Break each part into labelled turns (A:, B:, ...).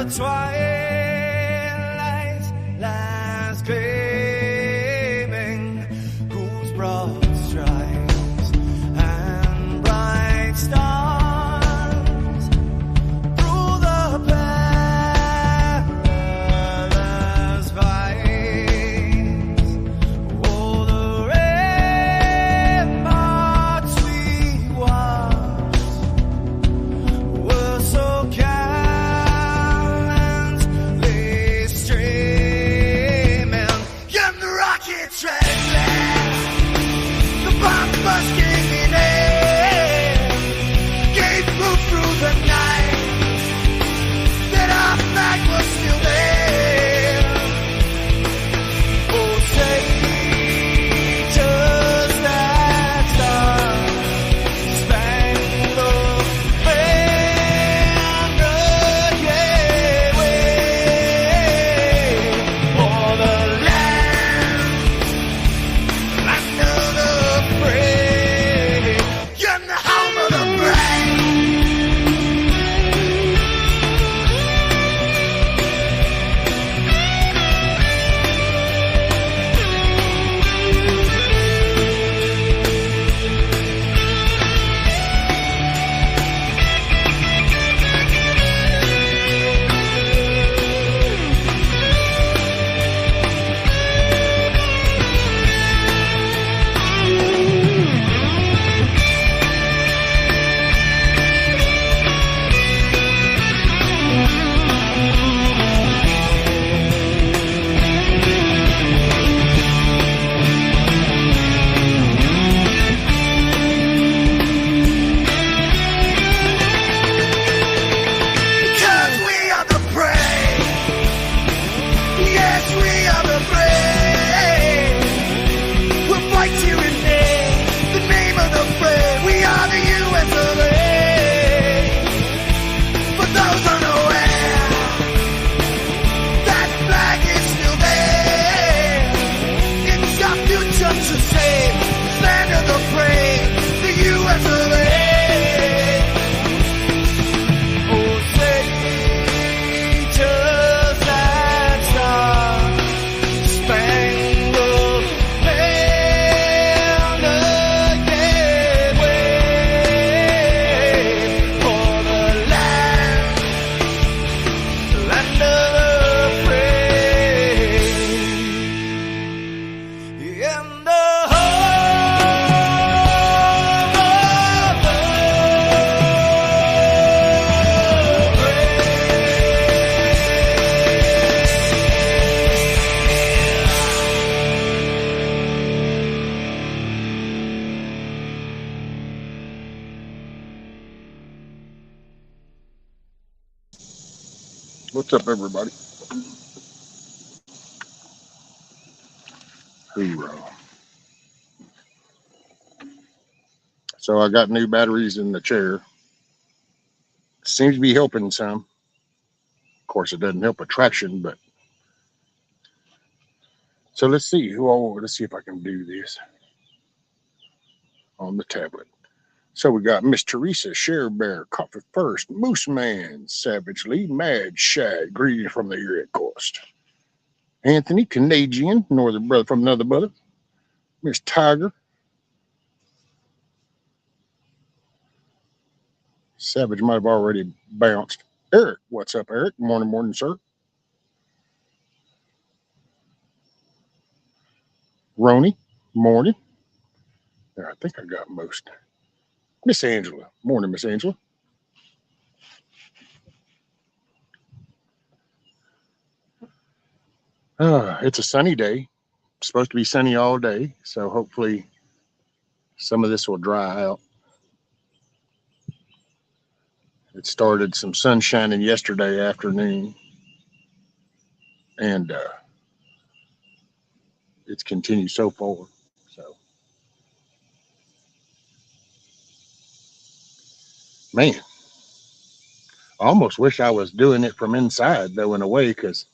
A: twilight lies gleaming, whose broad stripes and bright stars through the perilous fights. Oh, the ramparts we watched were so gallantly streaming, and the rockets ran blast, the bomb bursting in air, gave proof through the night that our flag was still there. Oh, say, just that star-spangled banner, yeah, wave for the land under the brave, and the home of the brave. Because we are the brave. Yes, we are the brave. We'll fight to rename the name of the brave. We are the U.S. of A. For those unaware, that flag is still there. It's our future to save. Land of the brave, the U.S. of A. Oh, say, just that star-spangled banner, yeah, wave for the land of the brave, and the
B: What's up, everybody? Hoorah. So I got new batteries in the chair. Seems to be helping some. Of course, it doesn't help with traction, but so let's see. Let's see if I can do this on the tablet. So we got Miss Teresa, Share Bear, Coffee First, Moose Man, Savagely, Mad Shad, greetings from the Erie Coast. Anthony, Canadian, Northern Brother from another brother. Miss Tiger. Savage might have already bounced. Eric, what's up, Eric? Morning, sir. Roni, morning. There, I think I got most. Miss Angela, morning, Miss Angela. It's a sunny day. It's supposed to be sunny all day, so hopefully some of this will dry out. It started some sun shining yesterday afternoon, and it's continued so far. So, man, I almost wish I was doing it from inside, though, in a way, because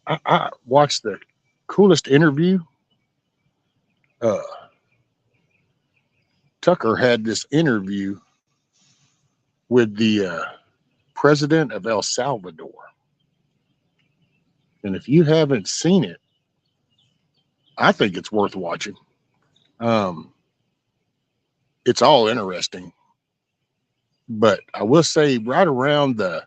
B: I watched the coolest interview. Tucker had this interview with the president of El Salvador. And if you haven't seen it, I think it's worth watching. Um, it's all interesting, but I will say right around the,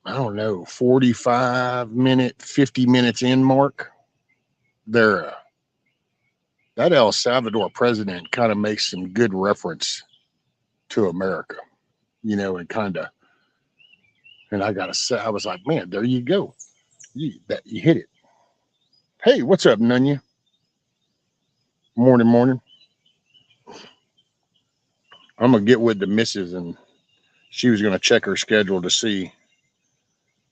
B: I don't know, 45-minute, 50 minutes in mark, there, that El Salvador president kind of makes some good reference to America, and kind of, and I gotta say, I was like, man, there you go, you hit it. Hey, what's up, Nunya? Morning, morning. I'm gonna get with the missus, and she was gonna check her schedule to see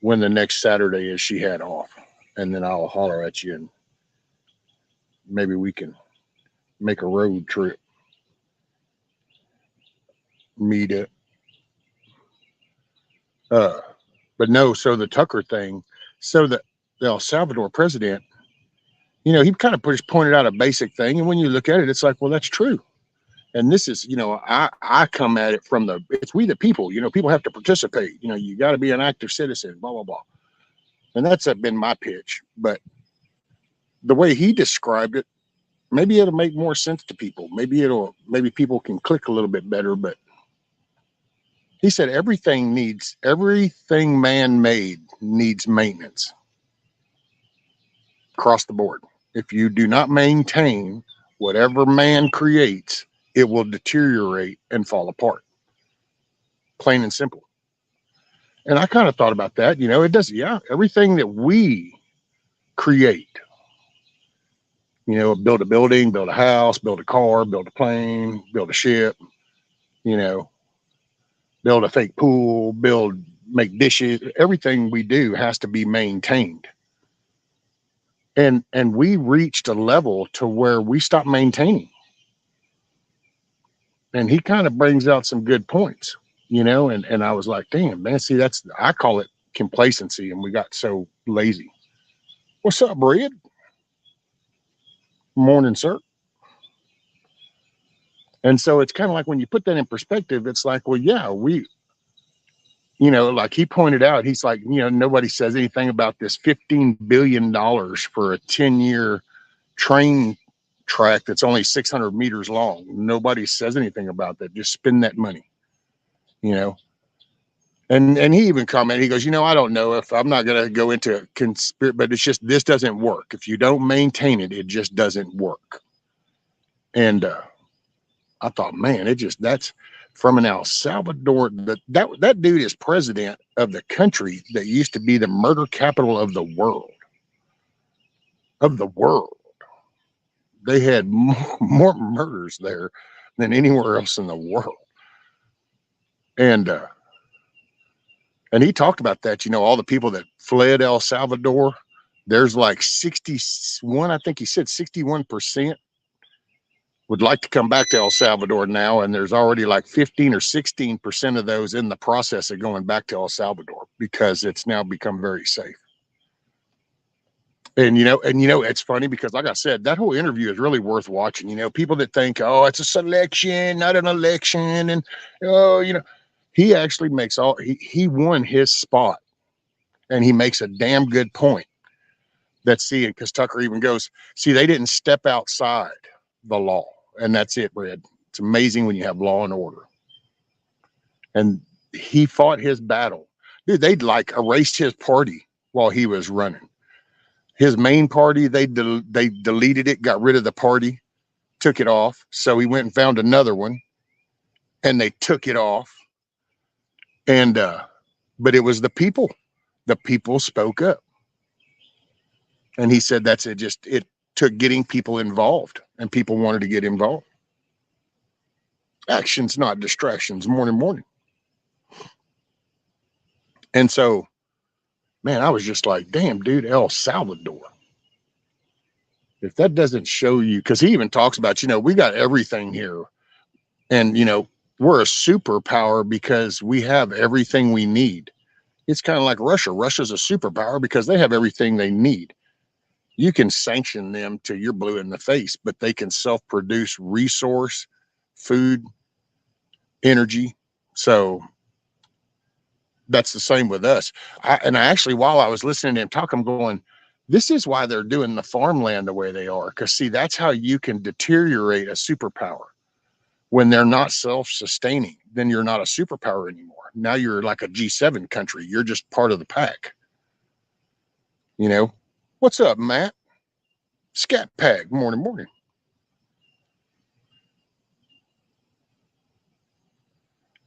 B: when the next Saturday is she had off, and then I'll holler at you, and maybe we can make a road trip, meet up. Uh, but no, so the Tucker thing, so the El Salvador president, he kind of pointed out a basic thing, and when you look at it, it's like, well, that's true. And this is, I come at it from it's we the people. People have to participate. You got to be an active citizen. Blah blah blah. And that's been my pitch. But the way he described it, maybe it'll make more sense to people. Maybe people can click a little bit better. But he said everything man-made needs maintenance across the board. If you do not maintain whatever man creates, it will deteriorate and fall apart. Plain and simple. And I kind of thought about that. It does. Yeah, everything that we create, build a building, build a house, build a car, build a plane, build a ship, build a fake pool, make dishes. Everything we do has to be maintained. And we reached a level to where we stopped maintaining. And he kind of brings out some good points, and I was like, damn, man, see, I call it complacency, and we got so lazy. What's up, Red? Morning, sir. And so it's kind of like when you put that in perspective, it's like, well, yeah, like he pointed out, he's like, nobody says anything about this $15 billion for a 10-year train track that's only 600 meters long. Nobody says anything about that. Just spend that money, And he even commented, he goes, I don't know if I'm not going to go into conspiracy, but it's just, this doesn't work. If you don't maintain it, it just doesn't work. And I thought, man, that's from an El Salvador. That dude is president of the country that used to be the murder capital of the world. They had more murders there than anywhere else in the world. And he talked about that, all the people that fled El Salvador, there's like 61, I think he said 61% would like to come back to El Salvador now. And there's already like 15 or 16% of those in the process of going back to El Salvador because it's now become very safe. And, it's funny because like I said, that whole interview is really worth watching. People that think, oh, it's a selection, not an election. And, he actually makes he won his spot, and he makes a damn good point. Because Tucker even goes, see, they didn't step outside the law, and that's it, Red. It's amazing when you have law and order. And he fought his battle. Dude, they'd like erased his party while he was running. His main party, they deleted it, got rid of the party, took it off. So he went and found another one, and they took it off. And but it was the people. The people spoke up. And he said that's it. Just it took getting people involved, and people wanted to get involved. Actions, not distractions. Morning. And so, man, I was just like, damn, dude, El Salvador. If that doesn't show you, because he even talks about, we got everything here. And, we're a superpower because we have everything we need. It's kind of like Russia. Russia's a superpower because they have everything they need. You can sanction them till you're blue in the face, but they can self-produce resource, food, energy. So That's the same with us. And I actually, while I was listening to him talk, I'm going, this is why they're doing the farmland the way they are. Because, see, that's how you can deteriorate a superpower. When they're not self-sustaining, then you're not a superpower anymore. Now you're like a G7 country. You're just part of the pack. You know, what's up, Matt? Scat Pack, morning, morning.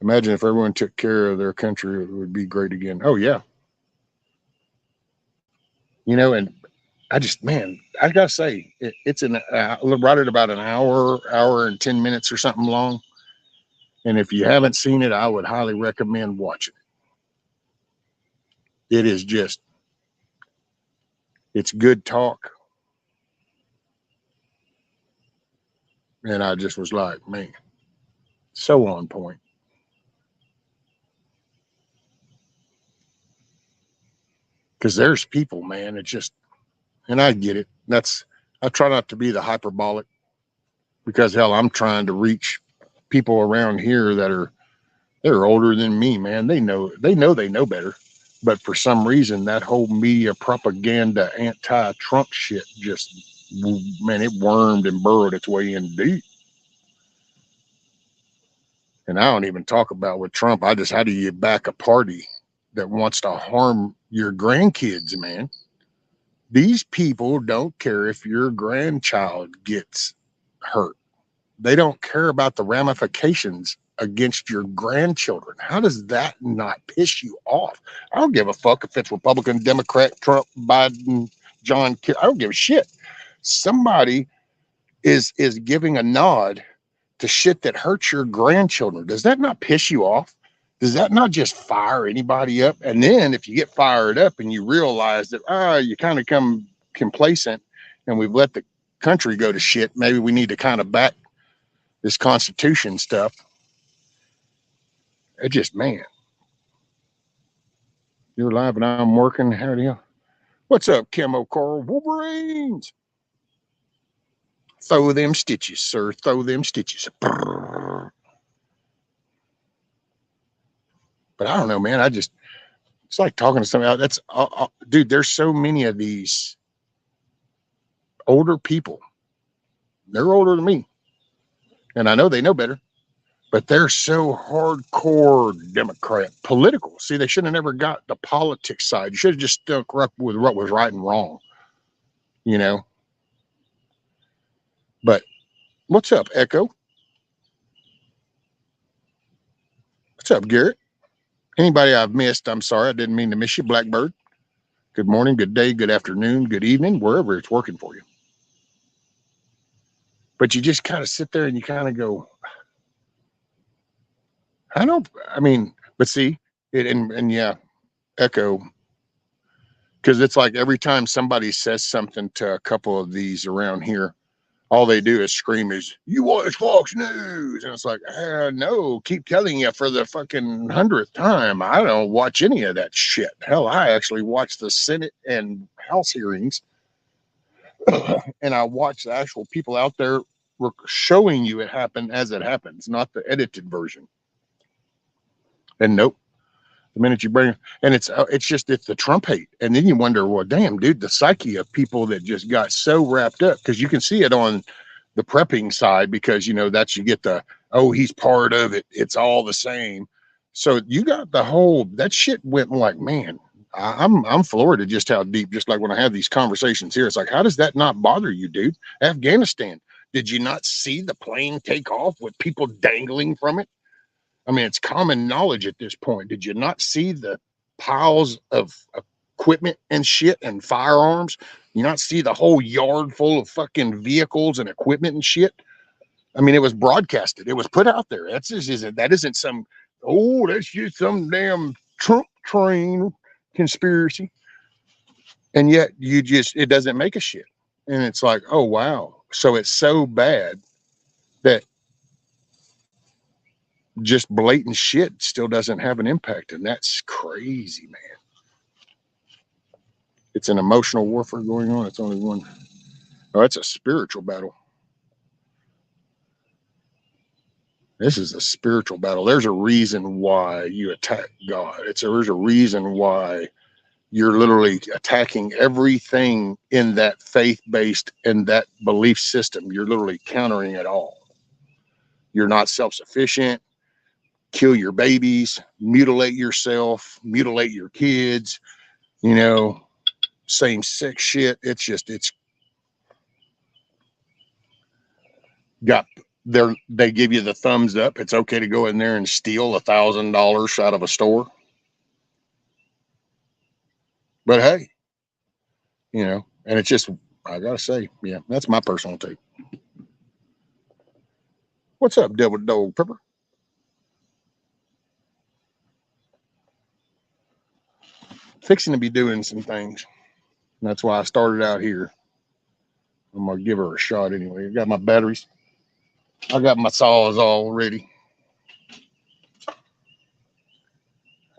B: Imagine if everyone took care of their country, it would be great again. Oh, yeah. You know, and I just, man, I gotta say, it's right at about an hour and 10 minutes or something long. And if you haven't seen it, I would highly recommend watching it. It is just, it's good talk. And I just was like, man, so on point. Because there's people, man, it's just, and I get it. I try not to be the hyperbolic because hell, I'm trying to reach people around here they're older than me, man. They know better. But for some reason, that whole media propaganda anti-Trump shit just, man, it wormed and burrowed its way in deep. And I don't even talk about with Trump. I just, how do you back a party that wants to harm your grandkids, man? These people don't care if your grandchild gets hurt. They don't care about the ramifications against your grandchildren. How does that not piss you off? I don't give a fuck if it's Republican, Democrat, Trump, Biden, John. I don't give a shit. Somebody is giving a nod to shit that hurts your grandchildren. Does that not piss you off? Does that not just fire anybody up? And then if you get fired up and you realize that you kind of come complacent and we've let the country go to shit, maybe we need to kind of back this Constitution stuff. It just, man, you're live and I'm working. How do you? What's up, Camo Carl? Wolverines. Throw them stitches, sir. Throw them stitches. But I don't know, man. It's like talking to somebody. That's, dude, there's so many of these older people. They're older than me. And I know they know better. But they're so hardcore Democrat political. See, they should have never got the politics side. You should have just stuck up with what was right and wrong, you know. But what's up, Echo? What's up, Garrett? Anybody I've missed, I'm sorry. I didn't mean to miss you, Blackbird. Good morning, good day, good afternoon, good evening, wherever it's working for you. But you just kind of sit there and you kind of go, but see, and yeah, Echo, because it's like every time somebody says something to a couple of these around here, all they do is scream is, you watch Fox News. And it's like, no, keep telling you for the fucking 100th time. I don't watch any of that shit. Hell, I actually watch the Senate and House hearings. And I watch the actual people out there showing you it happened as it happens, not the edited version. And nope. The minute you bring, and it's the Trump hate. And then you wonder, well, damn, dude, the psyche of people that just got so wrapped up, because you can see it on the prepping side, because that's, you get the, oh, he's part of it, it's all the same. So you got the whole, that shit went like, man, I'm floored at just how deep, just like when I have these conversations here, it's like, how does that not bother you, dude? Afghanistan, did you not see the plane take off with people dangling from it? I mean, it's common knowledge at this point. Did you not see the piles of equipment and shit and firearms? You not see the whole yard full of fucking vehicles and equipment and shit? I mean, it was broadcasted. It was put out there. That isn't some, oh, that's just some damn Trump train conspiracy. And yet it doesn't make a shit. And it's like, oh, wow. So it's so bad that just blatant shit still doesn't have an impact. And that's crazy, man. It's an emotional warfare going on. It's only one. Oh, it's a spiritual battle. This is a spiritual battle. There's a reason why you attack God. There's a reason why you're literally attacking everything in that faith-based and that belief system. You're literally countering it all. You're not self-sufficient. Kill your babies, mutilate yourself, mutilate your kids, you know, same-sex shit. It's got there. They give you the thumbs up. It's okay to go in there and steal $1,000 out of a store. But hey, you know, and it's just, I gotta say, yeah, that's my personal take. What's up, Devil Dog Pepper? Fixing to be doing some things. That's why I started out here. I'm gonna give her a shot anyway. I got my batteries. I got my saws all ready.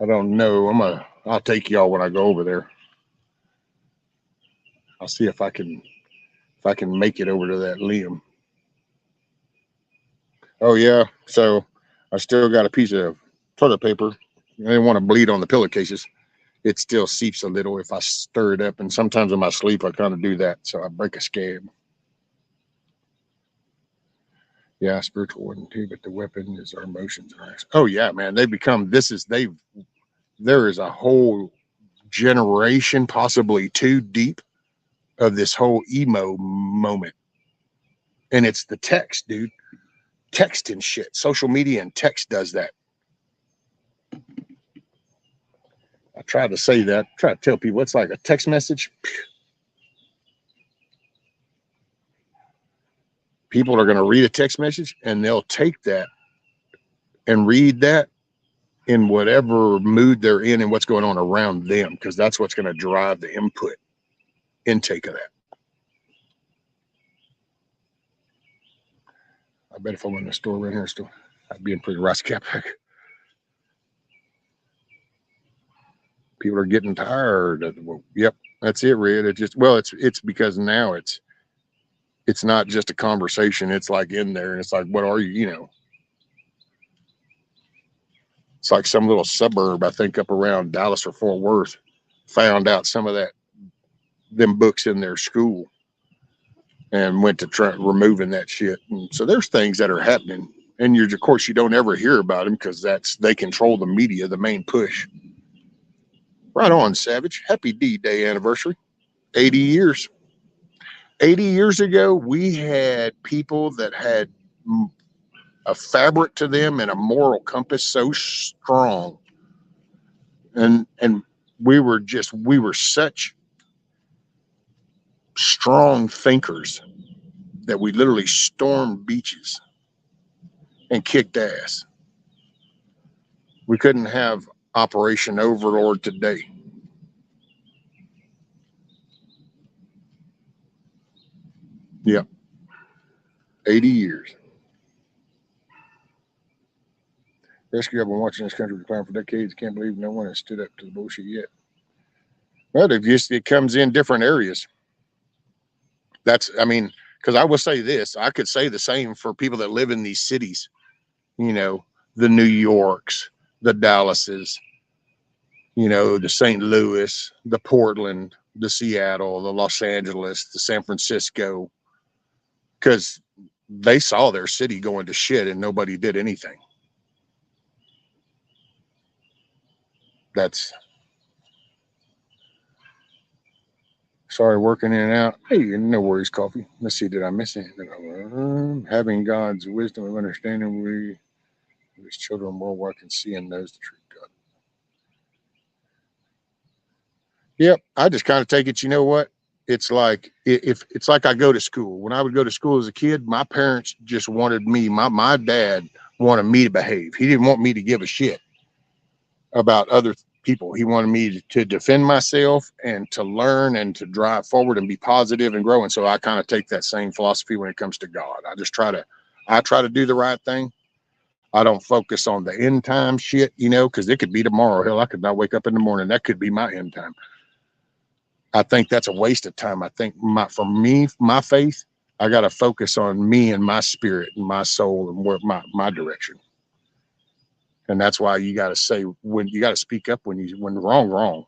B: I don't know. I'll take y'all when I go over there. I'll see if I can make it over to that limb. Oh yeah. So I still got a piece of toilet paper. I didn't want to bleed on the pillowcases. It still seeps a little if I stir it up, and sometimes in my sleep I kind of do that, so I break a scab. Yeah, spiritual one too, but the weapon is our emotions and our actions. Oh yeah, man, there is a whole generation, possibly two deep, of this whole emo moment, and it's the text, dude. Text and shit. Social media and text does that. I try to say that. Try to tell people it's like a text message. People are going to read a text message and they'll take that and read that in whatever mood they're in and what's going on around them, because that's what's going to drive the intake of that. I bet if I went in the store right here, I'd be in pretty rusty cap. People are getting tired of the, yep, that's it, Red. It's because now it's not just a conversation. It's like in there, and it's like, what are you, you know? It's like some little suburb, I think, up around Dallas or Fort Worth, found out some of them books in their school and went to try removing that shit. And so there's things that are happening, and of course you don't ever hear about them because they control the media, the main push. Right on, Savage. Happy D-Day anniversary. 80 years. 80 years ago, we had people that had a fabric to them and a moral compass so strong. And we were such strong thinkers that we literally stormed beaches and kicked ass. We couldn't have Operation Overlord today. Yep. 80 years. Rescue, I've been watching this country decline for decades. Can't believe no one has stood up to the bullshit yet. Well, it comes in different areas. Because I will say this, I could say the same for people that live in these cities, you know, the New Yorks, the Dallases, you know, the St. Louis, the Portland, the Seattle, the Los Angeles, the San Francisco, because they saw their city going to shit and nobody did anything. That's sorry, working in and out. Hey, no worries, coffee. Let's see, did I miss anything? Having God's wisdom and understanding, we as children worldwide can see and knows the truth God. Yep, I just kind of take it, you know what? It's like if it's like I go to school. When I would go to school as a kid, my parents just wanted me, my dad wanted me to behave. He didn't want me to give a shit about other people. He wanted me to defend myself and to learn and to drive forward and be positive and grow. And so I kind of take that same philosophy when it comes to God. I try to do the right thing. I don't focus on the end time shit, you know, because it could be tomorrow. Hell, I could not wake up in the morning. That could be my end time. I think that's a waste of time. I think for me, my faith, I got to focus on me and my spirit and my soul and what my direction. And that's why you got to say, when you got to speak up when wrong.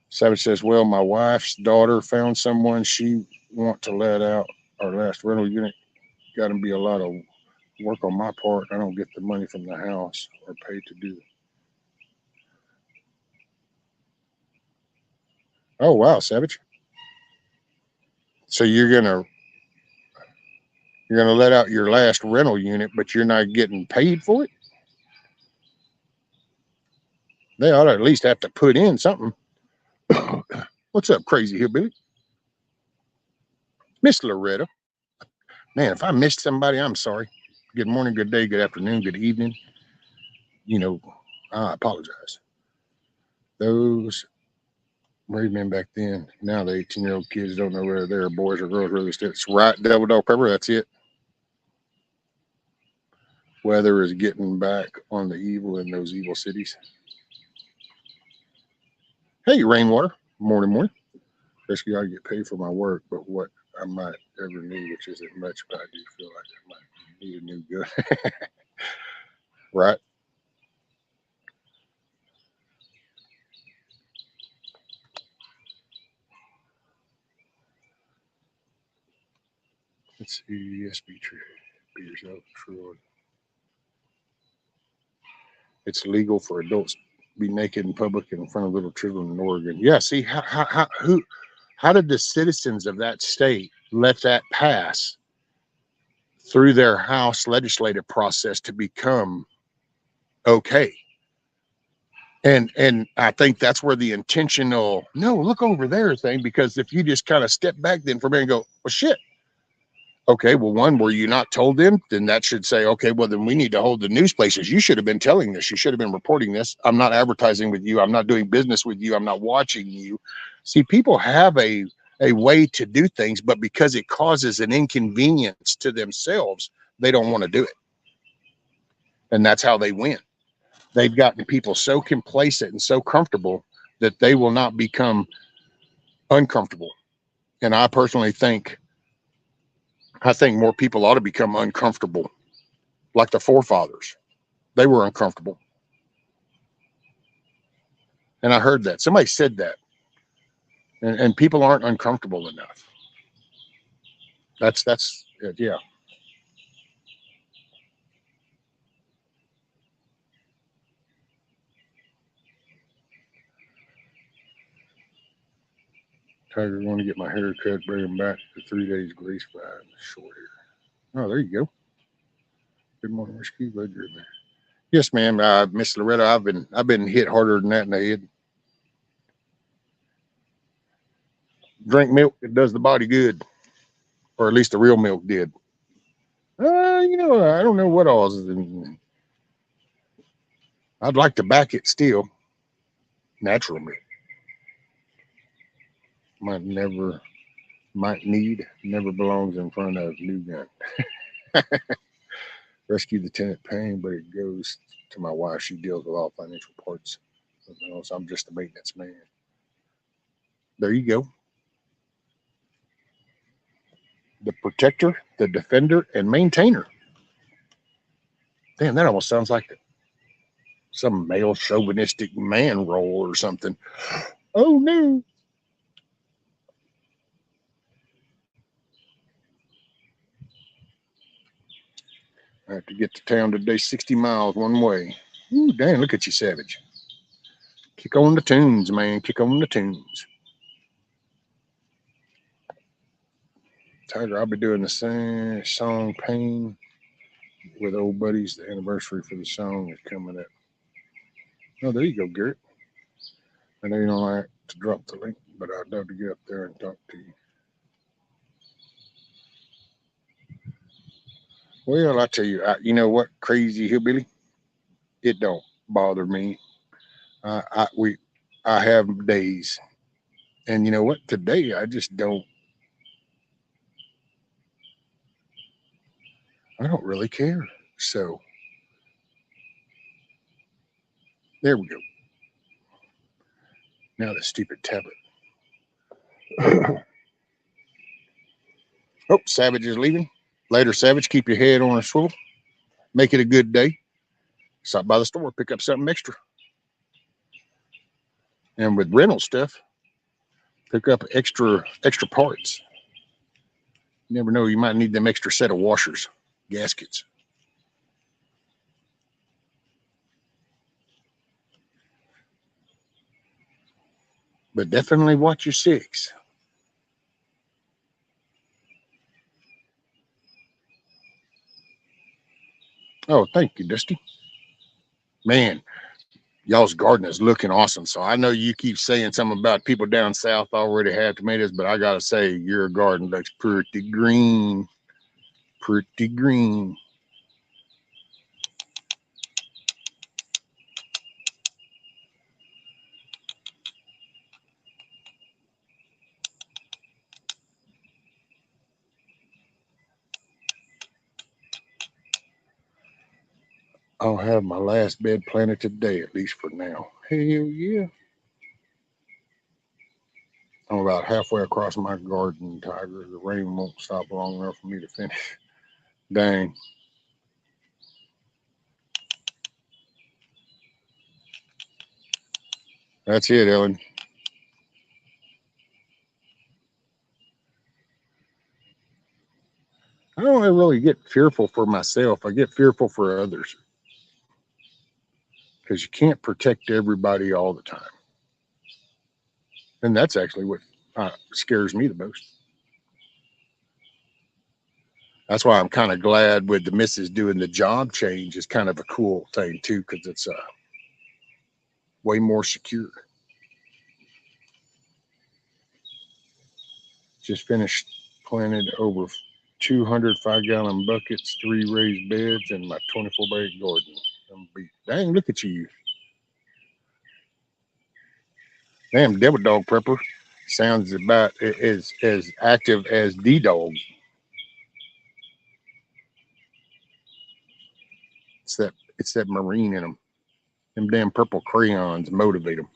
B: Savage says, well, my wife's daughter found someone she want to let out our last rental unit. Got to be a lot of work on my part. I don't get the money from the house or pay to do it. Oh, wow, Savage. So you're gonna let out your last rental unit, but you're not getting paid for it? They ought to at least have to put in something. What's up, crazy hillbilly? Miss Loretta. Man, if I missed somebody, I'm sorry. Good morning, good day, good afternoon, good evening. You know, I apologize. Those brave men back then, now the 18-year-old kids don't know whether they're boys or girls. Really, it's right, Devil Dog Pepper. That's it. Weather is getting back on the evil in those evil cities. Hey, Rainwater. Morning. Basically, I get paid for my work, but what I might ever need, which isn't much, but I do feel like I might need a new gun. Right? Let's see. Yes, be true. Be yourself. True. It's legal for adults to be naked in public in front of little children in Oregon. Yeah. See, how did the citizens of that state let that pass through their House legislative process to become okay? And I think that's where the intentional no look over there thing, because if you just kind of step back then from there and go, well, shit. Okay, well, one, were you not told them? Then that should say, okay, well, then we need to hold the news places. You should have been telling this. You should have been reporting this. I'm not advertising with you. I'm not doing business with you. I'm not watching you. See, people have a way to do things, but because it causes an inconvenience to themselves, they don't want to do it. And that's how they win. They've gotten people so complacent and so comfortable that they will not become uncomfortable. And I personally think more people ought to become uncomfortable, like the forefathers. They were uncomfortable. And I heard that. Somebody said that. And people aren't uncomfortable enough. That's it, yeah. Tiger, going to get my hair cut, bring him back for 3 days grace behind the short hair. Oh, there you go. Good morning, Rescue. Glad you're there. Yes, ma'am. Miss Loretta, I've been hit harder than that in the head. Drink milk, it does the body good. Or at least the real milk did. I don't know what all is in. I'd like to back it still. Natural milk. Never belongs in front of new gun. Rescue the tenant paying, but it goes to my wife. She deals with all financial parts. So I'm just a maintenance man. There you go. The protector, the defender, and maintainer. Damn, that almost sounds like some male chauvinistic man role or something. Oh no. I have to get to town today, 60 miles one way. Ooh, damn, look at you, Savage. Kick on the tunes, man. Kick on the tunes. Tiger, I'll be doing the same song Pain with old buddies. The anniversary for the song is coming up. Oh, there you go, Garrett. I know you don't like to drop the link, but I'd love to get up there and talk to you. Well, I tell you, you know what, crazy hillbilly? It don't bother me. I have days, and you know what? Today I just don't. I don't really care. So there we go. Now the stupid tablet. Oh, Savage is leaving. Later, Savage. Keep your head on a swivel. Make it a good day. Stop by the store, pick up something extra. And with rental stuff, pick up extra parts. You never know, you might need them extra set of washers, gaskets. But definitely watch your six. Oh, thank you, Dusty. Man, y'all's garden is looking awesome. So I know you keep saying something about people down south already have tomatoes, but I gotta say your garden looks pretty green. Pretty green. I'll have my last bed planted today, at least for now. Hell yeah. I'm about halfway across my garden, Tiger. The rain won't stop long enough for me to finish. Dang. That's it, Ellen. I don't really get fearful for myself. I get fearful for others because you can't protect everybody all the time. And that's actually what scares me the most. That's why I'm kind of glad with the missus doing the job change is kind of a cool thing too, because it's way more secure. Just finished planted over 200 5-gallon buckets, 3 raised beds, and my 24 by 8 garden. Dang, look at you. Damn, devil dog prepper sounds about as active as D dog. It's that marine in them. Them damn purple crayons motivate them.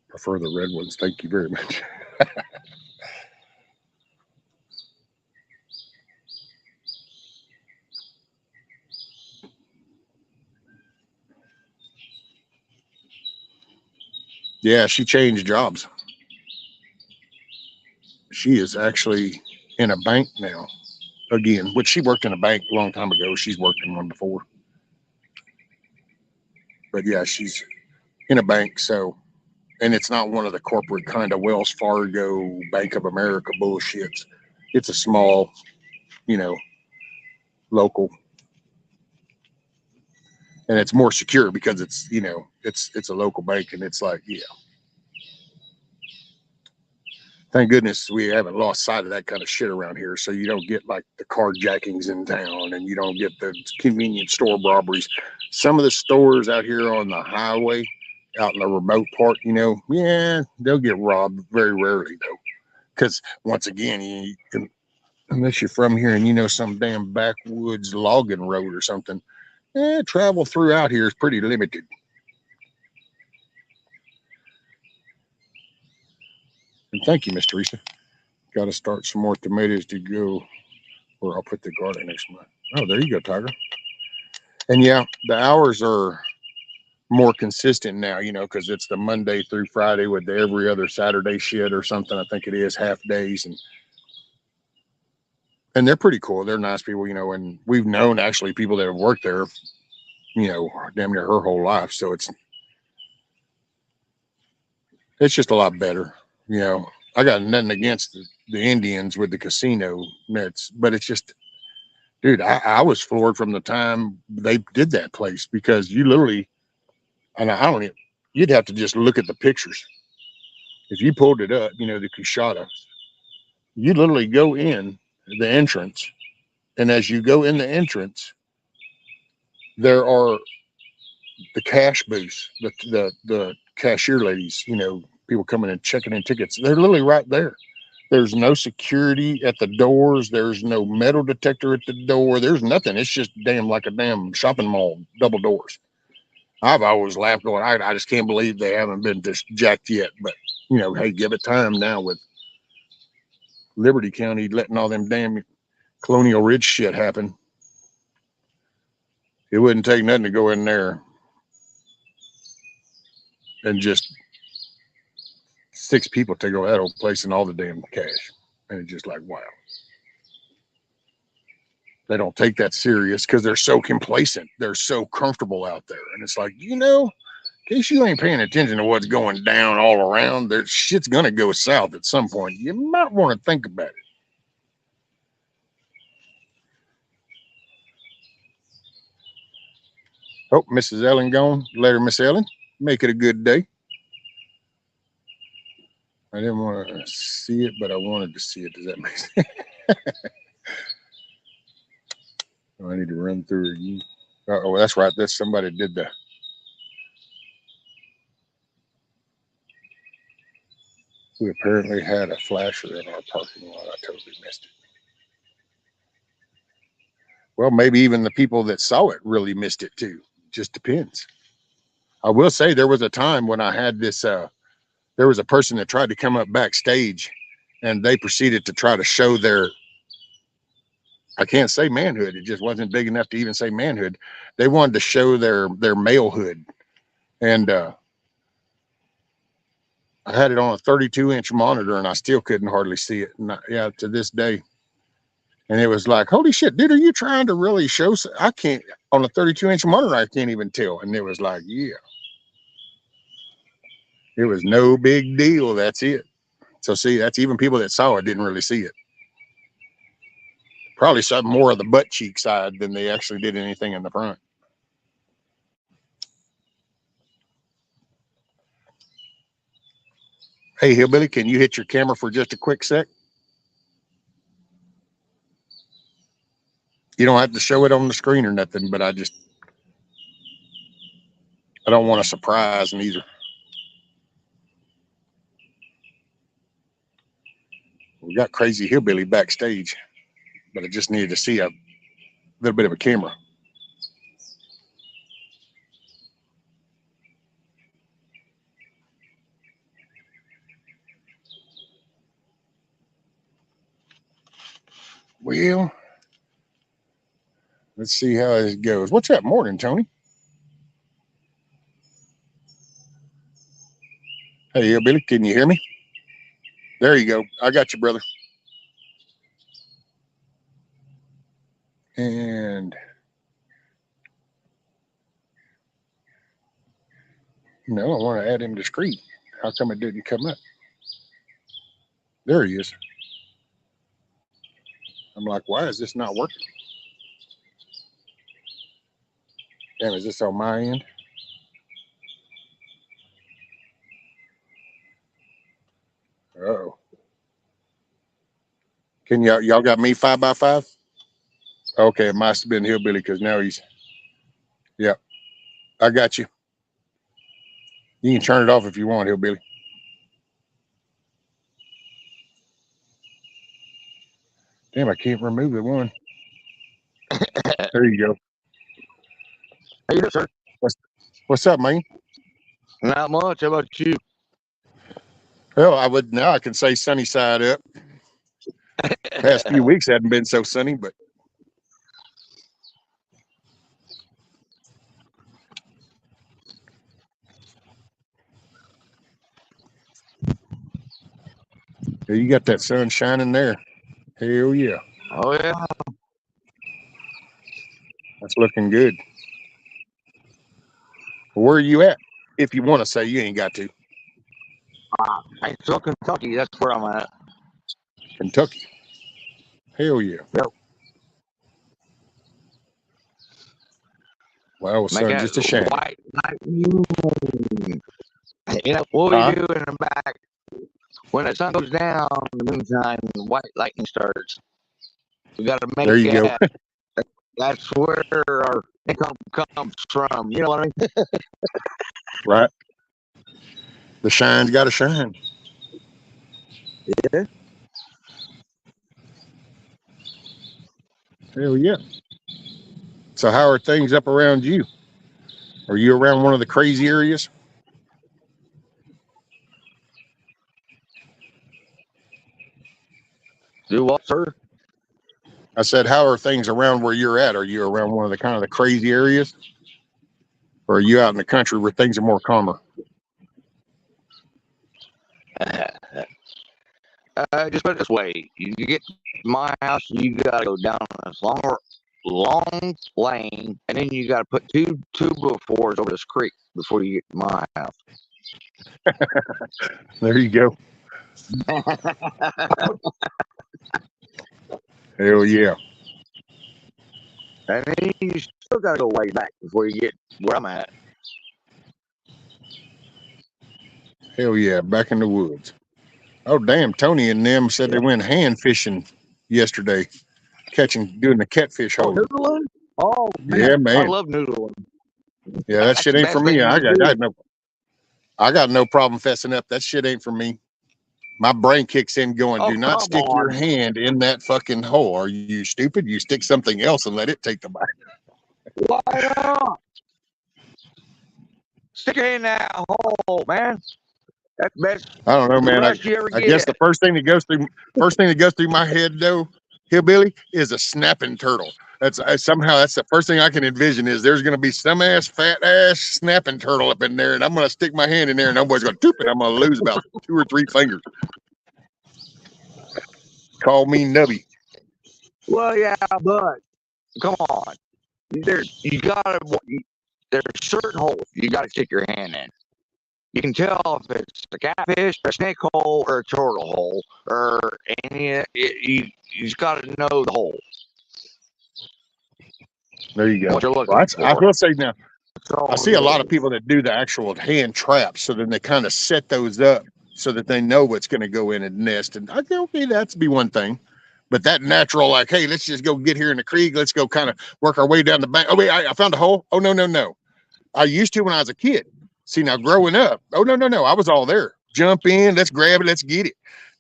B: Prefer the red ones. Thank you very much. Yeah, she changed jobs. She is actually in a bank now again, which she worked in a bank a long time ago. She's worked in one before. But yeah, she's in a bank. So, and it's not one of the corporate kind of Wells Fargo, Bank of America bullshits. It's a small, you know, local, and it's more secure because it's, it's a local bank, and it's like, yeah, thank goodness we haven't lost sight of that kind of shit around here. So you don't get like the carjackings in town, and you don't get the convenience store robberies. Some of the stores out here on the highway, out in the remote part, yeah, they'll get robbed very rarely though. Because once again, unless you're from here and some damn backwoods logging road or something, travel throughout here is pretty limited. And thank you, Miss Teresa. Got to start some more tomatoes to go, or I'll put the garden next month. Oh, there you go, Tiger. And yeah, the hours are more consistent now, because it's the Monday through Friday with the every other Saturday shit or something. I think it is half days, and they're pretty cool. They're nice people, and we've known actually people that have worked there, damn near her whole life. So it's just a lot better. I got nothing against the Indians with the casino nets, but it's just, dude, I was floored from the time they did that place, because you literally, and I don't even, you'd have to just look at the pictures. If you pulled it up, you know, the Cushata, you literally go in the entrance, and as you go in the entrance, there are the cash booths, the cashier ladies, you know, people coming and checking in tickets. They're literally right there. There's no security at the doors. There's no metal detector at the door. There's nothing. It's just damn like a damn shopping mall, double doors. I've always laughed going, I just can't believe they haven't been just jacked yet. But, you know, hey, give it time now with Liberty County letting all them damn Colonial Ridge shit happen. It wouldn't take nothing to go in there and just 6 people take over that old place and all the damn cash. And it's just like, wow. They don't take that serious because they're so complacent. They're so comfortable out there. And it's like, you know, in case you ain't paying attention to what's going down all around, there's shit's going to go south at some point. You might want to think about it. Oh, Mrs. Ellen gone. Later, Miss Ellen. Make it a good day. I didn't want to see it, but I wanted to see it. Does that make sense? Oh, I need to run through it. Oh, that's right. That's somebody did that. We apparently had a flasher in our parking lot. I totally missed it. Well, maybe even the people that saw it really missed it too. Just depends. I will say there was a time when I had this. There was a person that tried to come up backstage, and they proceeded to try to show their. I can't say manhood. It just wasn't big enough to even say manhood. They wanted to show their malehood, and I had it on a 32-inch monitor, and I still couldn't hardly see it. And yeah, to this day. And it was like, holy shit, dude, are you trying to really show? I can't, on a 32-inch monitor, I can't even tell. And it was like, yeah. It was no big deal. That's it. So, see, that's even people that saw it didn't really see it. Probably saw more of the butt cheek side than they actually did anything in the front. Hey, Hillbilly, can you hit your camera for just a quick sec? You don't have to show it on the screen or nothing, but I don't want to surprise them either. We got Crazy Hillbilly backstage, but I just needed to see a little bit of a camera. Well, let's see how it goes. What's up, morning, Tony? Hey, Billy, can you hear me? There you go. I got you, brother. And no, I want to add him to screen. How come it didn't come up? There he is. I'm like, why is this not working? Damn, is this on my end? Oh. Can y'all got me 5x5? Okay, it must have been Hillbilly because now he's. Yep, I got you. You can turn it off if you want, Hillbilly. Damn, I can't remove the one. There you go.
C: How you doing, sir?
B: What's up, man?
C: Not much. How about you?
B: Well, I can say sunny side up. Past few weeks hadn't been so sunny, but yeah, you got that sun shining there. Hell yeah.
C: Oh yeah.
B: That's looking good. Where are you at? If you want to say, you ain't got to.
C: I'm still Kentucky. That's where I'm at.
B: Kentucky. Hell yeah.
C: Yep.
B: Well, son, just a shame.
C: White night moon. You know, what we do in the back, when the sun goes down, the moonshine, white lightning starts. We got to
B: There
C: make
B: you go.
C: that's where our income comes from. You know what I mean?
B: Right. The shine's got to shine.
C: Yeah.
B: Hell yeah. So how are things up around you? Are you around one of the crazy areas?
C: Do what, sir?
B: I said, how are things around where you're at? Are you around one of the kind of the crazy areas? Or are you out in the country where things are more calmer?
C: Just put it this way: you get to my house, you gotta go down this long lane, and then you gotta put two befores over this creek before you get to my house.
B: There you go. Hell yeah.
C: And then you still gotta go way back before you get where I'm at.
B: Hell yeah. Back in the woods. Oh, damn. Tony and them said they went hand fishing yesterday, doing the catfish
C: Oh,
B: hole.
C: noodling? Oh man,
B: Yeah,
C: I
B: man.
C: love noodling.
B: Yeah, that
C: That's
B: shit
C: the
B: ain't for
C: best
B: me.
C: thing you can do.
B: I got no problem fessing up. That shit ain't for me. My brain kicks in going,
C: Oh
B: do not
C: come
B: stick your
C: on!
B: hand in that fucking hole. Are you stupid? You stick something else and let it take the bite.
C: Why not? Stick it in that hole, man. That's the best
B: I don't know, man.
C: rush you ever
B: I guess
C: get.
B: the first thing that goes through my head though, hillbilly, is a snapping turtle. Somehow that's the first thing I can envision is there's gonna be some fat ass snapping turtle up in there, and I'm gonna stick my hand in there, and nobody's gonna toop it. I'm gonna lose about 2 or 3 fingers. Call me nubby.
C: Well, yeah, but come on. You gotta. There's certain holes you gotta stick your hand in. You can tell if it's a catfish, a snake hole, or a turtle hole, or you just gotta know the hole.
B: There you go.
C: What you're
B: Well,
C: looking
B: I
C: for.
B: will say now,
C: So
B: I see a lot of people that do the actual hand traps, so then they kind of set those up so that they know what's going to go in and nest. And I think, okay, that's be one thing. But that natural, like, hey, let's just go get here in the creek. Let's go kind of work our way down the bank. Oh, wait, I found a hole. Oh, no, no, no. I used to when I was a kid. See, now growing up, oh, no, no, no. I was all there. Jump in, let's grab it, let's get it.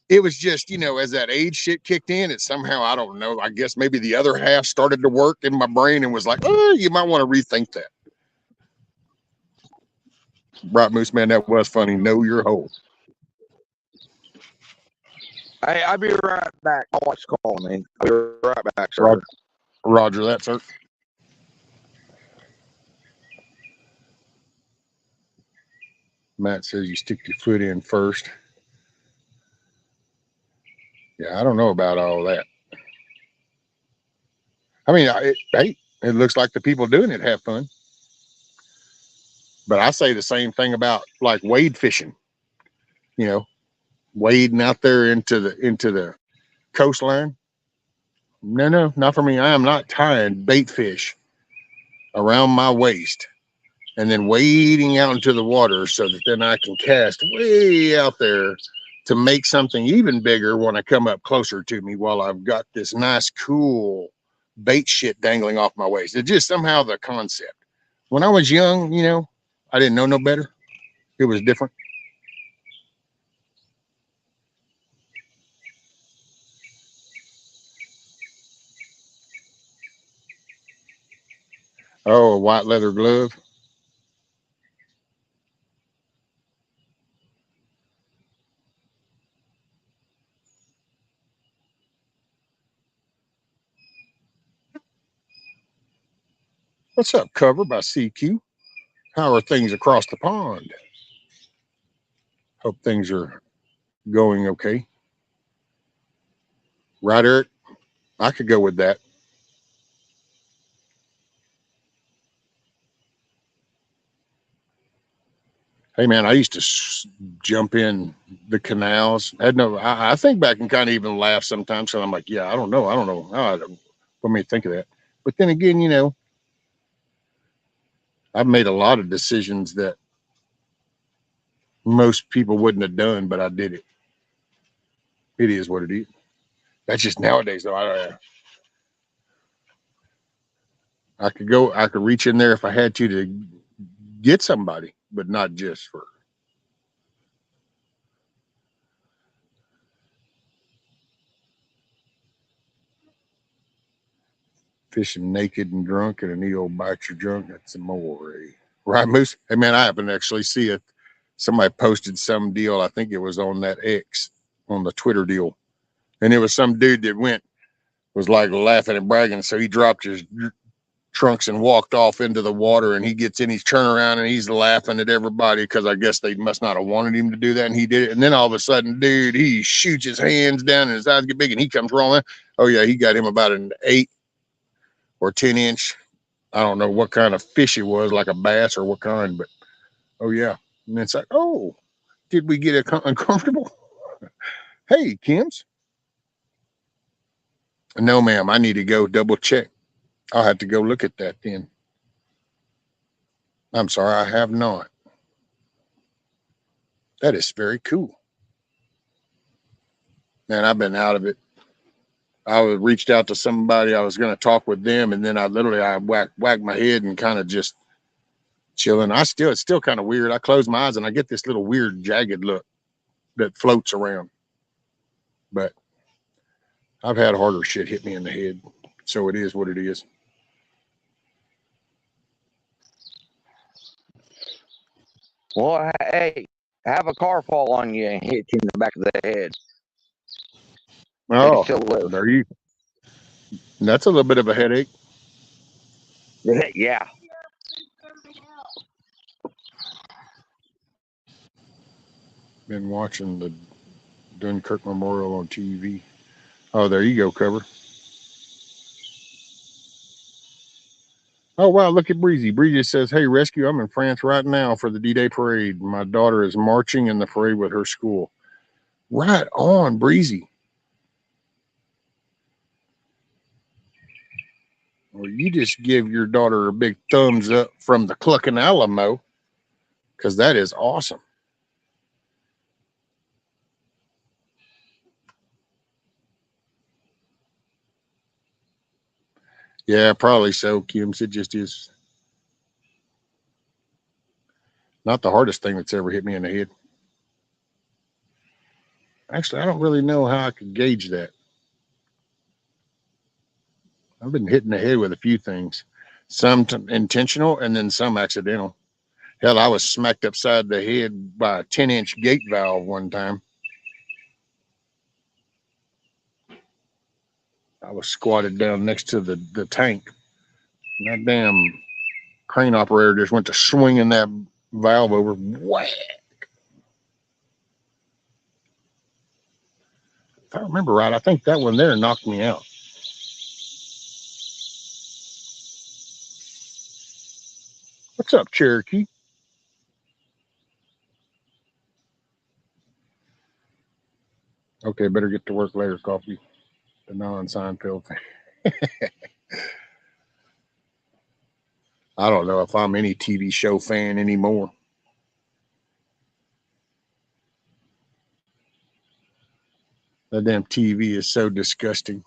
B: It was just, as that age shit kicked in, it somehow, I don't know, I guess maybe the other half started to work in my brain and was like, oh, you might want to rethink that. Right, Moose Man, that was funny. Know your hole.
C: Hey, I'll be right back. My wife's calling me. I'll be right back, sir.
B: Roger that, sir. Matt says you stick your foot in first. Yeah, I don't know about all that. I mean, hey, it looks like the people doing it have fun. But I say the same thing about like wade fishing. Wading out there into the coastline. No, no, not for me. I am not tying bait fish around my waist and then wading out into the water so that then I can cast way out there to make something even bigger when I come up closer to me while I've got this nice, cool bait shit dangling off my waist. It's just somehow the concept. When I was young, I didn't know no better. It was different. Oh, a white leather glove. What's up, Cover by CQ? How are things across the pond? Hope things are going okay. Right, Eric? I could go with that. Hey, man, I used to jump in the canals. I think back and kind of even laugh sometimes. So I'm like, yeah, I don't know. Let me think of that. But then again, I've made a lot of decisions that most people wouldn't have done, but I did it. It is what it is. That's just nowadays, though. I could reach in there if I had to get somebody, but not just for. Fishing naked and drunk and a needle bites your junk. That's amore. Right, Moose? Hey, man, I happened to actually see it. Somebody posted some deal. I think it was on that X, on the Twitter deal. And it was some dude that was like laughing and bragging. So he dropped his trunks and walked off into the water, and he gets in, he's turning around and he's laughing at everybody because I guess they must not have wanted him to do that, and he did it. And then all of a sudden, dude, he shoots his hands down and his eyes get big and he comes rolling. Oh yeah, he got him about an 8 or 10 inch. I don't know what kind of fish it was, like a bass or what kind, but oh yeah. And it's like, oh, did we get uncomfortable? Hey, Kim's. No, ma'am, I need to go double check. I'll have to go look at that then. I'm sorry, I have not. That is very cool. Man, I've been out of it. I reached out to somebody. I was going to talk with them, and then I whacked my head and kind of just chilling. It's still kind of weird. I close my eyes and I get this little weird jagged look that floats around. But I've had harder shit hit me in the head, so it is what it is.
C: Well, hey, have a car fall on you and hit you in the back of the head.
B: Oh,
C: still live.
B: there you. That's a little bit of a headache.
C: Yeah.
B: Been watching the Dunkirk Memorial on TV. Oh, there you go, cover. Oh, wow, look at Breezy. Breezy says, hey, rescue, I'm in France right now for the D-Day parade. My daughter is marching in the parade with her school. Right on, Breezy. Well, you just give your daughter a big thumbs up from the Cluckin Alamo, because that is awesome. Yeah, probably so, Kims. It just is not the hardest thing that's ever hit me in the head. Actually, I don't really know how I could gauge that. I've been hit in the head with a few things, some intentional and then some accidental. Hell, I was smacked upside the head by a 10-inch gate valve one time. I was squatted down next to the tank. And that damn crane operator just went to swinging that valve over. Whack. If I remember right, I think that one there knocked me out. What's up, Cherokee? Okay, better get to work later, Coffee. The non-Seinfeld thing. I don't know if I'm any TV show fan anymore. That damn TV is so disgusting.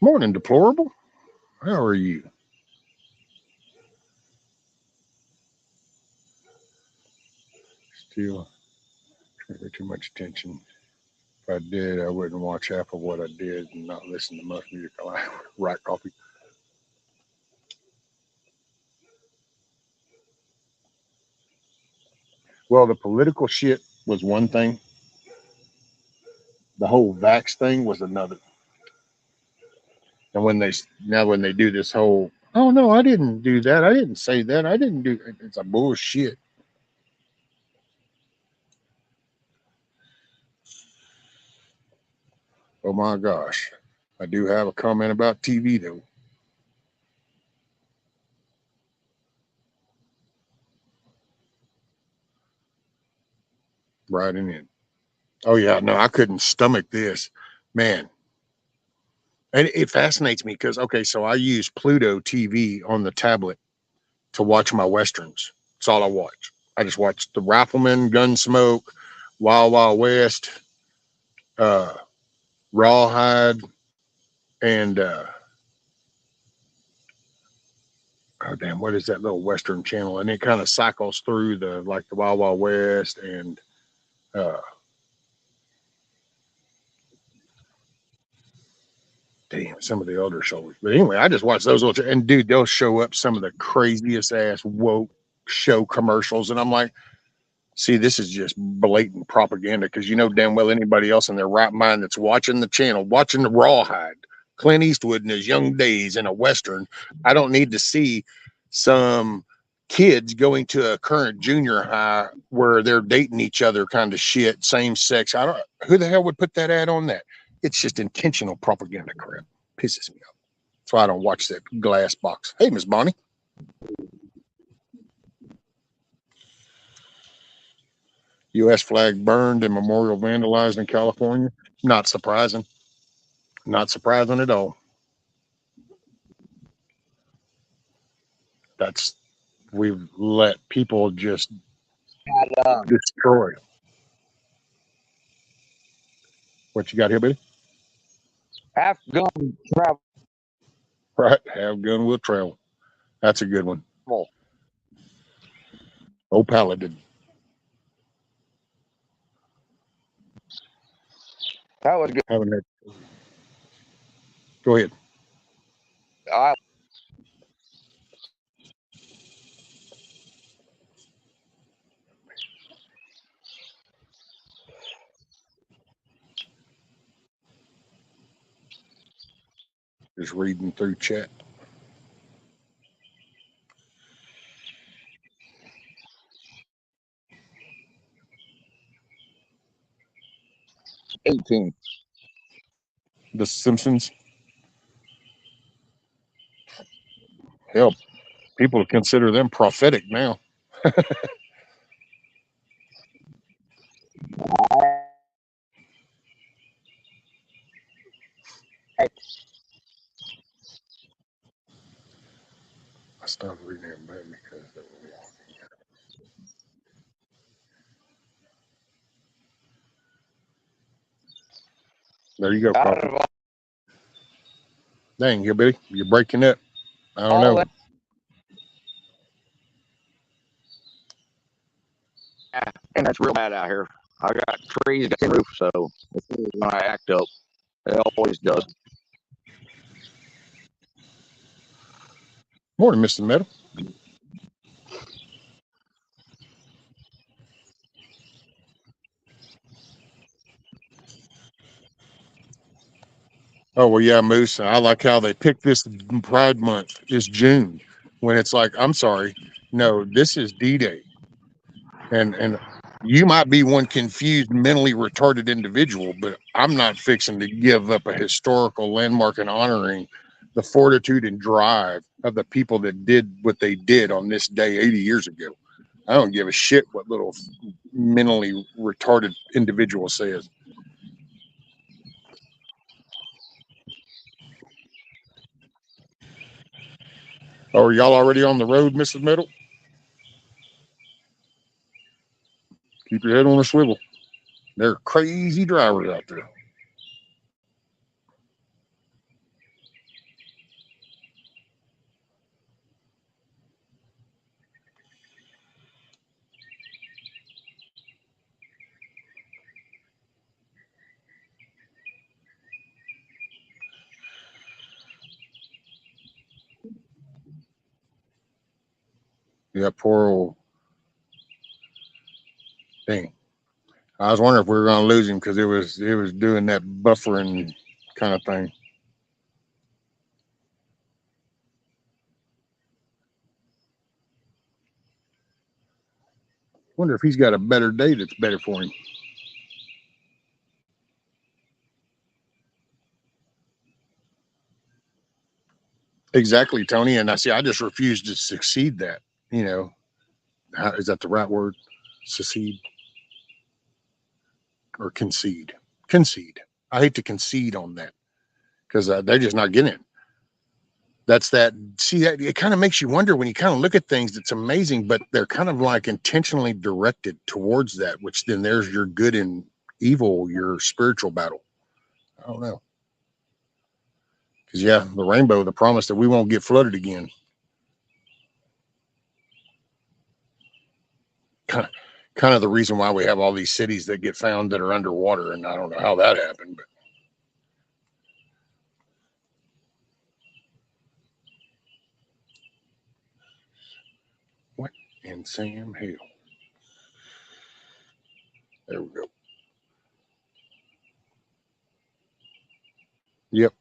B: Morning, deplorable. How are you? Still trying to pay too much attention. If I did, I wouldn't watch half of what I did and not listen to much music. Right, Coffee. Well, the political shit was one thing. The whole vax thing was another. And when they do this whole, oh no, I didn't do that. I didn't say that. I didn't do. It's a bullshit. Oh my gosh, I do have a comment about TV though. Writing in. Oh yeah, no, I couldn't stomach this, man. And it fascinates me because, okay, so I use Pluto TV on the tablet to watch my westerns. That's all I watch. I just watch the Rifleman, Gunsmoke, Wild Wild West, uh, Rawhide, and oh damn, what is that little western channel? And it kind of cycles through the like the Wild Wild West and uh, damn some of the older shows. But anyway, I just watch those little and dude, they'll show up some of the craziest ass woke show commercials, and I'm like, see, this is just blatant propaganda because you know damn well anybody else in their right mind that's watching the channel, watching the Rawhide, Clint Eastwood in his young days in a Western. I don't need to see some kids going to a current junior high where they're dating each other kind of shit, same sex. I don't who the hell would put that ad on that? It's just intentional propaganda crap. Pisses me off. That's why I don't watch that glass box. Hey, Miss Bonnie. U.S. flag burned and memorial vandalized in California. Not surprising. Not surprising at all. That's we've let people just
C: Had,
B: destroy. What you got here, buddy?
C: half gun travel.
B: Right. Have gun will travel. That's a good one. Oh, Paladin.
C: That was good.
B: Haven't had. Go ahead.
C: I
B: Just reading through chat.
C: $18.
B: The Simpsons. Hell, people consider them prophetic now. I stopped reading it back because there you go,
C: Out
B: Crawford.
C: of
B: Dang, Hillbilly, you're breaking up. I don't
C: all
B: know.
C: that, and it's real bad out here. I got trees got the roof, so when I act up, it always does.
B: Morning, Mr. Metal. Oh well, yeah, Moose. I like how they picked this Pride Month is June, when it's like, I'm sorry, no, this is D-Day, and you might be one confused, mentally retarded individual, but I'm not fixing to give up a historical landmark and honoring the fortitude and drive of the people that did what they did on this day 80 years ago. I don't give a shit what little mentally retarded individual says. Oh, are y'all already on the road, Mrs. Metal? Keep your head on a swivel. They're crazy drivers out there. Yeah, poor old thing. I was wondering if we were going to lose him because it was doing that buffering kind of thing. Wonder if he's got a better day that's better for him. Exactly, Tony. And I see. I just refuse to succeed that. You know, is that the right word? Secede or concede? Concede. I hate to concede on that. because they're just not getting it. That's that. See, that it kind of makes you wonder when you kind of look at things. It's amazing, but they're kind of like intentionally directed towards that, which then there's your good and evil, your spiritual battle. I don't know. Because, yeah, the rainbow, the promise that we won't get flooded again. Kind of the reason why we have all these cities that get found that are underwater. And I don't know how that happened, but. What in Sam Hill? There we go. Yep.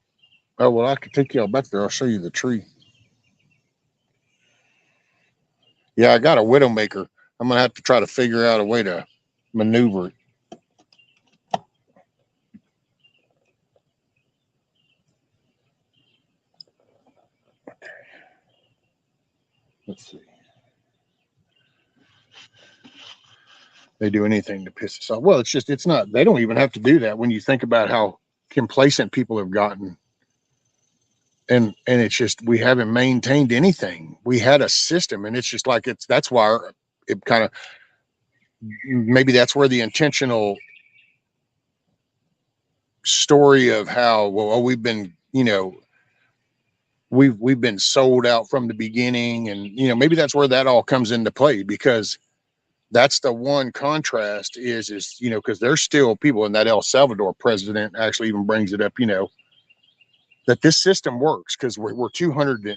B: Oh, well, I could take y'all back there. I'll show you the tree. Yeah, I got a widowmaker. I'm going to have to try to figure out a way to maneuver it. Let's see. They do anything to piss us off. Well, it's not, they don't even have to do that when you think about how complacent people have gotten. And it's just, we haven't maintained anything. We had a system, and it's just like, that's why it kind of, maybe that's where the intentional story of how, well, we've been, we've been sold out from the beginning. And, maybe that's where that all comes into play, because that's the one contrast is, because there's still people in that El Salvador president actually even brings it up, that this system works, because we're 200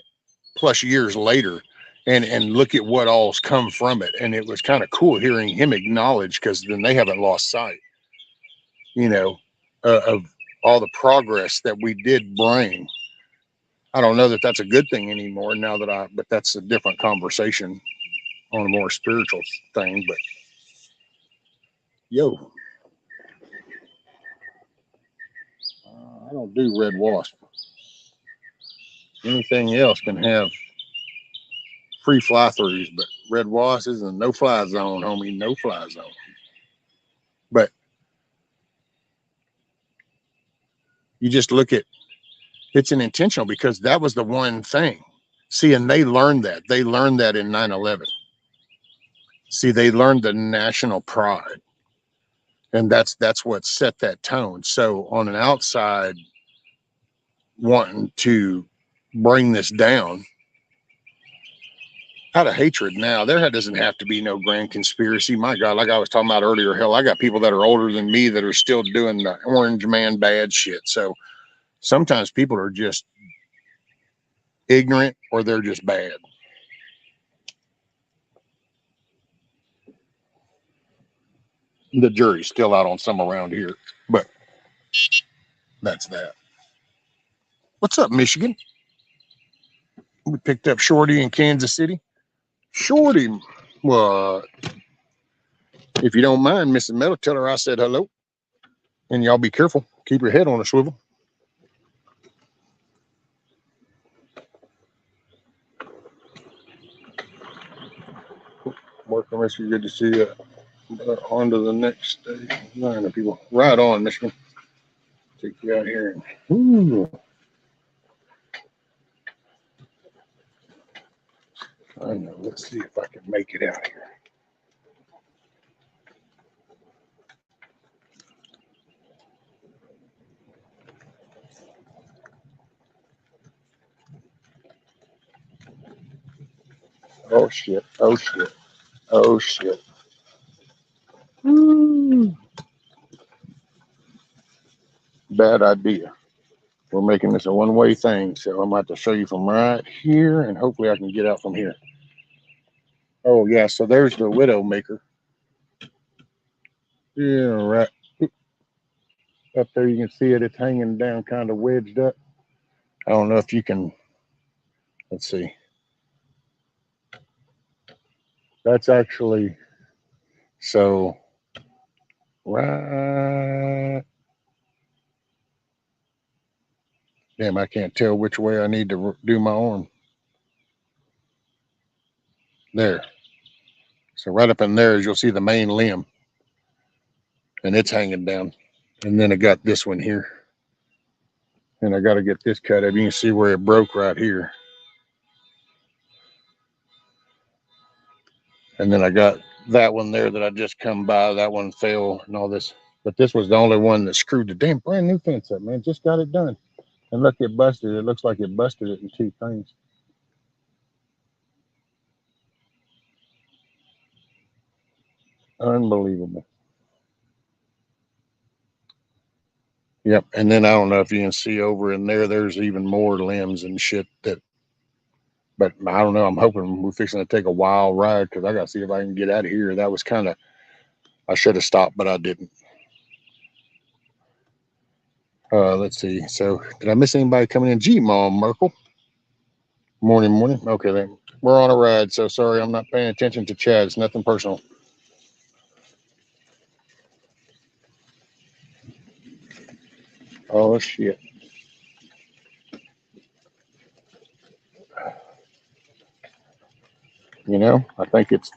B: plus years later, and look at what all's come from it. And it was kind of cool hearing him acknowledge, because then they haven't lost sight, of all the progress that we did bring. I don't know that that's a good thing anymore now but that's a different conversation on a more spiritual thing. But yo, I don't do red wasp. Anything else can have free fly throughs, but red wasp is a no fly zone, homie. No fly zone. But you just look at, it's an intentional, because that was the one thing. See, and they learned that. They learned that in 9/11. See, they learned the national pride. And that's what set that tone. So on an outside wanting to bring this down out of hatred, now there doesn't have to be no grand conspiracy. My God, like I was talking about earlier, hell, I got people that are older than me that are still doing the orange man bad shit. So sometimes people are just ignorant, or they're just bad. The jury's still out on some around here, but that's that. What's up, Michigan? We picked up Shorty in Kansas City. Shorty, well, if you don't mind, Mrs. Meadow, tell her I said hello. And y'all be careful. Keep your head on a swivel. Working, Michigan. Good to see you. On to the next line of people. Right on, Michigan. Take you out here. Ooh. I know. Let's see if I can make it out here. Oh shit. Oh shit. Oh shit. Ooh. Bad idea. We're making this a one-way thing, so I'm about to show you from right here, and hopefully I can get out from here. Oh yeah, so there's the widow maker. Yeah, right up there. You can see it. It's hanging down, kind of wedged up. I don't know if you can. Let's see. That's actually so. Right. Damn, I can't tell which way I need to do my arm. There. So right up in there, you'll see the main limb, and it's hanging down. And then I got this one here. And I got to get this cut up. You can see where it broke right here. And then I got that one there that I just come by. That one fell and all this. But this was the only one that screwed the damn brand new fence up, man. Just got it done. And look, it busted. It looks like it busted it in two things. Unbelievable. Yep. And then I don't know if you can see over in there, there's even more limbs and shit that, but I don't know. I'm hoping we're fixing to take a wild ride because I got to see if I can get out of here. That was kind of, I should have stopped, but I didn't. Let's see. So, did I miss anybody coming in? G Mom Merkel. Morning, morning. Okay, then we're on a ride. So sorry, I'm not paying attention to Chad. It's nothing personal. Oh shit. You know, I think it's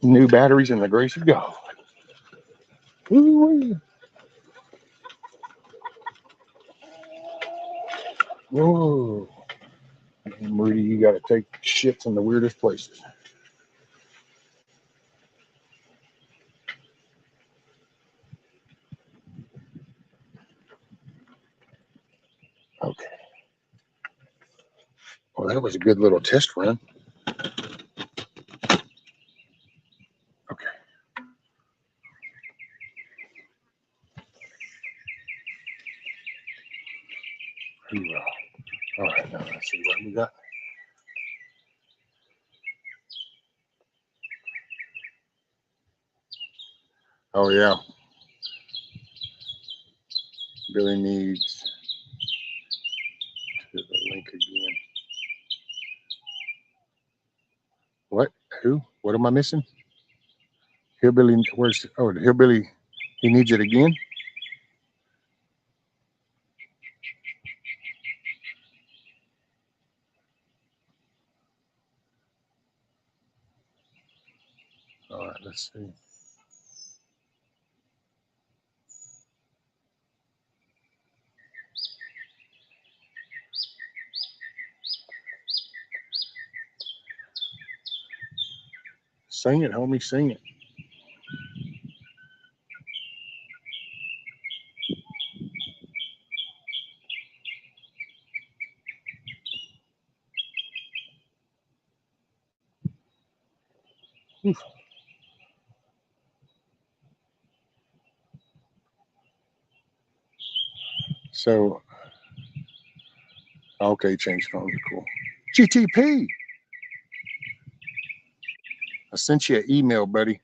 B: new batteries and the grace of God. Ooh-wee. Whoa. Rudy, you got to take shits in the weirdest places. Okay. Well, that was a good little test run. Okay. Hoorah. All right, now let's see what we got. Oh, yeah. Billy needs to the link again. What? Who? What am I missing? Hillbilly, where's, oh, the Hillbilly, he needs it again? All right, let's see. Sing it, homie, sing it. Oof. So, okay, change phones, cool. GTP, I sent you an email, buddy.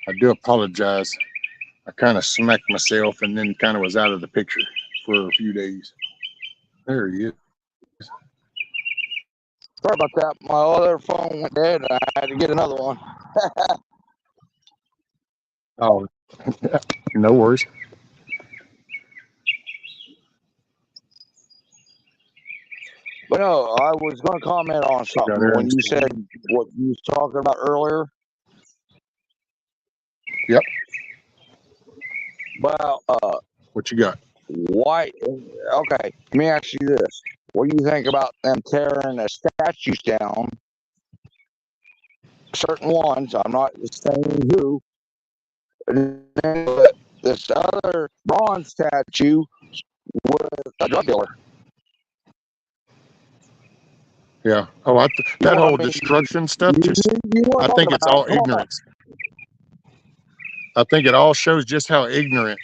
B: I do apologize. I kind of smacked myself and then kind of was out of the picture for a few days. There he is.
C: Sorry about that. My other phone went dead. And I had to get another one.
B: Oh, no worries.
C: But no, I was going to comment on something when you said what you was talking about earlier.
B: Yep.
C: Well,
B: What you got?
C: why? Okay, let me ask you this: what do you think about them tearing the statues down? Certain ones, I'm not saying who. And then this other bronze statue with a drug dealer.
B: Yeah. Oh, that whole destruction stuff. I think it's all ignorance. I think it all shows just how ignorant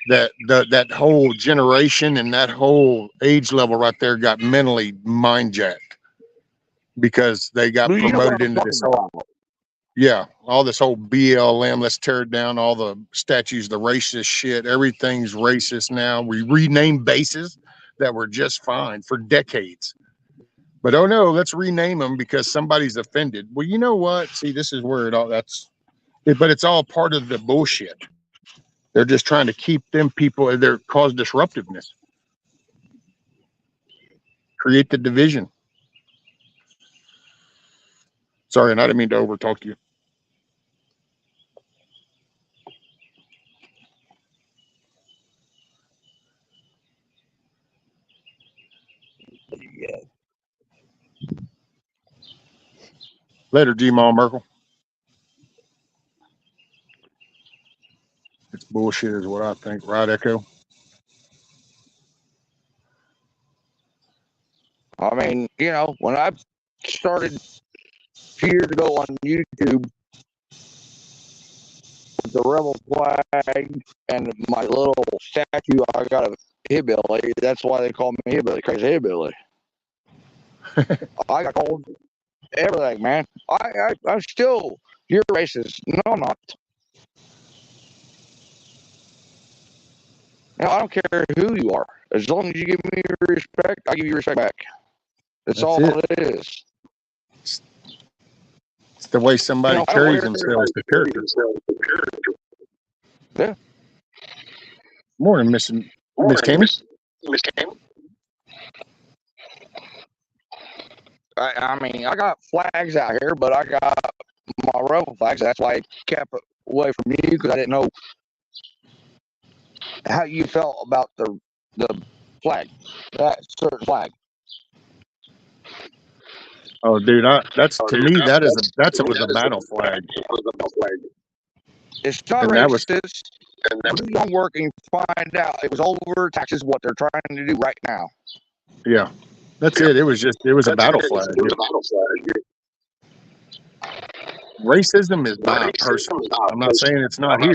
B: that whole generation and that whole age level right there got mentally mind jacked because they got promoted into this whole, yeah, all this whole BLM, let's tear down all the statues, the racist shit, everything's racist now. We rename bases that were just fine for decades. But oh no, let's rename them because somebody's offended. Well, you know what? See, this is where it all but it's all part of the bullshit. They're just trying to keep them people, they're cause disruptiveness, create the division. Sorry, and I didn't mean to overtalk you. Later, G-Maw Merkel. It's bullshit is what I think. Right, Echo?
C: I mean, you know, when I started years ago on YouTube with the rebel flag and my little statue, I got a hillbilly. That's why they call me hillbilly, crazy hillbilly. I got called everything, man. I'm still, you're racist. No, I'm not. You know, I don't care who you are. As long as you give me respect, I give you respect back. That's all
B: it.
C: it is.
B: It's the way somebody carries themselves, the character.
C: Yeah.
B: Morning, Miss Tammy.
D: Miss Tammy.
C: I mean, I got flags out here, but I got my rebel flags. That's why I kept it away from you, because I didn't know how you felt about the flag, that certain flag.
B: Oh, dude, that's to me that is a was a battle flag.
C: It's not
B: And that was-
C: racist. Do your homework and find out. It was over taxes, what they're trying to do right now.
B: Yeah, that's it. It was a battle flag. Racism is not personal. I'm not saying it's not here.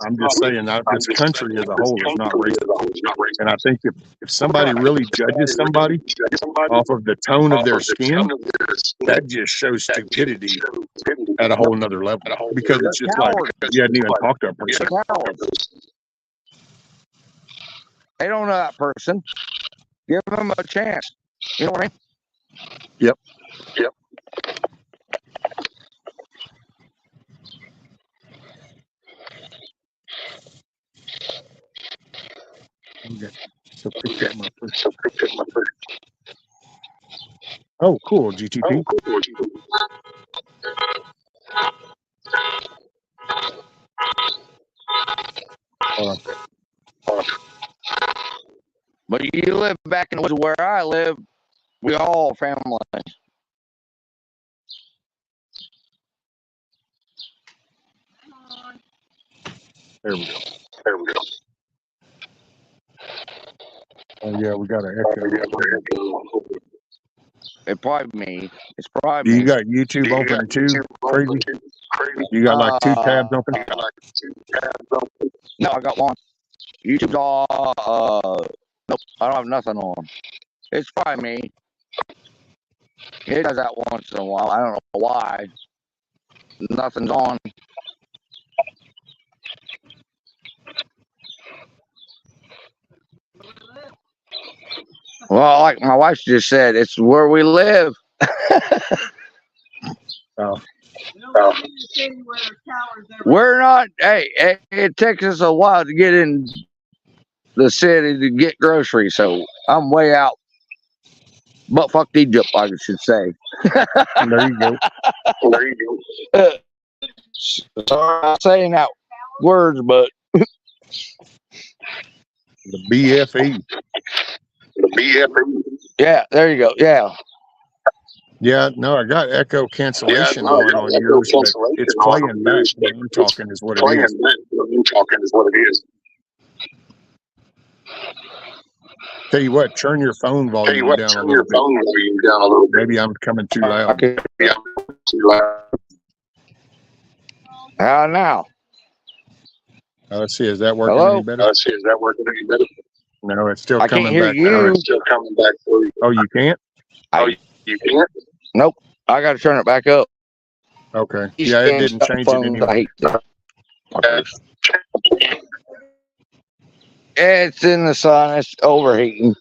B: I'm just saying that this country as a whole is not racist. And I think if somebody really judges somebody off of the tone of their skin, that just shows stupidity at a whole nother level. Because it's just like you hadn't even talked to a person.
C: They don't know that person. Give them a chance. You know what I mean?
B: Yep. Okay. So pick up my first. Oh, cool, GTP.
C: But you live back in the woods where I live, we all family.
B: There we go. Oh yeah, we got an echo.
C: It's probably me. It's probably
B: You
C: me.
B: got YouTube open too? Crazy. You got like two tabs open?
C: No, I got one. YouTube's all, nope, I don't have nothing on. It's probably me. It does that once in a while. I don't know why. Nothing's on. Well, like my wife just said, it's where we live.
B: Oh.
C: We're not. Hey, it takes us a while to get in the city to get groceries, so I'm way out. But fuck Egypt, I should say.
B: There you go.
C: Sorry, I'm saying that words, but
B: The BFE.
C: Yeah, there you go. Yeah.
B: Yeah, no, I got echo cancellation on yours, but it's playing back when I'm talking is what it is. Tell you what, turn your phone volume down a little bit. Maybe I'm coming too loud.
C: How now?
B: Let's see, is that working any better? No, it's still coming
C: I can't hear
B: back.
C: you.
B: Oh, you can't?
C: Nope. I got to turn it back up.
B: Okay. Yeah, it didn't change it anyway.
C: I hate that. It's in the sun. It's overheating.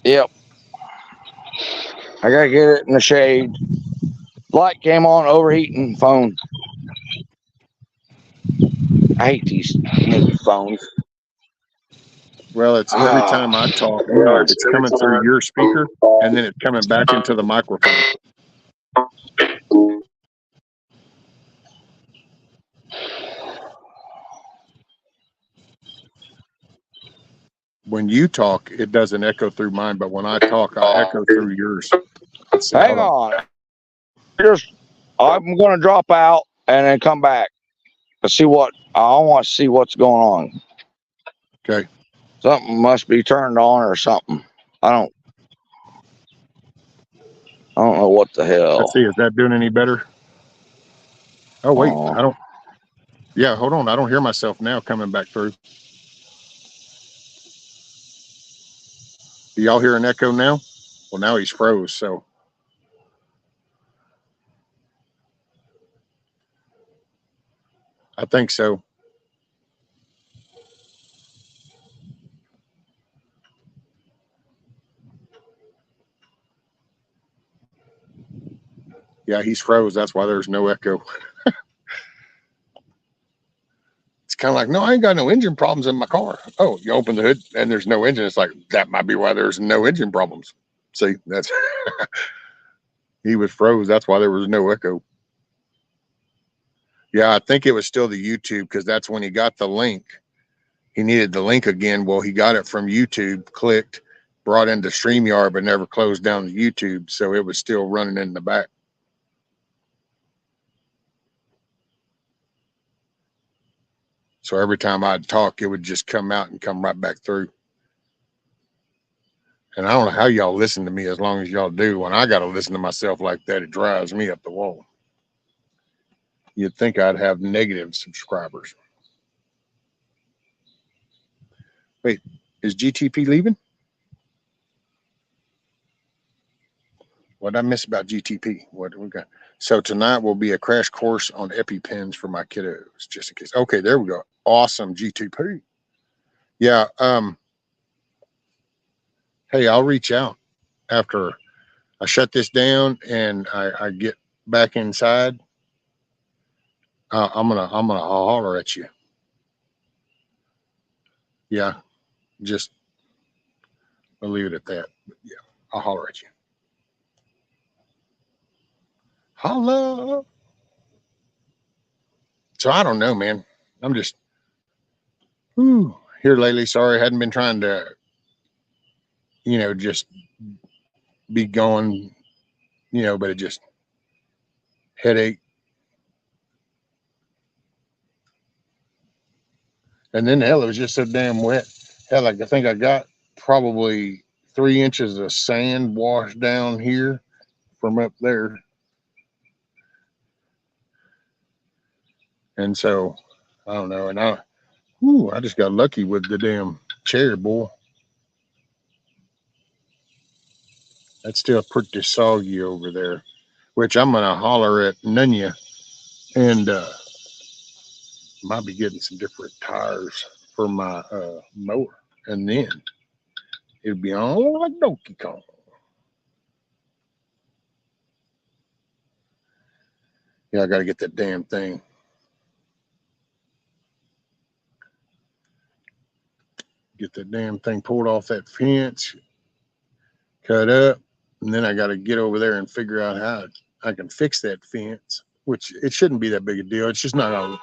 C: Yep. I gotta get it in the shade. Light came on, overheating phone. I hate these new phones.
B: Well, it's every time I talk, it's coming through your speaker, and then it's coming back into the microphone. When you talk, it doesn't echo through mine, but when I talk, I echo through yours.
C: Hang on. I'm going to drop out and then come back to see what I want to see what's going on.
B: Okay.
C: Something must be turned on or something. I don't know what the hell.
B: Let's see. Is that doing any better? Oh, wait.
C: Oh.
B: I don't. Yeah, hold on. I don't hear myself now coming back through. Do y'all hear an echo now? Well, now he's froze, so. I think so. Yeah, he's froze. That's why there's no echo. It's kind of like, no, I ain't got no engine problems in my car. Oh, you open the hood and there's no engine. It's like, that might be why there's no engine problems. See, that's he was froze. That's why there was no echo. Yeah, I think it was still the YouTube because that's when he got the link. He needed the link again. Well, he got it from YouTube, clicked, brought into StreamYard, but never closed down the YouTube. So it was still running in the back. So every time I'd talk, it would just come out and come right back through. And I don't know how y'all listen to me as long as y'all do. When I got to listen to myself like that, it drives me up the wall. You'd think I'd have negative subscribers. Wait, is GTP leaving? What did I miss about GTP? What we got? So tonight will be a crash course on EpiPens for my kiddos, just in case. Okay, there we go. Awesome, GTP. Yeah. Hey, I'll reach out after I shut this down and I get back inside. I'll holler at you. Yeah, just I'll leave it at that. But yeah, I'll holler at you. Holla. So I don't know, man. I'm just here lately. Sorry, I hadn't been trying to, just be going, but it just headache. And then hell, it was just so damn wet. Hell, like I think I got probably 3 inches of sand washed down here from up there. And so I don't know. And I just got lucky with the damn chair, boy. That's still pretty soggy over there, which I'm gonna holler at Nunya and might be getting some different tires for my mower, and then it'll be on like Donkey Kong. Yeah, I got to get that damn thing. Get that damn thing pulled off that fence, cut up, and then I got to get over there and figure out how I can fix that fence, which it shouldn't be that big a deal. It's just not a.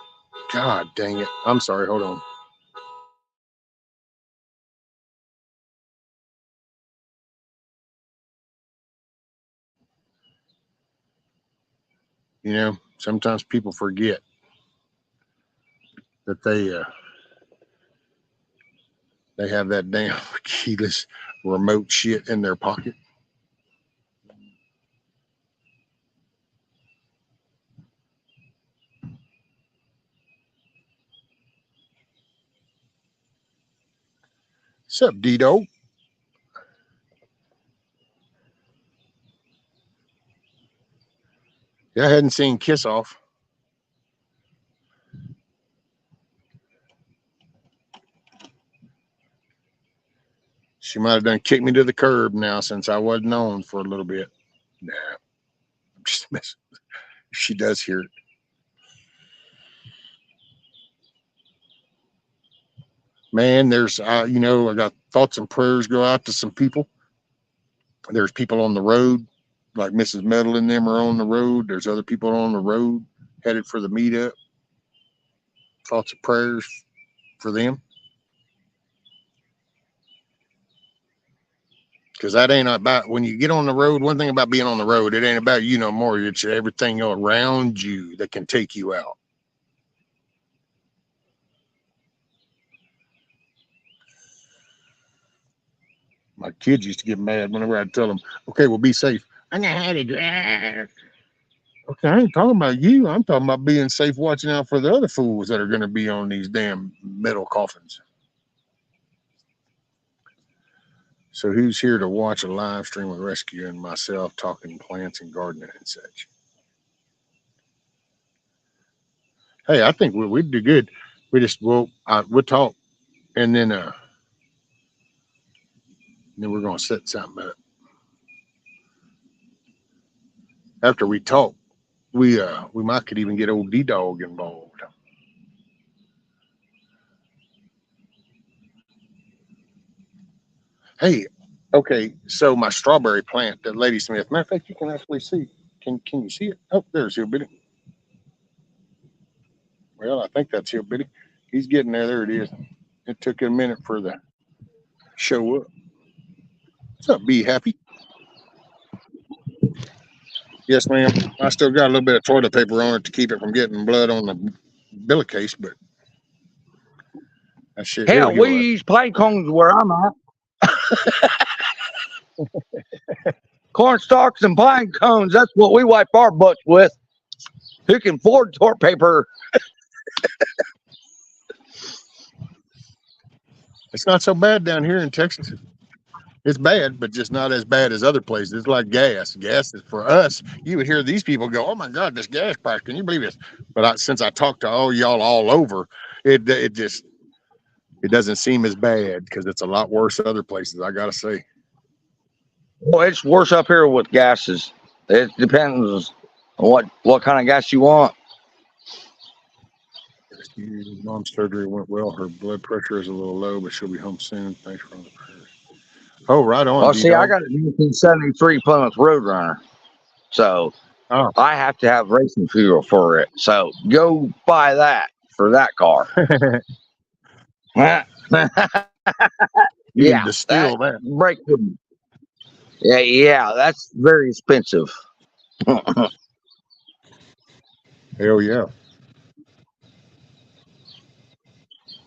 B: God dang it! I'm sorry. Hold on. Sometimes people forget that they have that damn keyless remote shit in their pocket. What's up, Dido? Yeah, I hadn't seen Kiss Off. She might have done kicked me to the curb now since I wasn't on for a little bit. Nah, I'm just messing. She does hear it. Man, there's, I got thoughts and prayers go out to some people. There's people on the road, like Mrs. Metal and them are on the road. There's other people on the road headed for the meetup. Thoughts and prayers for them. Because that ain't about when you get on the road. One thing about being on the road, it ain't about you no more. It's everything around you that can take you out. My kids used to get mad whenever I'd tell them, okay, well, be safe. I know how to drive. Okay, I ain't talking about you. I'm talking about being safe, watching out for the other fools that are going to be on these damn metal coffins. So who's here to watch a live stream of rescue and myself talking plants and gardening and such? Hey, I think we'd do good. We'll talk, and then we're gonna set something up. After we talk, we might could even get old D-Dog involved. Hey, okay, so my strawberry plant that Lady Smith. Matter of fact, you can actually see. Can you see it? Oh, there's Hillbilly. Well, I think that's Hillbilly. He's getting there. There it is. It took a minute for the show up. What's up, Be Happy? Yes, ma'am. I still got a little bit of toilet paper on it to keep it from getting blood on the billy case, but that shit.
C: Hell,
B: It'll
C: we
B: heal up.
C: use pine cones where I'm at. Corn stalks and pine cones. That's what we wipe our butts with. Who can afford toilet paper?
B: It's not so bad down here in Texas. It's bad, but just not as bad as other places. It's like gas. Gas is for us. You would hear these people go, "Oh my God, this gas price! Can you believe this?" But since I talked to all y'all all over, it doesn't seem as bad because it's a lot worse other places. I gotta say.
C: Well, it's worse up here with gases. It depends on what kind of gas you want.
B: Mom's surgery went well. Her blood pressure is a little low, but she'll be home soon. Thanks for all the prayers. Oh, right on,
C: Well, see, I
B: D-Dog.
C: got a 1973 Plymouth Roadrunner, so
B: Oh.
C: I have to have racing fuel for it. So go buy that for that car.
B: You
C: Yeah,
B: need to steal that.
C: brake. Yeah, that's very expensive.
B: Hell yeah.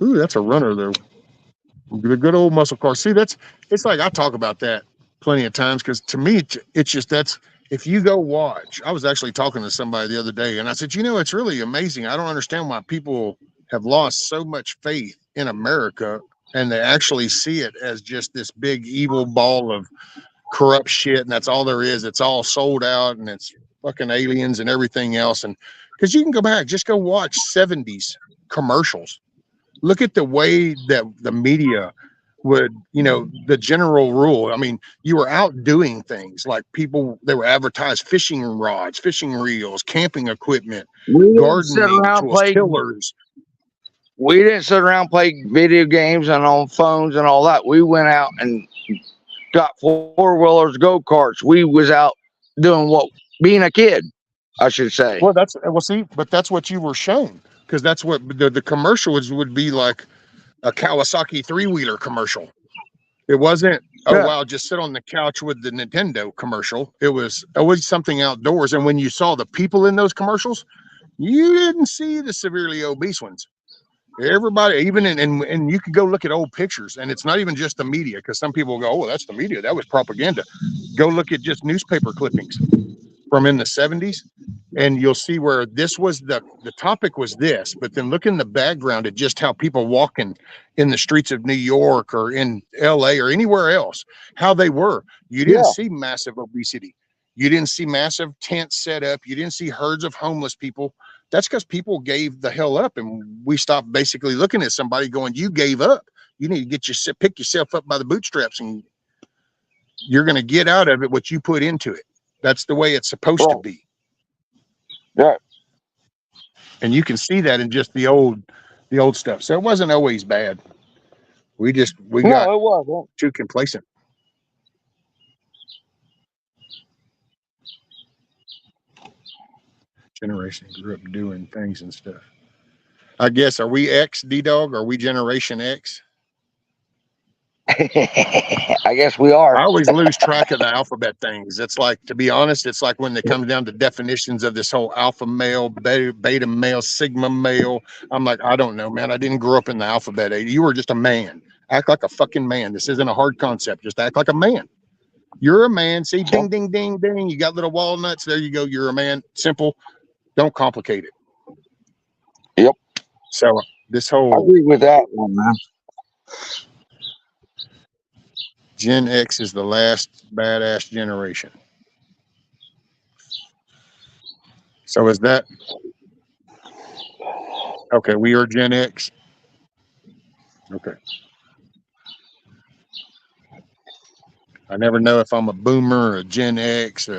B: Ooh, that's a runner though. The good old muscle car. See, it's like I talk about that plenty of times because to me, it's just if you go watch. I was actually talking to somebody the other day and I said, it's really amazing. I don't understand why people have lost so much faith in America and they actually see it as just this big evil ball of corrupt shit and that's all there is. It's all sold out and it's fucking aliens and everything else. And because you can go back, just go watch 70s commercials. Look at the way that the media would, the general rule. I mean, you were out doing things like they were advertised fishing rods, fishing reels, camping equipment, gardening tools, tillers.
C: We didn't sit around and play video games and on phones and all that. We went out and got four-wheelers, go-karts. We was out doing being a kid, I should say.
B: Well, but that's what you were shown. Because that's what the commercials would be like a Kawasaki three-wheeler commercial. It wasn't, wow, just sit on the couch with the Nintendo commercial. It was always something outdoors. And when you saw the people in those commercials, you didn't see the severely obese ones. Everybody, even and you could go look at old pictures, and it's not even just the media, because some people go, "Oh, well, that's the media. That was propaganda." Go look at just newspaper clippings from in the 70s. And you'll see where this was the topic was this, but then look in the background at just how people walking in the streets of New York or in LA or anywhere else, how they were. You didn't see massive obesity. You didn't see massive tents set up. You didn't see herds of homeless people. That's because people gave the hell up. And we stopped basically looking at somebody going, you gave up. You need to pick yourself up by the bootstraps and you're going to get out of it what you put into it. That's the way it's supposed to be.
C: Yeah.
B: And you can see that in just the old stuff. So it wasn't always bad. We got
C: it wasn't
B: too complacent. Generation grew up doing things and stuff. I guess, are we X, D-Dog? Are we Generation X?
C: I guess we are.
B: I always lose track of the alphabet things. It's like, to be honest, it's like when it comes down to definitions of this whole alpha male, beta male, sigma male. I'm like, I don't know, man. I didn't grow up in the alphabet age. You were just a man. Act like a fucking man. This isn't a hard concept. Just act like a man. You're a man. See, ding, ding, ding, ding. You got little walnuts. There you go. You're a man. Simple. Don't complicate it.
C: Yep.
B: So this
C: I
B: whole
C: agree with that one, man.
B: Gen X is the last badass generation. So is that okay? We are Gen X. Okay. I never know if I'm a boomer or a Gen X.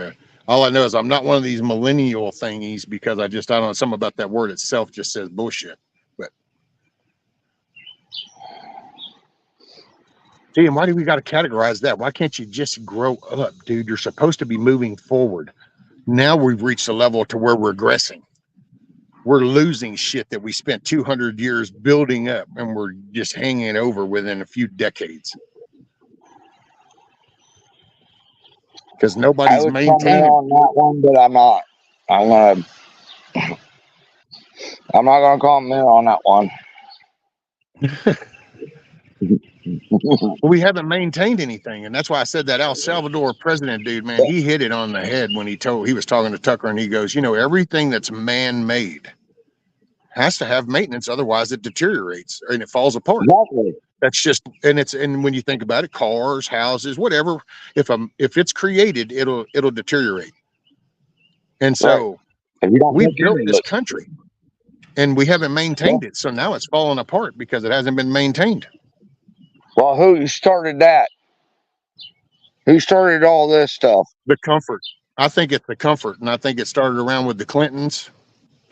B: All I know is I'm not one of these millennial thingies because I don't know, something about that word itself just says bullshit. But see, and why do we got to categorize that? Why can't you just grow up, dude? You're supposed to be moving forward. Now we've reached a level to where we're regressing. We're losing shit that we spent 200 years building up, and we're just hanging over within a few decades. Because
C: I
B: nobody's
C: would comment
B: maintaining.
C: on that one, but I'm not. I'm not gonna comment on that one.
B: Well, we haven't maintained anything, and that's why I said that El Salvador president dude, man, he hit it on the head when he was talking to Tucker, and he goes, everything that's man-made has to have maintenance, otherwise it deteriorates and it falls apart.
C: Exactly.
B: That's just, and when you think about it, cars, houses, whatever, if it's created, it'll deteriorate. And so we've built this country, and we haven't maintained it, so now it's falling apart because it hasn't been maintained.
C: Well, who started that? Who started all this stuff?
B: The comfort. I think it's the comfort, and I think it started around with the Clintons,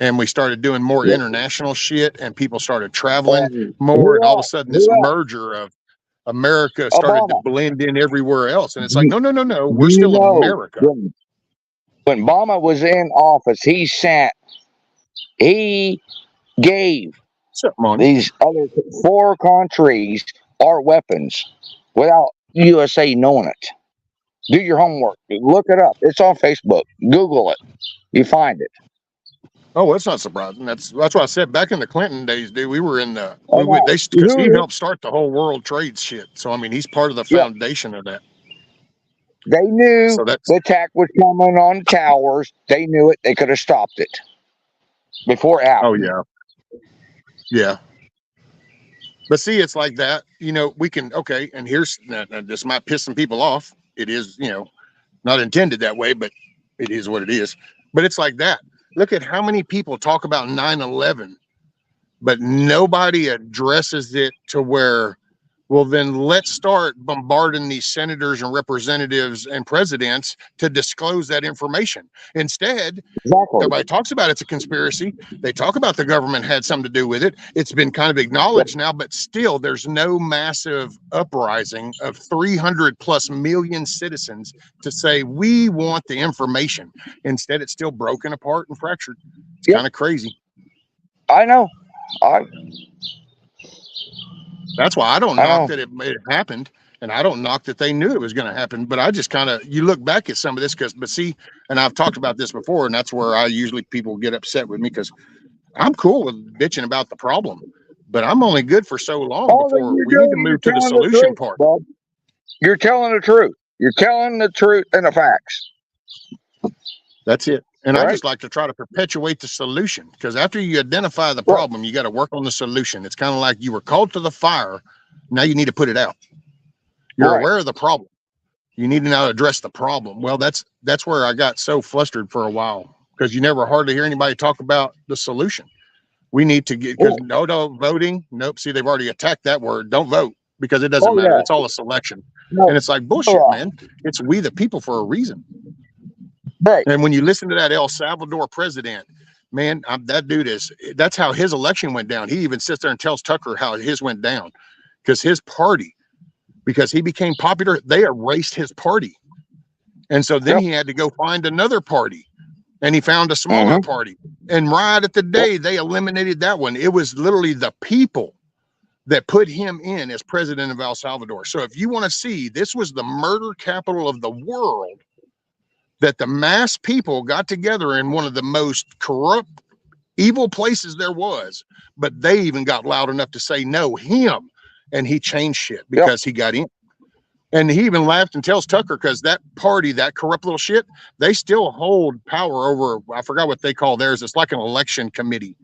B: and we started doing more international shit, and people started traveling more, and all of a sudden this merger of America started to blend in everywhere else, and it's like, no, we're still America.
C: When Obama was in office, he gave these other 4 countries our weapons without USA knowing it. Do your homework. Look it up. It's on Facebook. Google it. You find it.
B: Oh, it's not surprising. That's what I said. Back in the Clinton days, dude, we were in the because he helped start the whole world trade shit. So I mean, he's part of the foundation of that.
C: They knew the attack was coming on towers. They knew it. They could have stopped it before it happened.
B: Oh yeah. But see, it's like that. We can and here's this might piss some people off. It is, not intended that way, but it is what it is. But it's like that. Look at how many people talk about 9/11, but nobody addresses it to where, well, then let's start bombarding these senators and representatives and presidents to disclose that information. Instead, everybody talks about it's a conspiracy. They talk about the government had something to do with it. It's been kind of acknowledged now, but still there's no massive uprising of 300 plus million citizens to say, we want the information. Instead, it's still broken apart and fractured. It's kind of crazy.
C: I know.
B: That's why I don't knock that it happened, and I don't knock that they knew it was going to happen. But I just kind of, you look back at some of this and I've talked about this before, and that's where people get upset with me because I'm cool with bitching about the problem, but I'm only good for so long before we need to move to the solution part.
C: Bob. You're telling the truth. You're telling the truth and the facts.
B: That's it. And I just like to try to perpetuate the solution, because after you identify the problem, you got to work on the solution. It's kind of like you were called to the fire. Now you need to put it out. You're aware of the problem. You need to now address the problem. Well, that's where I got so flustered for a while, because you never hardly hear anybody talk about the solution. We need to get, because no voting. Nope. See, they've already attacked that word. Don't vote, because it doesn't matter. It's all a selection. And it's like bullshit, man. It's we the people for a reason.
C: Right.
B: And when you listen to that El Salvador president, man, that's how his election went down. He even sits there and tells Tucker how his went down, because his party, because he became popular, they erased his party. And so then he had to go find another party, and he found a smaller party. And right at the day they eliminated that one, it was literally the people that put him in as president of El Salvador. So if you want to see, this was the murder capital of the world, that the mass people got together in one of the most corrupt, evil places there was, but they even got loud enough to say no, him, and he changed shit because he got in. And he even laughed and tells Tucker, because that party, that corrupt little shit, they still hold power over, I forgot what they call theirs. It's like an election committee.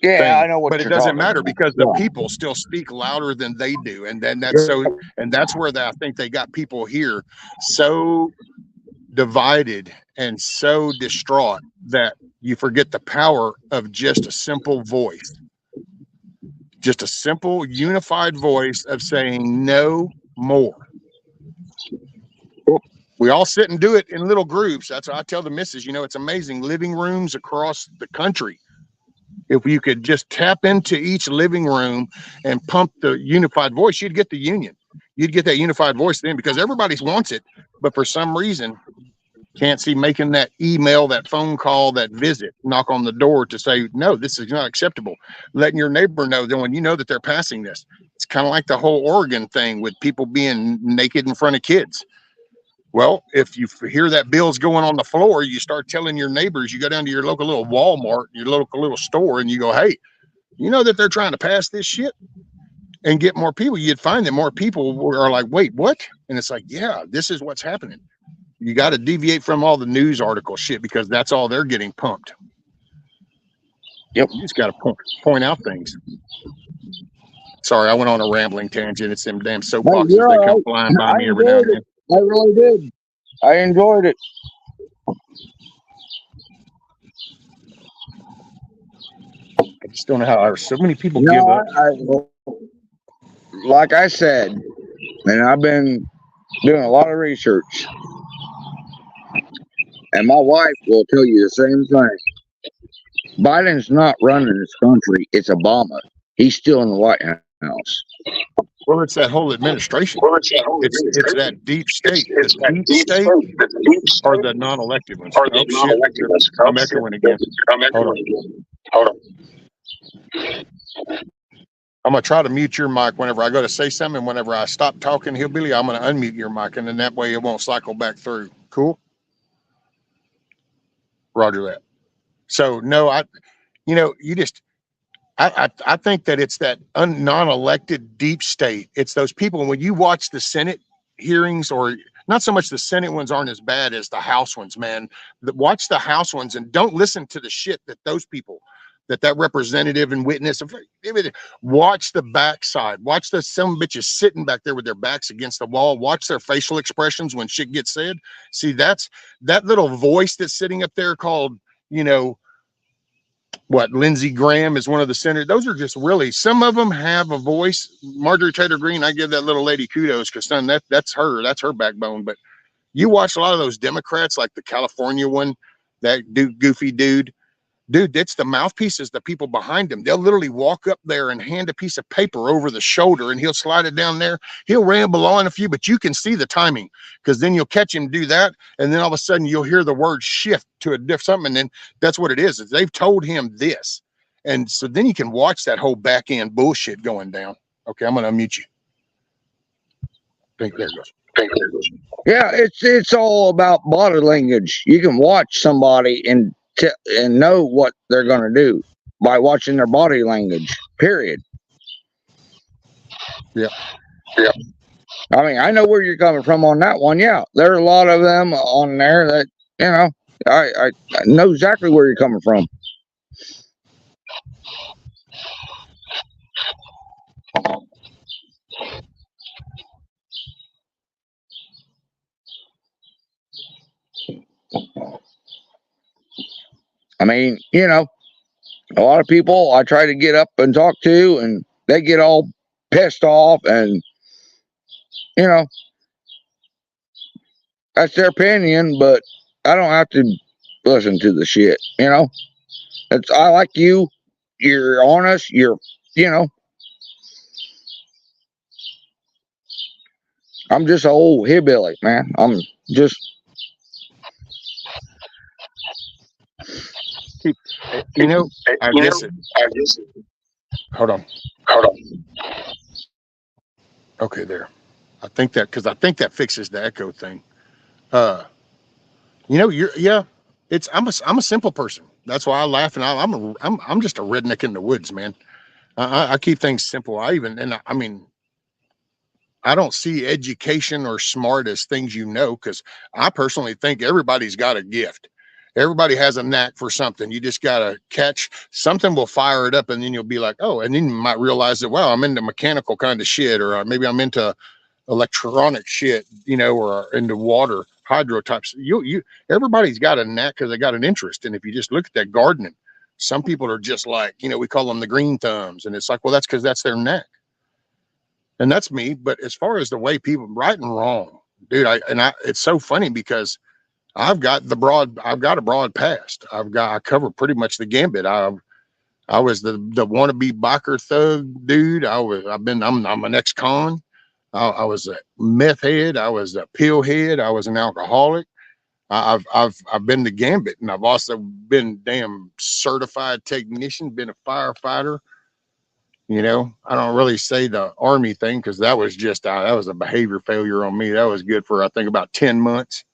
C: Yeah,
B: thing.
C: I know what
B: But it
C: you're
B: doesn't
C: talking
B: matter
C: about.
B: because the people still speak louder than they do. And then that's so, and that's where I think they got people here so divided and so distraught that you forget the power of just a simple voice. Just a simple, unified voice of saying no more. We all sit and do it in little groups. That's what I tell the missus. You know, it's amazing. Living rooms across the country. If you could just tap into each living room and pump the unified voice, you'd get the union. You'd get that unified voice then, because everybody wants it. But for some reason, can't see making that email, that phone call, that visit, knock on the door to say, no, this is not acceptable. Letting your neighbor know then when you know that they're passing this. It's kind of like the whole Oregon thing with people being naked in front of kids. Well, if you hear that bill's going on the floor, you start telling your neighbors, you go down to your local little Walmart, your local little store, and you go, hey, you know that they're trying to pass this shit and get more people. You'd find that more people are like, wait, what? And it's like, yeah, this is what's happening. You got to deviate from all the news article shit because that's all they're getting pumped.
C: Yep.
B: You just got to point out things. Sorry, I went on a rambling tangent. It's them damn soapboxes. They come flying by me every now and then.
C: I really did. I enjoyed it.
B: I just don't know how so many people give up.
C: Like I said, and I've been doing a lot of research, and my wife will tell you the same thing. Biden's not running this country. It's Obama. He's still in the White House.
B: Well, it's that whole administration. It's that deep state. The deep state or the non-elected ones. Oh, shit. I'm echoing again. Hold on. I'm going to try to mute your mic whenever I go to say something. Whenever I stop talking, Hillbilly, I'm going to unmute your mic, and then that way it won't cycle back through. Cool? Roger that. So, no, I think that it's that non-elected deep state. It's those people. When you watch the Senate hearings, or not so much the Senate ones aren't as bad as the House ones, man. Watch the House ones and don't listen to the shit that those people, that representative and witness. Watch the backside. Watch some bitches sitting back there with their backs against the wall. Watch their facial expressions when shit gets said. See, that's that little voice that's sitting up there called, what, Lindsey Graham is one of the senators. Those are just really, some of them have a voice. Marjorie Taylor Greene, I give that little lady kudos because that's her backbone. But you watch a lot of those Democrats, like the California one, that goofy dude, it's the mouthpieces, the people behind him. They'll literally walk up there and hand a piece of paper over the shoulder, and he'll slide it down there. He'll ramble on a few, but you can see the timing, because then you'll catch him do that, and then all of a sudden you'll hear the word shift to a different something, and then that's what it is they've told him this. And so then you can watch that whole back end bullshit going down. Okay, I'm going to unmute you. There it goes.
C: Yeah, it's all about body language. You can watch somebody and know what they're going to do by watching their body language, period.
B: Yeah.
C: I mean, I know where you're coming from on that one. Yeah, there are a lot of them on there that, I know exactly where you're coming from. I mean, a lot of people I try to get up and talk to, and they get all pissed off, and that's their opinion, but I don't have to listen to the shit. I like you. You're honest. I'm just an old hillbilly, man. I'm just.
B: Hold on.
C: Hold on.
B: Okay, there. I think that fixes the echo thing. Uh, yeah. I'm a simple person. That's why I laugh, and I'm just a redneck in the woods, man. I keep things simple. I mean, I don't see education or smart as things because I personally think everybody's got a gift. Everybody has a knack for something. You just got to catch something, will fire it up, and then you'll be like, oh, and then you might realize that, wow, I'm into mechanical kind of shit, or maybe I'm into electronic shit, or into water, hydro types. Everybody's got a knack because they got an interest. And if you just look at that gardening, some people are just like, we call them the green thumbs. And it's like, well, that's because that's their knack. And that's me. But as far as the way people right and wrong, dude, it's so funny because I've got a broad past. I cover pretty much the gambit. I was the wannabe biker thug dude. I'm an ex-con. I was a meth head. I was a pill head. I was an alcoholic. I've been the gambit, and I've also been damn certified technician, been a firefighter. I don't really say the Army thing because that was a behavior failure on me. That was good for, I think, about 10 months.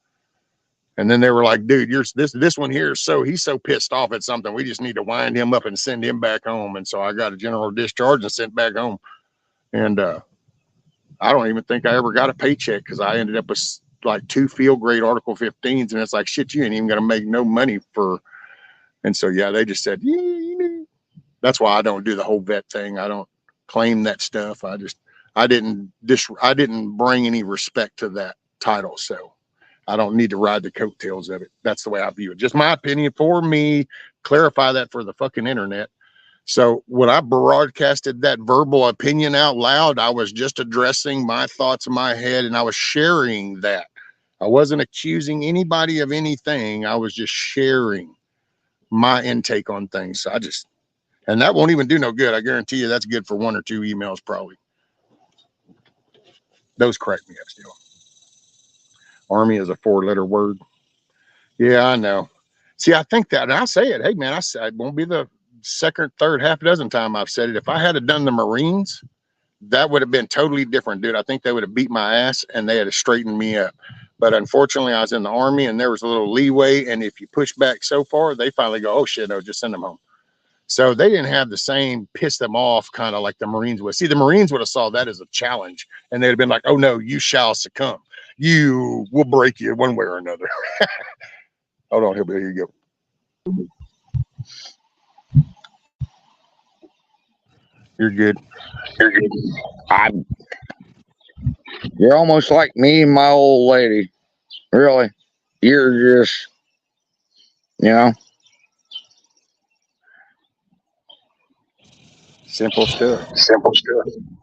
B: And then they were like, dude, this one here he's so pissed off at something. We just need to wind him up and send him back home. And so I got a general discharge and sent back home. And I don't even think I ever got a paycheck because I ended up with like 2 field grade Article 15s. And it's like, shit, you ain't even going to make no money for. And so, yeah, they just said, that's why I don't do the whole vet thing. I don't claim that stuff. I didn't bring any respect to that title. So I don't need to ride the coattails of it. That's the way I view it. Just my opinion for me. Clarify that for the fucking internet. So when I broadcasted that verbal opinion out loud, I was just addressing my thoughts in my head, and I was sharing that. I wasn't accusing anybody of anything. I was just sharing my intake on things. So and that won't even do no good. I guarantee you that's good for 1 or 2 emails probably. Those crack me up still. Army is a 4-letter word. Yeah, I know. See, I think that, and I say it. Hey, man, it won't be the second, third, half dozen time I've said it. If I had done the Marines, that would have been totally different, dude. I think they would have beat my ass and they had straightened me up. But unfortunately, I was in the Army and there was a little leeway. And if you push back so far, they finally go, oh, shit, no, just send them home. So they didn't have the same piss them off kind of like the Marines would. See, the Marines would have saw that as a challenge and they'd have been like, oh, no, you shall succumb. We'll break you one way or another. Hold on, here you go. You're good.
C: You're almost like me and my old lady. Really. You're just,
B: Simple stuff.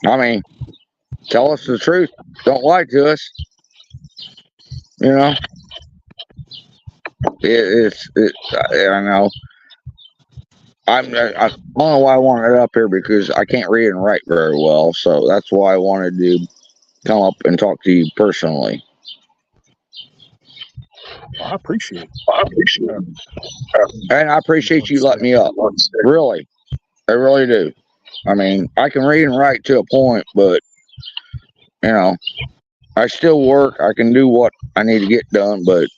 C: I mean, tell us the truth. Don't lie to us. I know. I don't know why I wanted it up here because I can't read and write very well. So that's why I wanted to come up and talk to you personally.
B: I appreciate it.
C: And I appreciate you letting me up. Really. I really do. I mean, I can read and write to a point, but, I still work. I can do what I need to get done, but,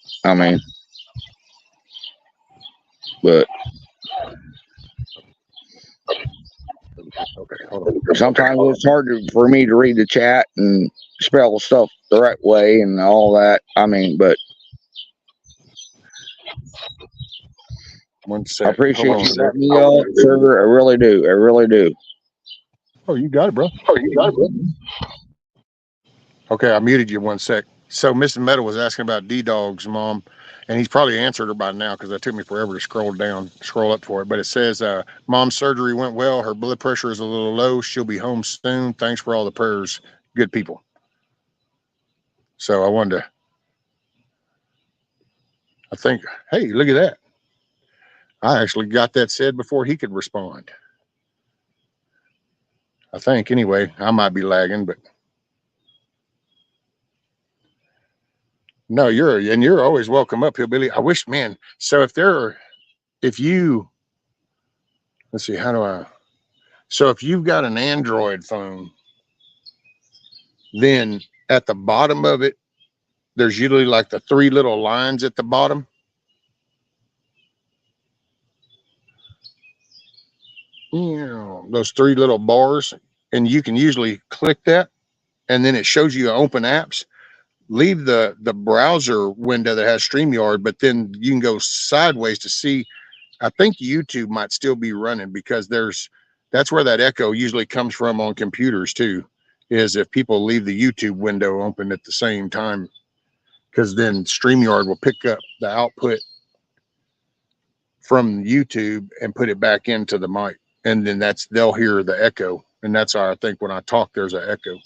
B: okay, hold on.
C: Sometimes it's hard for me to read the chat and spell stuff the right way and all that. But
B: one sec.
C: I appreciate you letting me up, sir. I really do. I really do.
B: Oh, you got it, bro. Okay, I muted you 1 sec. So Mrs. Meadow was asking about D-Dog's mom, and he's probably answered her by now because it took me forever to scroll up for it. But it says, mom's surgery went well. Her blood pressure is a little low. She'll be home soon. Thanks for all the prayers. Good people. So hey, look at that. I actually got that said before he could respond. I think, anyway. I might be lagging, but no, you're always welcome up, Hillbilly. I wish, man. So let's see, So if you've got an Android phone, then at the bottom of it, there's usually like the 3 little lines at the bottom. Those 3 little bars, and you can usually click that, and then it shows you open apps. Leave the browser window that has StreamYard, but then you can go sideways to see. I think YouTube might still be running, because that's where that echo usually comes from on computers too, is if people leave the YouTube window open at the same time, because then StreamYard will pick up the output from YouTube and put it back into the mic, and then they'll hear the echo, and that's how I think when I talk there's an echo.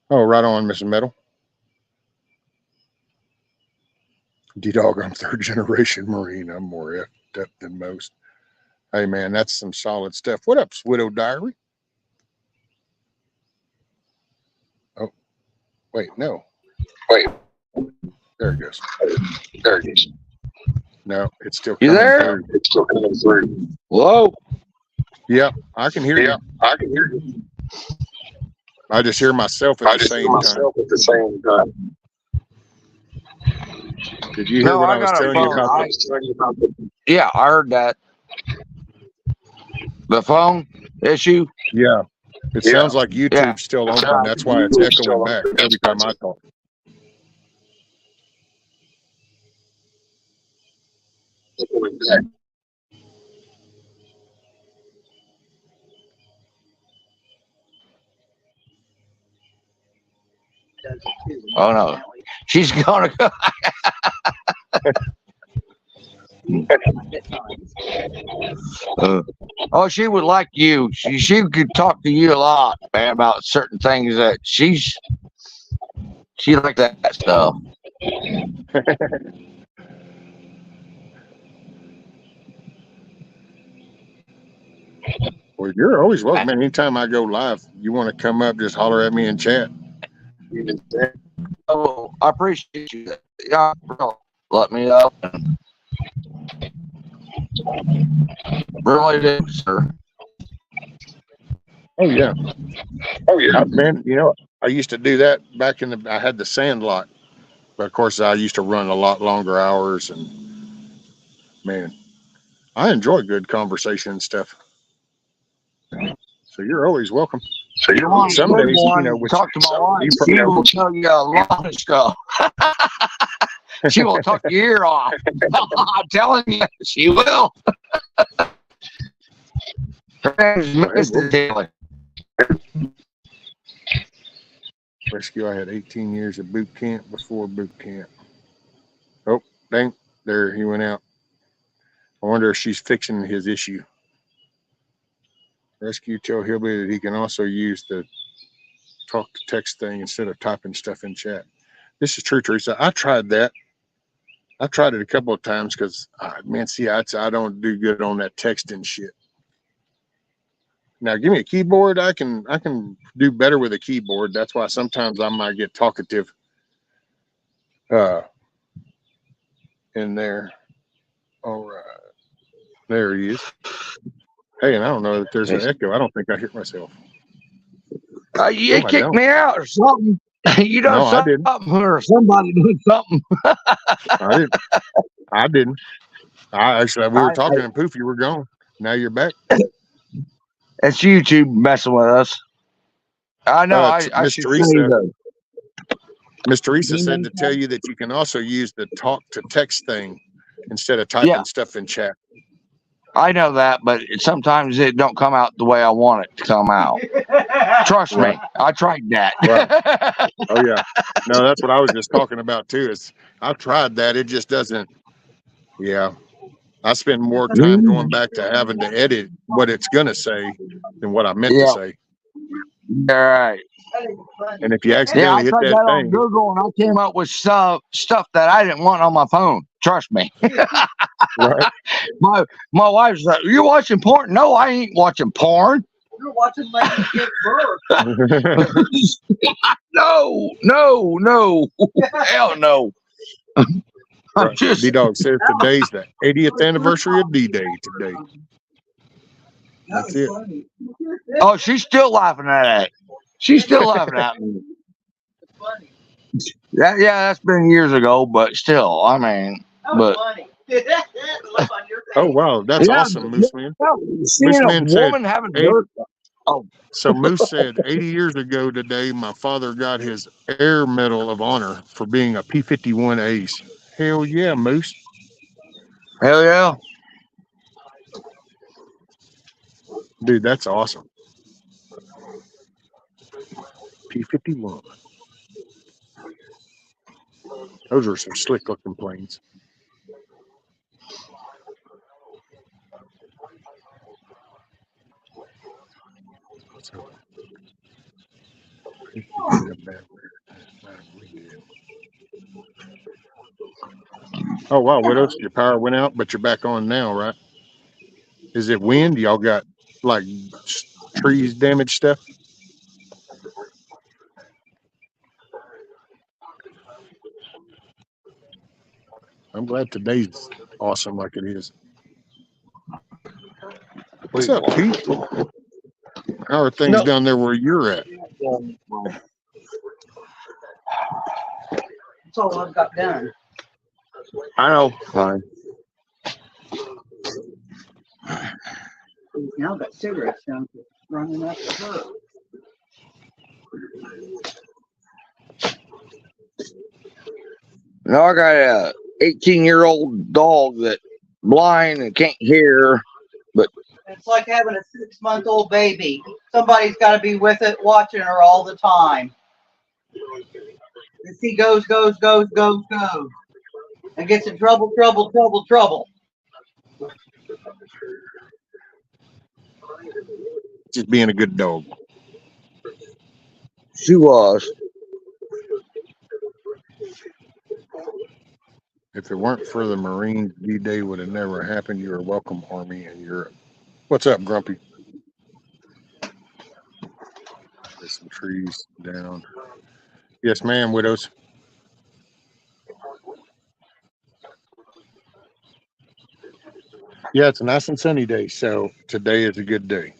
B: Oh, right on, Mrs. Metal. D-Dog, I'm 3rd generation Marine. I'm more effed up than most. Hey, man, that's some solid stuff. What up, Widow Diary? Oh, wait, no.
C: Wait.
B: There it goes.
C: There it is.
B: No, it's still
C: You
B: coming
C: there?
B: through.
C: It's still coming through. Hello?
B: Yeah, I can hear you.
C: I can hear you.
B: I just hear myself at the same time. Did you hear what I was telling you about?
C: Yeah, I heard that. The phone issue?
B: Yeah. It sounds like YouTube's still open. That's why it's echoing back every time I talk.
C: Oh, no. She's going to go. She would like you. She could talk to you a lot, man, about certain things that she like that stuff.
B: Well, you're always welcome. Man, anytime I go live, you want to come up, just holler at me and chat.
C: Oh, I appreciate you. Yeah, let me know. Really do, sir.
B: Oh yeah. Man, I used to do that back I had the Sandlot, but of course I used to run a lot longer hours, and man, I enjoy good conversation and stuff. So you're always welcome.
C: So you want
B: some days,
C: talk to my wife. She will tell you a lot of stuff. She will talk your ear off. I'm telling you, she will. Her name is Mr. Taylor.
B: Rescue, I had 18 years of boot camp before boot camp. Oh, dang. There, he went out. I wonder if she's fixing his issue. Rescue, tell Hillbilly that he can also use the talk to text thing instead of typing stuff in chat. This is true, Teresa. I tried that. I tried it a couple of times because, man, see, I don't do good on that texting shit. Now, give me a keyboard. I can do better with a keyboard. That's why sometimes I might get talkative in there. All right. There he is. Hey, and I don't know if there's an echo. I don't think I hit myself.
C: You kicked me out or something. You done something or somebody did something.
B: I didn't. We were talking and poof, you were gone. Now you're back.
C: It's YouTube messing with us. I know. I should
B: Teresa. Miss Teresa said to tell you that you can also use the talk to text thing instead of typing stuff in chat.
C: I know that, but sometimes it don't come out the way I want it to come out. Trust me, I tried that.
B: Right. Oh yeah, no, that's what I was just talking about too. Is I've tried that, it just doesn't. Yeah, I spend more time going back to having to edit what it's gonna say than what I meant to say.
C: All right.
B: And if you accidentally hit that thing,
C: on Google, and I came up with stuff that I didn't want on my phone. Trust me.
B: Right.
C: My wife's like, "You watching porn?" No, I ain't watching porn.
D: You're watching ladies give birth.
C: No. Hell no.
B: Right. D-Dog says today's the 80th anniversary of D-Day today. That's it.
D: Funny.
C: Oh, she's still laughing at it. She's still laughing at me.
D: It's funny.
C: Yeah, that's been years ago, but still, I mean,
D: That was
C: but
D: funny. The look on your face.
B: Oh wow, that's
C: yeah,
B: awesome, Moose Man.
C: seeing
B: Moose
C: a
B: Man said
C: woman having
B: eight.
C: dirt. Oh,
B: So Moose said 80 years ago today, my father got his Air Medal of Honor for being a P-51 ace. Hell yeah, Moose.
C: hell yeah.
B: Dude, that's awesome. P-51. Those are some slick looking planes. So, oh wow, Widows, your power went out, but you're back on now, right? Is it wind? Y'all got like trees damaged stuff? I'm glad today's awesome like it is. What's up, Pete? How are things down there where you're at?
D: That's all I've got done.
C: I know. Fine.
D: Now I've got cigarettes down running up the curb.
C: Now I got a 18-year-old dog that blind and can't hear.
D: It's like having a 6-month-old baby. Somebody's got to be with it, watching her all the time. And she goes, and gets in trouble.
B: Just being a good dog.
C: She was.
B: If it weren't for the Marines, D-Day would have never happened. You are welcome, Army in Europe. What's up, Grumpy? There's some trees down. Yes, ma'am, Widows. Yeah, it's a nice and sunny day, so today is a good day.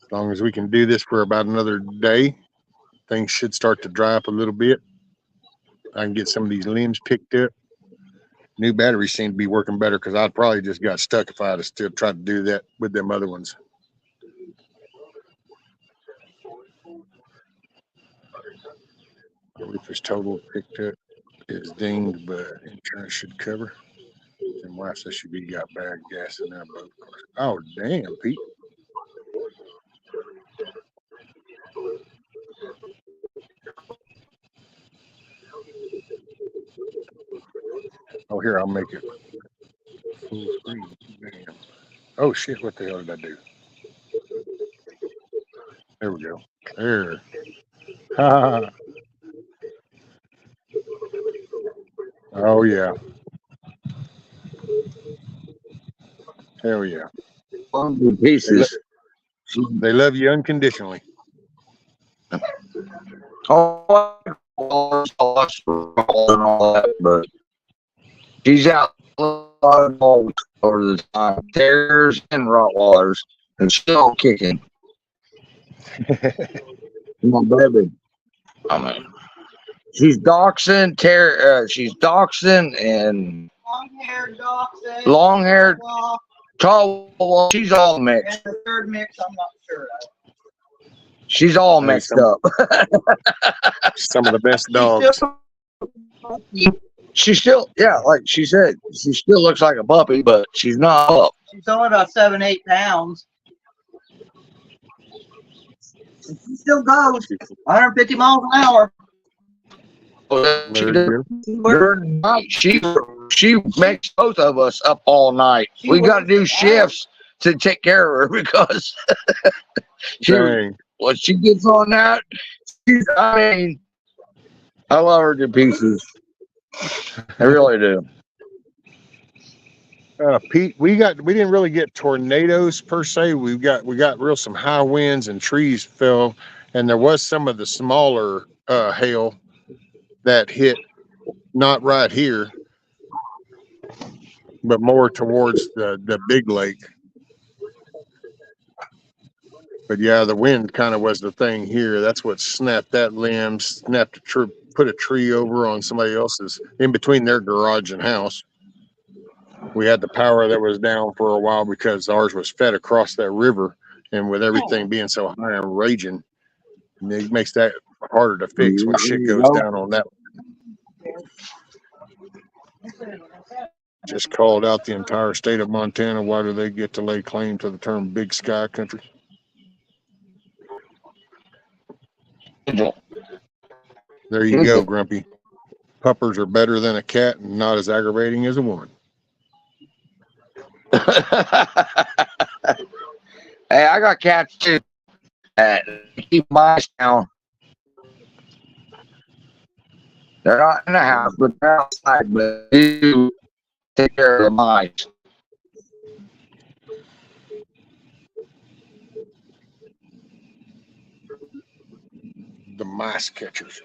B: As long as we can do this for about another day, things should start to dry up a little bit. I can get some of these limbs picked up. New batteries seem to be working better because I'd probably just got stuck if I'd have still tried to do that with them other ones. Roof is total, picked up, is dinged, but insurance should cover. And wife's SUV got bad gas in there both cars. Oh damn, Pete. Oh, here, I'll make it full screen. Damn. Oh shit, what the hell did I do? There we go. There. Ha. Oh yeah. Hell yeah.
C: Pieces.
B: They love you unconditionally.
C: Oh, but she's out over the time. Terriers and Rottweilers, and still kicking. My baby. I mean, she's dachshund, she's dachshund and
D: Long-haired dachshund.
C: long-haired, tall. She's all mixed.
D: And the third mix, I'm not sure of.
C: She's all mixed up.
B: Some of the best dogs.
C: She still, yeah, like she said, she still looks like a puppy, but she's not up.
D: She's only about 7-8 pounds. She still goes 150 miles an hour.
C: She makes both of us up all night. We got to do shifts to take care of her because when she gets on that, I mean, I love her to pieces. I really do.
B: Pete, we didn't really get tornadoes per se. We got real some high winds and trees fell, and there was some of the smaller hail that hit not right here, but more towards the big lake. But yeah, the wind kind of was the thing here. That's what snapped that limb, snapped a tree, put a tree over on somebody else's in between their garage and house. We had the power that was down for a while because ours was fed across that river, and with everything being so high and raging, it makes that harder to fix when shit
C: You
B: goes
C: know?
B: down on that. Just called out the entire state of Montana. Why do they get to lay claim to the term Big Sky Country? There you go, Grumpy. Puppers are better than a cat and not as aggravating as a woman.
C: Hey, I got cats too. Keep mice down. They're not in the house, but they're outside. But they do take care of the mice.
B: The mice catchers.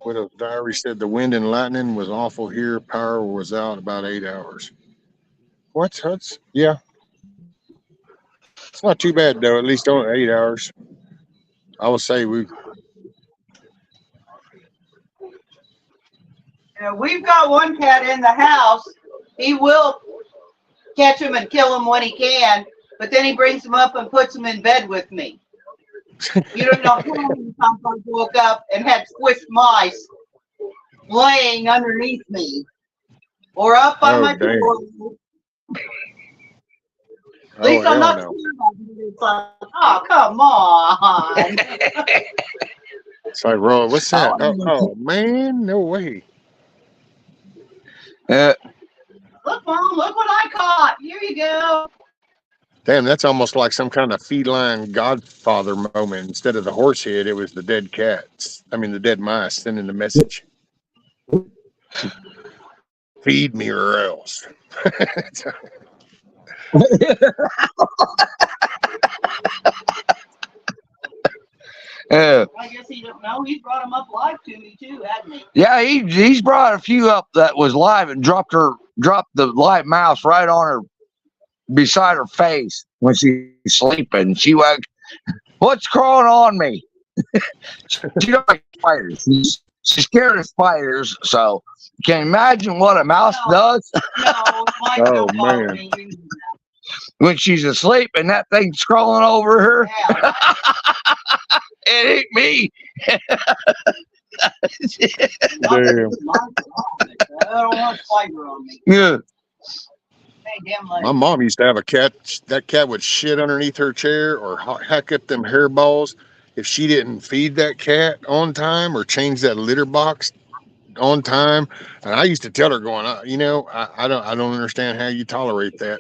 B: Widow's diary said the wind and lightning was awful here. Power was out about 8 hours. What, Huts? Yeah. It's not too bad, though. At least only 8 hours. I would say we.
D: We've got one cat in the house. He will catch him and kill him when he can, but then he brings him up and puts him in bed with me. You don't know how many times I woke up and had squished mice laying underneath me or up by my
B: damn.
D: pillow. At least I'm not scared of it. It's like, oh, come on.
B: It's like, Roy, what's that? Oh, man, no way.
D: Look, Mom, look what I caught. Here you go.
B: Damn, that's almost like some kind of feline Godfather moment. Instead of the horse head, it was the dead cats. I mean, the dead mice sending the message. Feed me or else.
D: I guess he don't know. He's brought them up live to me too, hasn't he?
C: Yeah, he's brought a few up that was live and dropped the live mouse right on her beside her face when she's sleeping. She like, what's crawling on me? She don't like spiders. She's scared of spiders, so you can imagine what a mouse does.
D: No, Mike don't bother me.
C: When she's asleep and that thing's crawling over her.
D: Yeah.
C: It ain't me.
B: Damn.
D: I don't want a spider on me.
C: Yeah.
D: Hey, damn lady.
B: My mom used to have a cat. That cat would shit underneath her chair or hack up them hairballs if she didn't feed that cat on time or change that litter box on time. And I used to tell her, going, I don't understand how you tolerate that.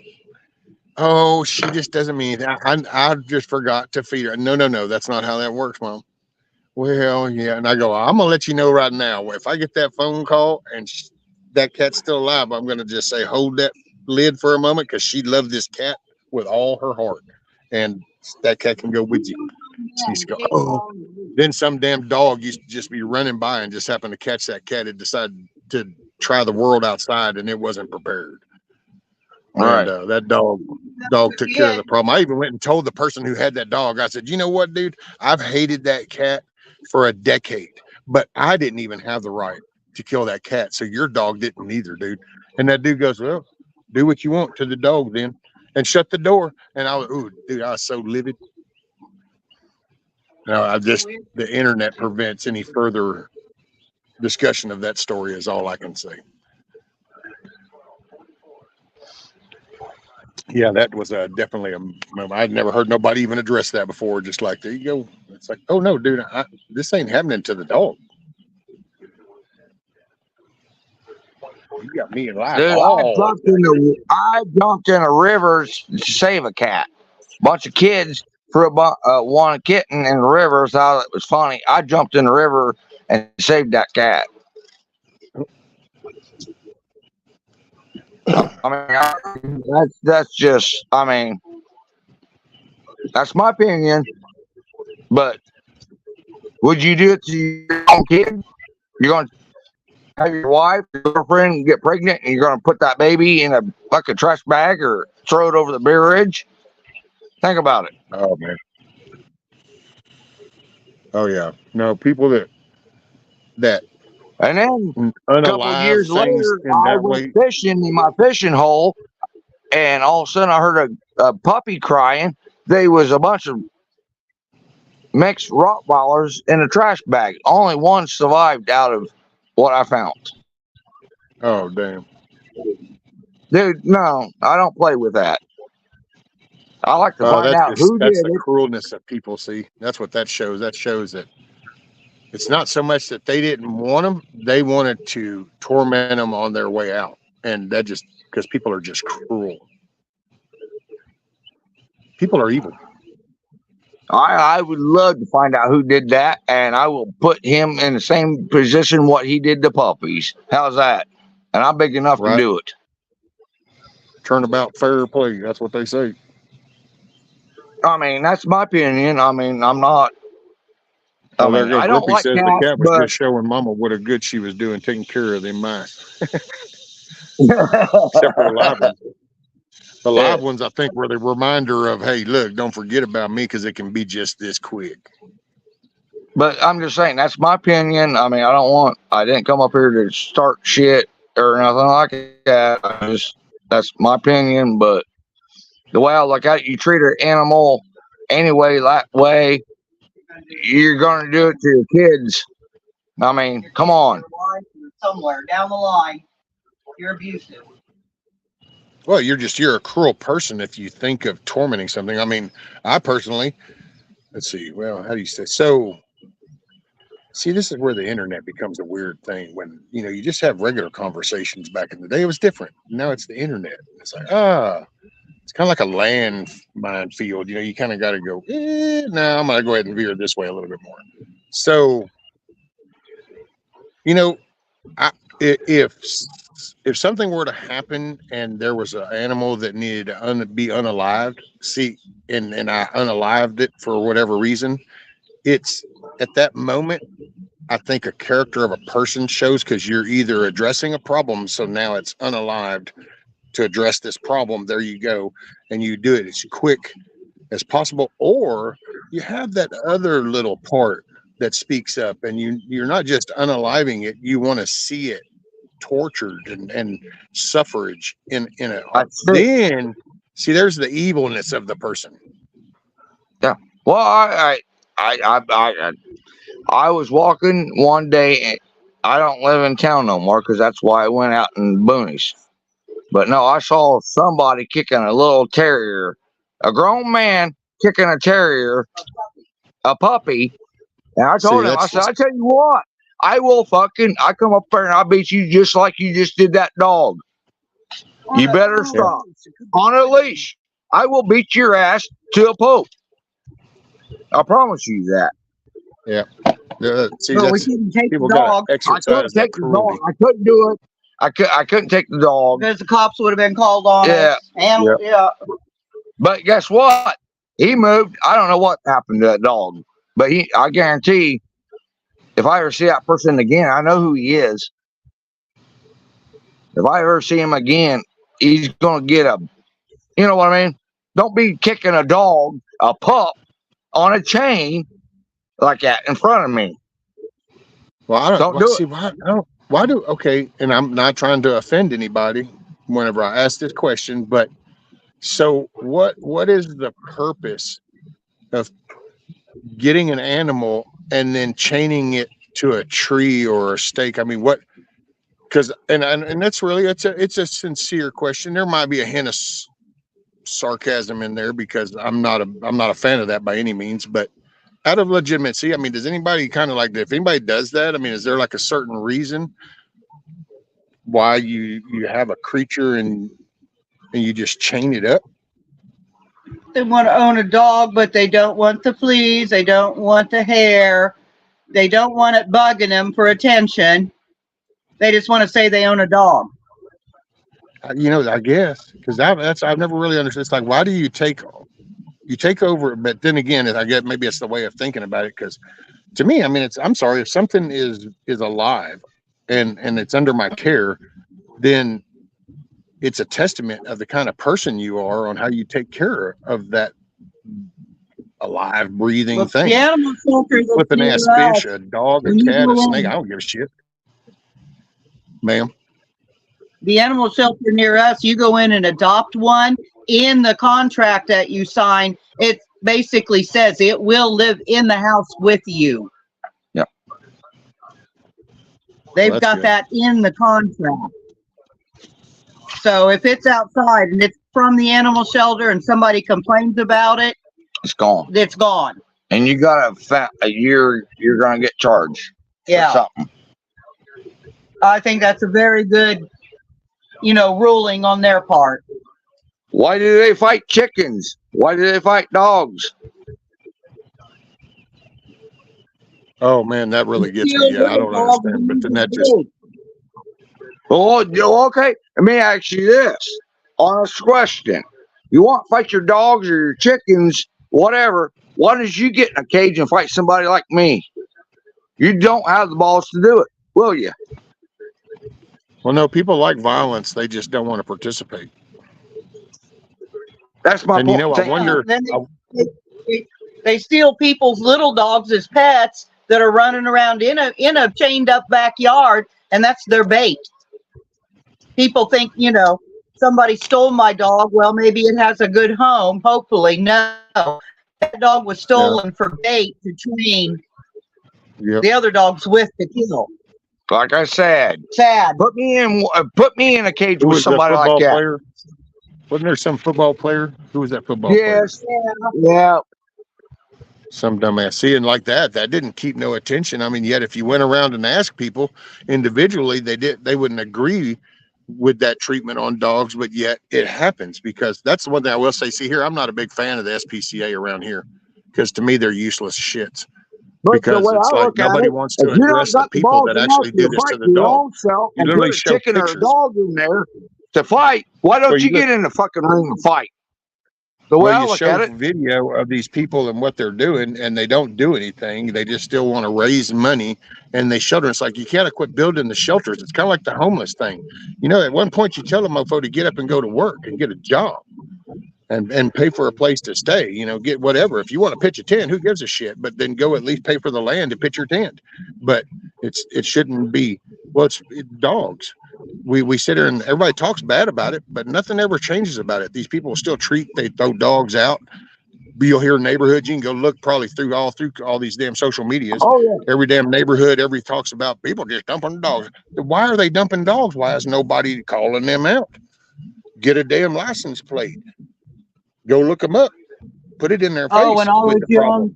B: Oh, she just doesn't mean that. I just forgot to feed her. No, that's not how that works, Mom. Well, yeah. And I go, I'm gonna let you know right now. If I get that phone call and that cat's still alive, I'm gonna just say, hold that lid for a moment, because she loved this cat with all her heart, and that cat can go with you. She's go, oh. Then some damn dog used to just be running by and just happened to catch that cat. It decided to try the world outside, and it wasn't prepared.
C: Right.
B: And that dog took care of the problem. I even went and told the person who had that dog, I said, you know what, dude? I've hated that cat for a decade, but I didn't even have the right to kill that cat. So your dog didn't either, dude. And that dude goes, well, do what you want to the dog then, and shut the door. And I was, ooh, dude, I was so livid. No, the internet prevents any further discussion of that story is all I can say. Yeah, that was definitely I'd never heard nobody even address that before. Just like, there you go. It's like, oh no, dude, this ain't happening to the dog. You got me in life.
C: Dude, I jumped in a river to save a cat. Bunch of kids want a kitten in the river. Thought it was funny. I jumped in the river and saved that cat. I mean, that's just. I mean, that's my opinion. But would you do it to your own kid? You're going to have your wife, your girlfriend get pregnant, and you're going to put that baby in a fucking trash bag or throw it over the bridge? Think about it.
B: Oh man. Oh yeah. No, people that
C: And then a couple of
B: unalive
C: years
B: things
C: later,
B: in
C: I
B: that
C: went
B: way.
C: fishing in my fishing hole, and all of a sudden I heard a puppy crying. There was a bunch of mixed Rottweilers in a trash bag. Only one survived out of what I found.
B: Oh damn.
C: Dude, no, I don't play with that. I like to find out who
B: That's
C: did
B: the
C: it.
B: cruelness of people. See, that's what that shows. That shows that it's not so much that they didn't want them; they wanted to torment them on their way out, and that just because people are just cruel. People are evil.
C: I would love to find out who did that, and I will put him in the same position what he did to puppies. How's that? And I'm big enough to
B: Right?
C: do it.
B: Turnabout fair play. That's what they say.
C: I mean, that's my opinion. I mean, I'm not. I
B: Well, there
C: mean,
B: goes
C: I don't
B: Lippy
C: like
B: says the
C: cats,
B: cat was
C: but
B: just showing Mama what a good she was doing taking care of them mice, except for the live ones. The
C: yeah.
B: live ones, I think, were the reminder of, hey, look, don't forget about me because it can be just this quick.
C: But I'm just saying that's my opinion. I mean, I didn't come up here to start shit or nothing like that. That's my opinion. But the way I look at it, you treat an animal anyway that way, you're going to do it to your kids. I mean, come on.
D: Somewhere down the line, you're abusive.
B: Well, you're a cruel person if you think of tormenting something. I mean, I personally, let's see, well, how do you say? So, see, this is where the internet becomes a weird thing when, you just have regular conversations back in the day. It was different. Now it's the internet. It's like, it's kind of like a land minefield. You kind of got to go, no, I'm going to go ahead and veer this way a little bit more. So, I, if something were to happen and there was an animal that needed to be unalived, see, and I unalived it for whatever reason, it's at that moment, I think a character of a person shows because you're either addressing a problem, so now it's unalived to address this problem. There you go, and you do it as quick as possible, or you have that other little part that speaks up, and you're not just unaliving it; you want to see it tortured and suffrage in a.
C: That's it.
B: Then see, there's the evilness of the person.
C: Yeah. Well, I was walking one day. And I don't live in town no more because that's why I went out in the boonies. But no, I saw somebody kicking a little terrier, a grown man kicking a terrier, a puppy. And I
B: See,
C: told him, I
B: that's
C: said, I
B: just
C: tell you what, I come up there and I'll beat you just like you just did that dog. You better stop. On a leash. I will beat your ass to a pulp. I promise you that.
B: yeah. See,
C: No, we
B: that's
C: couldn't take the
B: people got
C: dog.
B: to
C: I
B: exercise
C: couldn't
B: that
C: take the dog.
B: cruelty.
C: I couldn't do it. I couldn't take the dog.
D: Because the cops would have been called on
C: Yeah.
D: us. And
B: Yep.
D: yeah.
C: But guess what? He moved. I don't know what happened to that dog. But I guarantee if I ever see that person again, I know who he is. If I ever see him again, he's gonna get you know what I mean? Don't be kicking a dog, a pup, on a chain like that in front of me.
B: Well, I
C: Don't do it.
B: see why do okay, and I'm not trying to offend anybody whenever I ask this question, but so what is the purpose of getting an animal and then chaining it to a tree or a stake? I mean, what? Because and that's really it's a sincere question. There might be a hint of sarcasm in there because I'm not a fan of that by any means, but out of legitimacy, I mean, does anybody kind of like if anybody does that? I mean, is there like a certain reason why you have a creature and you just chain it up?
D: They want to own a dog, but they don't want the fleas. They don't want the hair. They don't want it bugging them for attention. They just want to say they own a dog.
B: I guess because that's I've never really understood. It's like why do you take over? But then again, I guess maybe it's the way of thinking about it. Because to me, I mean, I'm sorry if something is alive and it's under my care, then it's a testament of the kind of person you are on how you take care of that alive, breathing thing.
D: The animal shelter that's
B: Flipping
D: near
B: ass
D: us,
B: fish, a dog, a
D: when you
B: cat, a
D: go
B: snake.
D: in,
B: I don't give a shit, ma'am.
D: the animal shelter near us, you go in and adopt one. In the contract that you sign, it basically says it will live in the house with you.
C: Yeah.
D: They've
B: Well, that's
D: got
B: good.
D: that in the contract. So if it's outside and it's from the animal shelter and somebody complains about it,
C: It's gone.
D: it's gone.
C: And you got a year, you're going to get charged for
D: Yeah.
C: something.
D: I think that's a very good, ruling on their part.
C: Why do they fight chickens? Why do they fight dogs?
B: Oh man, that really gets me. Yeah, I don't understand. But then that just
C: Oh, okay. Let me ask you this. Honest question. You want to fight your dogs or your chickens, whatever. Why don't you get in a cage and fight somebody like me? You don't have the balls to do it, will you?
B: well, no, people like violence. They just don't want to participate.
C: That's my
B: And
C: point.
B: I wonder.
D: Then they steal people's little dogs as pets that are running around in a chained up backyard, and that's their bait. People think, somebody stole my dog. Well, maybe it has a good home. Hopefully, no. That dog was stolen for bait to train the other dogs with to kill.
C: Like I said,
D: Sad.
C: put me in a cage
B: Who
C: with
B: was the
C: somebody
B: football
C: like that.
B: player? Wasn't there some football player? Who was that football player?
C: Yes. Yeah.
B: Some dumbass. Seeing like that didn't keep no attention. I mean, yet if you went around and asked people individually, they wouldn't agree with that treatment on dogs, but yet it happens, because that's the one thing I will say. See here, I'm not a big fan of the SPCA around here, because to me they're useless shits.
C: But
B: Because
C: the way
B: it's
C: I
B: like
C: look at
B: nobody
C: it,
B: wants to
C: if you don't
B: address the
C: got the
B: people
C: balls
B: that
C: enough
B: actually do
C: to
B: this
C: fight
B: to the
C: for your
B: dog.
C: own self
B: You
C: and
B: literally
C: put a
B: show
C: chicken or a
B: pictures.
C: dog in there to fight, why don't
B: Well,
C: you get in the fucking ring and fight? The way I
B: you
C: look
B: show
C: at it.
B: video of these people and what they're doing, and they don't do anything. They just still want to raise money, and they shelter. It's like, you gotta quit building the shelters. It's kind of like the homeless thing. At one point you tell a mofo to get up and go to work and get a job and pay for a place to stay. Get whatever. If you want to pitch a tent, who gives a shit? But then go at least pay for the land to pitch your tent. But it shouldn't be. Well, it's dogs. We sit here and everybody talks bad about it, but nothing ever changes about it. These people still they throw dogs out. You'll hear neighborhoods. You can go look probably through all these damn social medias.
C: Oh yeah.
B: Every damn neighborhood, every talks about people just dumping dogs. Why are they dumping dogs? Why is nobody calling them out? Get a damn license plate. Go look them up. Put it in their face.
D: Oh, when I was young,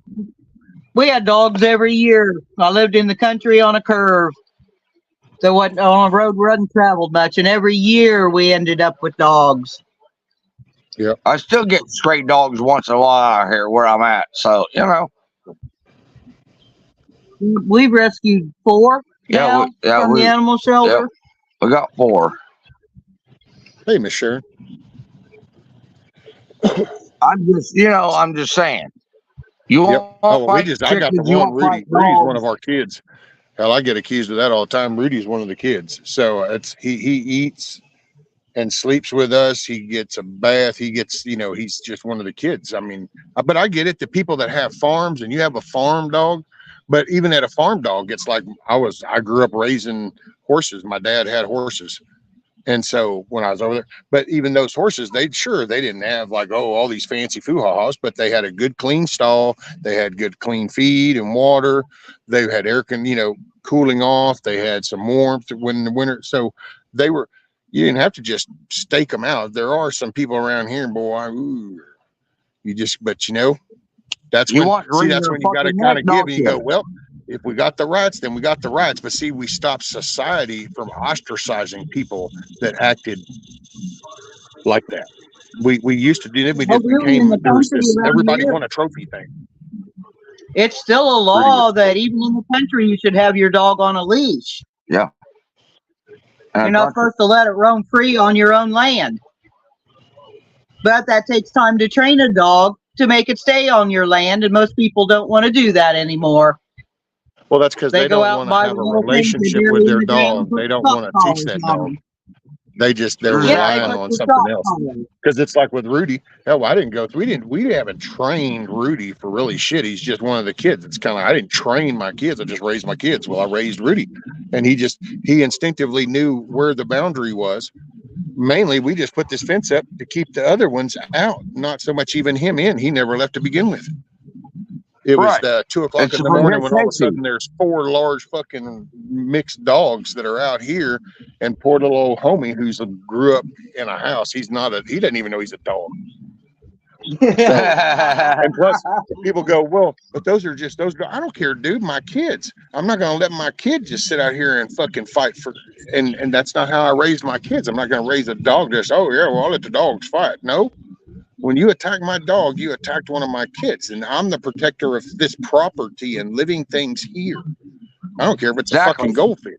D: we had dogs every year. I lived in the country on a curve. So what, on a road wasn't traveled much, and every year we ended up with dogs.
B: Yeah,
C: I still get stray dogs once in a while out here where I'm at. So,
D: We've rescued 4 from the animal shelter.
C: Yeah, we got 4.
B: hey, Miss Sharon.
C: I'm just saying. You want
B: I got the one, Rudy. Rudy's one of our kids. Hell, I get accused of that all the time. Rudy's one of the kids. So he eats and sleeps with us. He gets a bath. He gets, he's just one of the kids. I mean, but I get it. The people that have farms, and you have a farm dog, but even at a farm dog, it's like I grew up raising horses. My dad had horses. And so when I was over there, but even those horses, they didn't have like, all these fancy foo-ha-has, but they had a good clean stall. They had good clean feed and water. They had cooling off. They had some warmth when the winter. So you didn't have to just stake them out. There are some people around here, boy, that's when you got to kind of give, and you go, well, if we got the rights, then we got the rights. But see, we stopped society from ostracizing people that acted like that. We used to do it. We just became, everybody won a trophy thing.
D: It's still a law that even in the country, you should have your dog on a leash.
C: Yeah.
D: You're not supposed to let it roam free on your own land. But that takes time to train a dog to make it stay on your land, and most people don't want to do that anymore.
B: Well, that's because they
E: go
B: don't
E: out
B: want
E: and
B: to
E: buy
B: have
E: the
B: a
E: little things
B: relationship
E: they
B: with
E: bury
B: their
E: in the ground
B: dog.
E: and
B: They
E: put
B: don't
E: shock
B: want to teach
E: collars
B: that
E: on
B: dog.
E: them.
B: They're
E: Yeah, they
B: relying
E: put
B: on
E: the
B: something
E: shock
B: else.
E: collars.
B: Because it's like with Rudy. Hell, I didn't go. We haven't trained Rudy for really shit. He's just one of the kids. It's kind of I didn't train my kids. I just raised my kids. Well, I raised Rudy, and he instinctively knew where the boundary was. Mainly, we just put this fence up to keep the other ones out, not so much even him in. He never left to begin with. It was
C: Right.
B: 2 o'clock
C: It's
B: in the
C: for
B: morning
C: his
B: when all of a
C: safety.
B: sudden there's 4 large fucking mixed dogs that are out here, and poor little old homie who's grew up in a house. He doesn't even know he's a dog. And plus, people go, well, but those are just those. I don't care, dude. My kids. I'm not gonna let my kid just sit out here and fucking fight for. And that's not how I raised my kids. I'm not gonna raise a dog just. Oh yeah, well I'll let the dogs fight. No. When you attack my dog, you attacked one of my kids, and I'm the protector of this property and living things here. I don't care if it's a
C: Exactly.
B: fucking goldfish.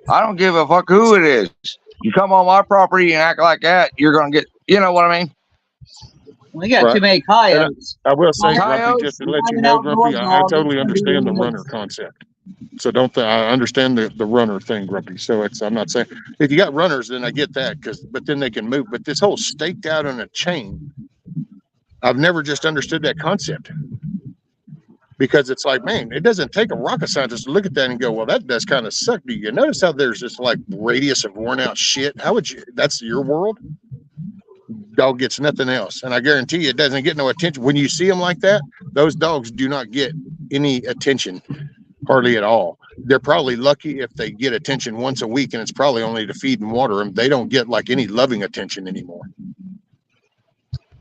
C: I don't give a fuck who it is. You come on my property and act like that, you're gonna get. You know what I mean?
E: We got
B: Right.
E: too many coyotes.
B: I will say, Grumpy,
C: Coyotes,
B: just to let you
E: an
B: know,
E: outdoor
B: Grumpy, I
E: dog,
B: totally
E: it's gonna be
B: understand the
E: one of
B: runner
E: those.
B: concept. So I understand the runner thing, Grumpy. So I'm not saying if you got runners, then I get that but then they can move. But this whole staked out on a chain, I've never just understood that concept. Because it's like, man, it doesn't take a rocket scientist to look at that and go, well, that does kind of suck. Do you notice how there's this like radius of worn out shit? How would you? That's your world. Dog gets nothing else, and I guarantee you, it doesn't get no attention. When you see them like that, those dogs do not get any attention, hardly at all. They're probably lucky if they get attention once a week, and it's probably only to feed and water them. They don't get like any loving attention anymore.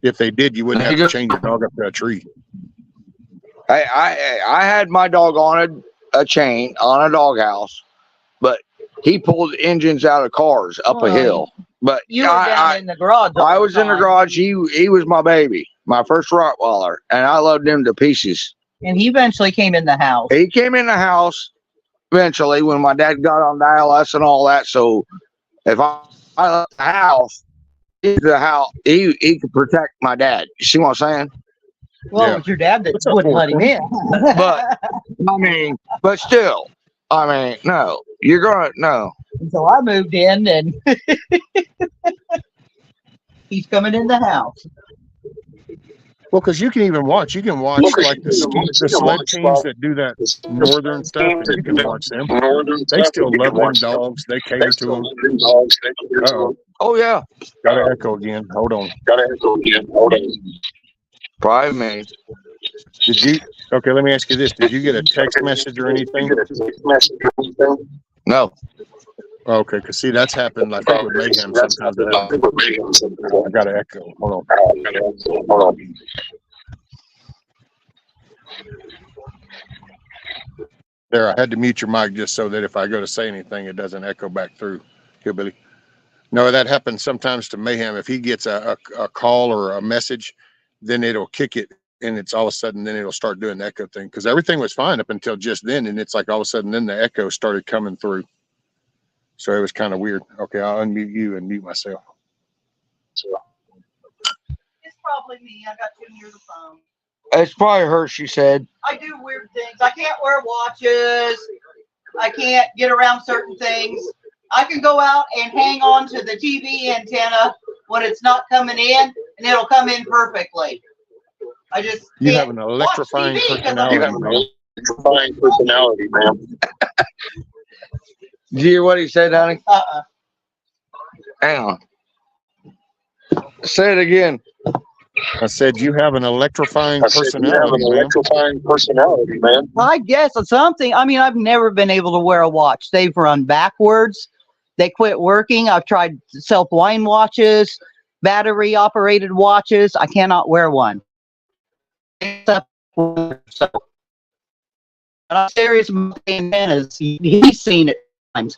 B: If they did, you wouldn't have to chain your dog up to a tree.
C: I had my dog on a chain on a doghouse, but he pulled engines out of cars up a hill. But
E: You were down in the garage.
C: I was in the garage. He was my baby, my first Rottweiler, and I loved him to pieces.
E: And he eventually came in the house.
C: He came in the house eventually when my dad got on dialysis and all that. So if I left the house, he could protect my dad. You see what I'm saying?
E: Well,
B: Yeah.
E: it was your dad that
B: What's up,
E: wouldn't let him in.
C: But still, no, you're gonna no.
E: So I moved in, and he's coming in the house.
B: Well, because you can even watch. You can watch like the sled teams that do that northern stuff, and you can watch them. They still love them dogs. They cater to them. Uh-oh.
C: Oh yeah.
B: Got to echo again. Hold on.
C: Probably me.
B: Did you? Okay, let me ask you this. Did you get a text message or anything?
C: No.
B: Okay, because see, that's happened. I think with Mayhem sometimes. I got to echo. Hold on. There, I had to mute your mic just so that if I go to say anything, it doesn't echo back through. Hillbilly. No, that happens sometimes to Mayhem. If he gets a call or a message, then it'll kick it, and it's all of a sudden, then it'll start doing the echo thing. Because everything was fine up until just then, and it's like all of a sudden, then the echo started coming through. So it was kind of weird. Okay, I'll unmute you and mute myself.
D: It's probably me. I got too near the phone.
C: It's probably her, she said.
D: I do weird things. I can't wear watches. I can't get around certain things. I can go out and hang on to the TV antenna when it's not coming in, and it'll come in perfectly. I just
B: You have an electrifying personality, man.
C: Did you hear what he said, honey? Hang on. Say it again.
B: I said you have an electrifying personality, man.
E: I guess it's something. I mean, I've never been able to wear a watch. They've run backwards. They quit working. I've tried self-wind watches, battery-operated watches. I cannot wear one. So, I'm serious about the antennas. He's seen it times.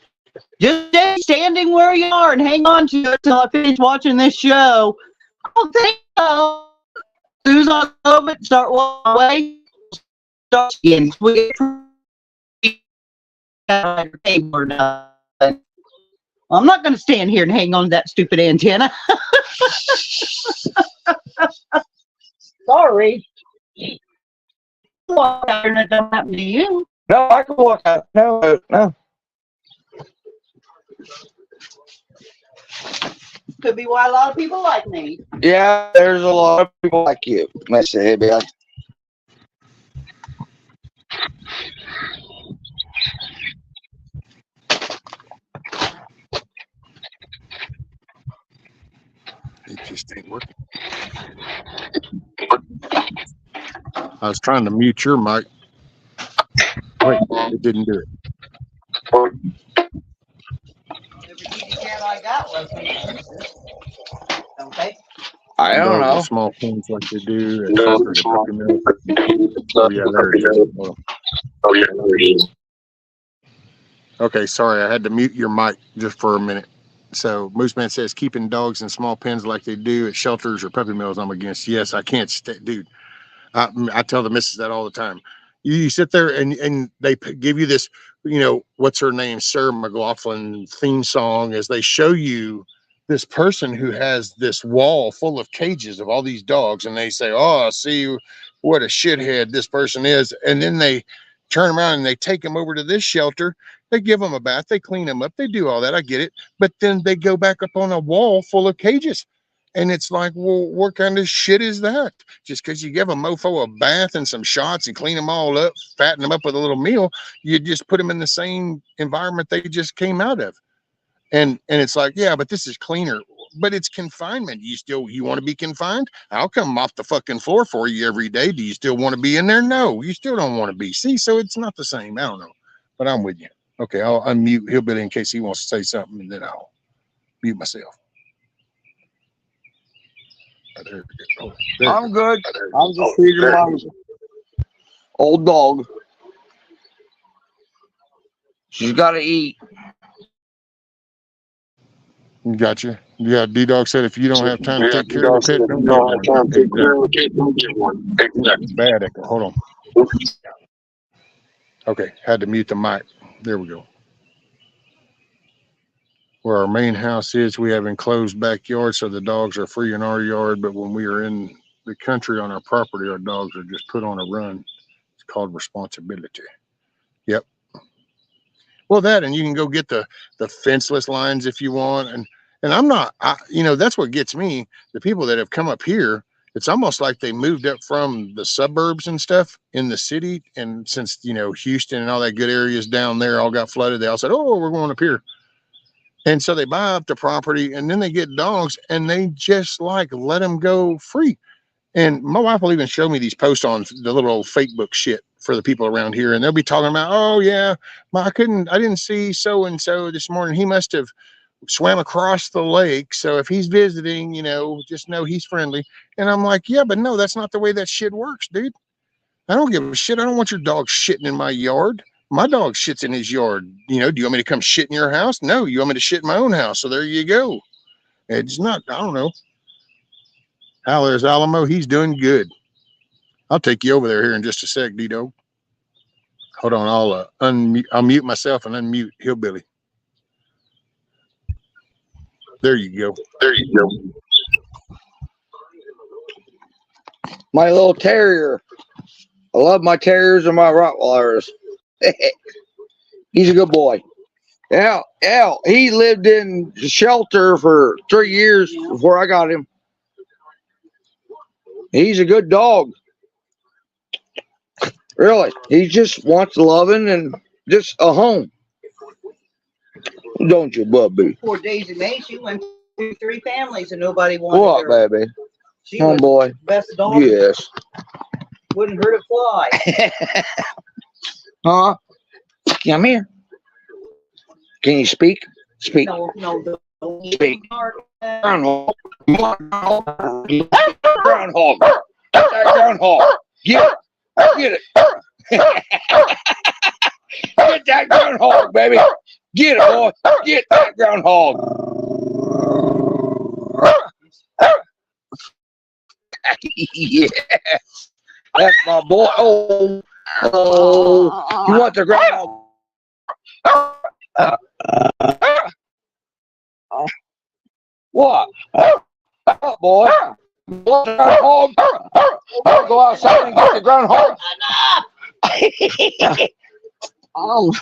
E: Just stay standing where you are and hang on to it until I finish watching this show. I don't think so. As soon as I go and start walking away, start getting sweet. I'm not going to stand here and hang on to that stupid antenna. Sorry. Well, it don't happen to you.
C: No, I can walk out. No, no.
D: Could be why a lot of people like me.
C: Yeah, there's a lot of people like you, Mr. Hibby.
B: It just ain't working. I was trying to mute your mic. Wait, it didn't do it.
D: Every kitty cat I got loves me to pieces. Okay.
C: I don't
B: Dogs
C: know.
B: with small pens like they do at shelters and puppy mills. Oh yeah, there it is.
C: Oh, yeah, there it is.
B: Okay, sorry, I had to mute your mic just for a minute. So Moose Man says keeping dogs in small pens like they do at shelters or puppy mills, I'm against. Yes, I can't stay, dude. I tell the missus that all the time. You sit there and they give you this, what's her name, Sarah McLaughlin theme song as they show you this person who has this wall full of cages of all these dogs, and they say, "Oh, see what a shithead this person is," and then they turn around and they take them over to this shelter. They give them a bath, they clean them up, they do all that. I get it, but then they go back up on a wall full of cages, and it's like, well, what kind of shit is that? Just because you give a mofo a bath and some shots and clean them all up, fatten them up with a little meal, you just put them in the same environment they just came out of. And it's like, yeah, but this is cleaner. But it's confinement. You want to be confined? I'll come off the fucking floor for you every day. Do you still want to be in there? No, you still don't want to be. See, so it's not the same. I don't know. But I'm with you. Okay, I'll unmute Hillbilly in case he wants to say something, and then I'll mute myself.
C: I'm good. I'm just feeding my old dog. She's got to eat.
B: Gotcha. Yeah, D-Dog said if you don't have time to take care of a pet, don't get one. Exactly. Bad echo. Hold on. Okay, had to mute the mic. There we go. Where our main house is, we have enclosed backyard, so the dogs are free in our yard. But when we are in the country on our property, our dogs are just put on a run. It's called responsibility. Yep. Well, that, and you can go get the fenceless lines if you want. And I'm not, that's what gets me. The people that have come up here, it's almost like they moved up from the suburbs and stuff in the city. And since, Houston and all that good areas down there all got flooded, they all said, oh, we're going up here. And so they buy up the property and then they get dogs and they just like let them go free. And my wife will even show me these posts on the little old Facebook shit for the people around here. And they'll be talking about, oh yeah, I didn't see so-and-so this morning. He must have swam across the lake. So if he's visiting, just know he's friendly. And I'm like, yeah, but no, that's not the way that shit works, dude. I don't give a shit. I don't want your dog shitting in my yard. My dog shits in his yard. Do you want me to come shit in your house? No, you want me to shit in my own house. So there you go. It's not, I don't know. How there's Alamo. He's doing good. I'll take you over there here in just a sec, D-Dog. Hold on. I'll mute myself and unmute Hillbilly. There you go. There you go.
C: My little terrier. I love my terriers and my Rottweilers. He's a good boy. Yeah, he lived in shelter for 3 years before I got him. He's a good dog. Really. He just wants loving and just a home. Don't you, Bubby?
D: Poor Daisy May, she went through 3 families and nobody wanted
C: what,
D: her.
C: Baby?
D: She
C: Come on, boy.
D: Best dog.
C: Yes.
D: Wouldn't hurt a fly.
C: Huh? Come here. Can you speak? Speak.
D: No, don't
C: Speak. Groundhog. Groundhog. That groundhog. Get it. Get it. Get that groundhog, baby. Get it, boy. Get that groundhog. Yeah. That's my boy. Oh, you want the groundhog? What? Oh, boy. You want the groundhog? Want to go outside and get the groundhog? Oh,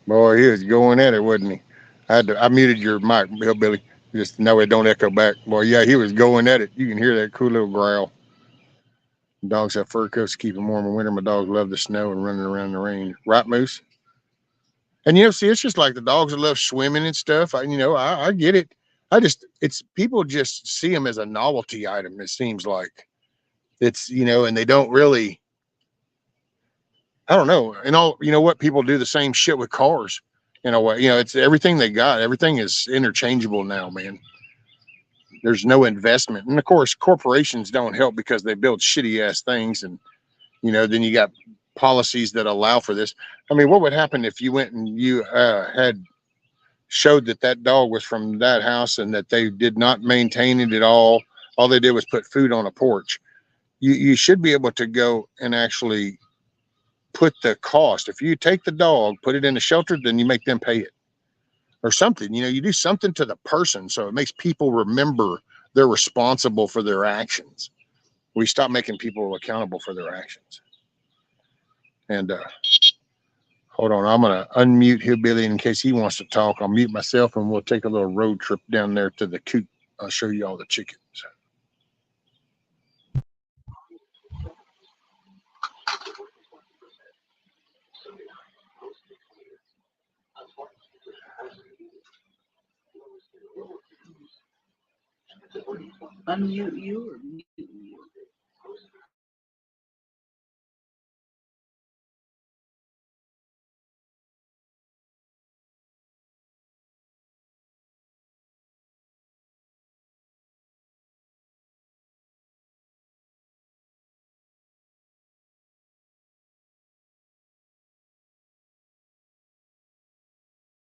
B: Boy, he was going at it, wasn't he? I muted your mic, Hillbilly, just no, it don't echo back. Boy, yeah, he was going at it. You can hear that cool little growl. Dogs have fur coats to keep them warm in winter. My dogs love the snow and running around the rain. Right, Moose? And see, it's just like the dogs that love swimming and stuff. I get it. It's people just see them as a novelty item. It seems like it's and they don't really. I don't know. And what, people do the same shit with cars. In a way, it's everything they got. Everything is interchangeable now, man. There's no investment, and of course, corporations don't help because they build shitty ass things, and then you got policies that allow for this. I mean, what would happen if you went and you had showed that dog was from that house and that they did not maintain it at all? All they did was put food on a porch. You should be able to go and actually put the cost. If you take the dog, put it in a shelter, then you make them pay it or something. You do something to the person so it makes people remember they're responsible for their actions. We stop making people accountable for their actions. And hold on, I'm going to unmute Hillbilly in case he wants to talk. I'll mute myself and we'll take a little road trip down there to the coop. I'll show you all the chickens.
E: Unmute you or mute you?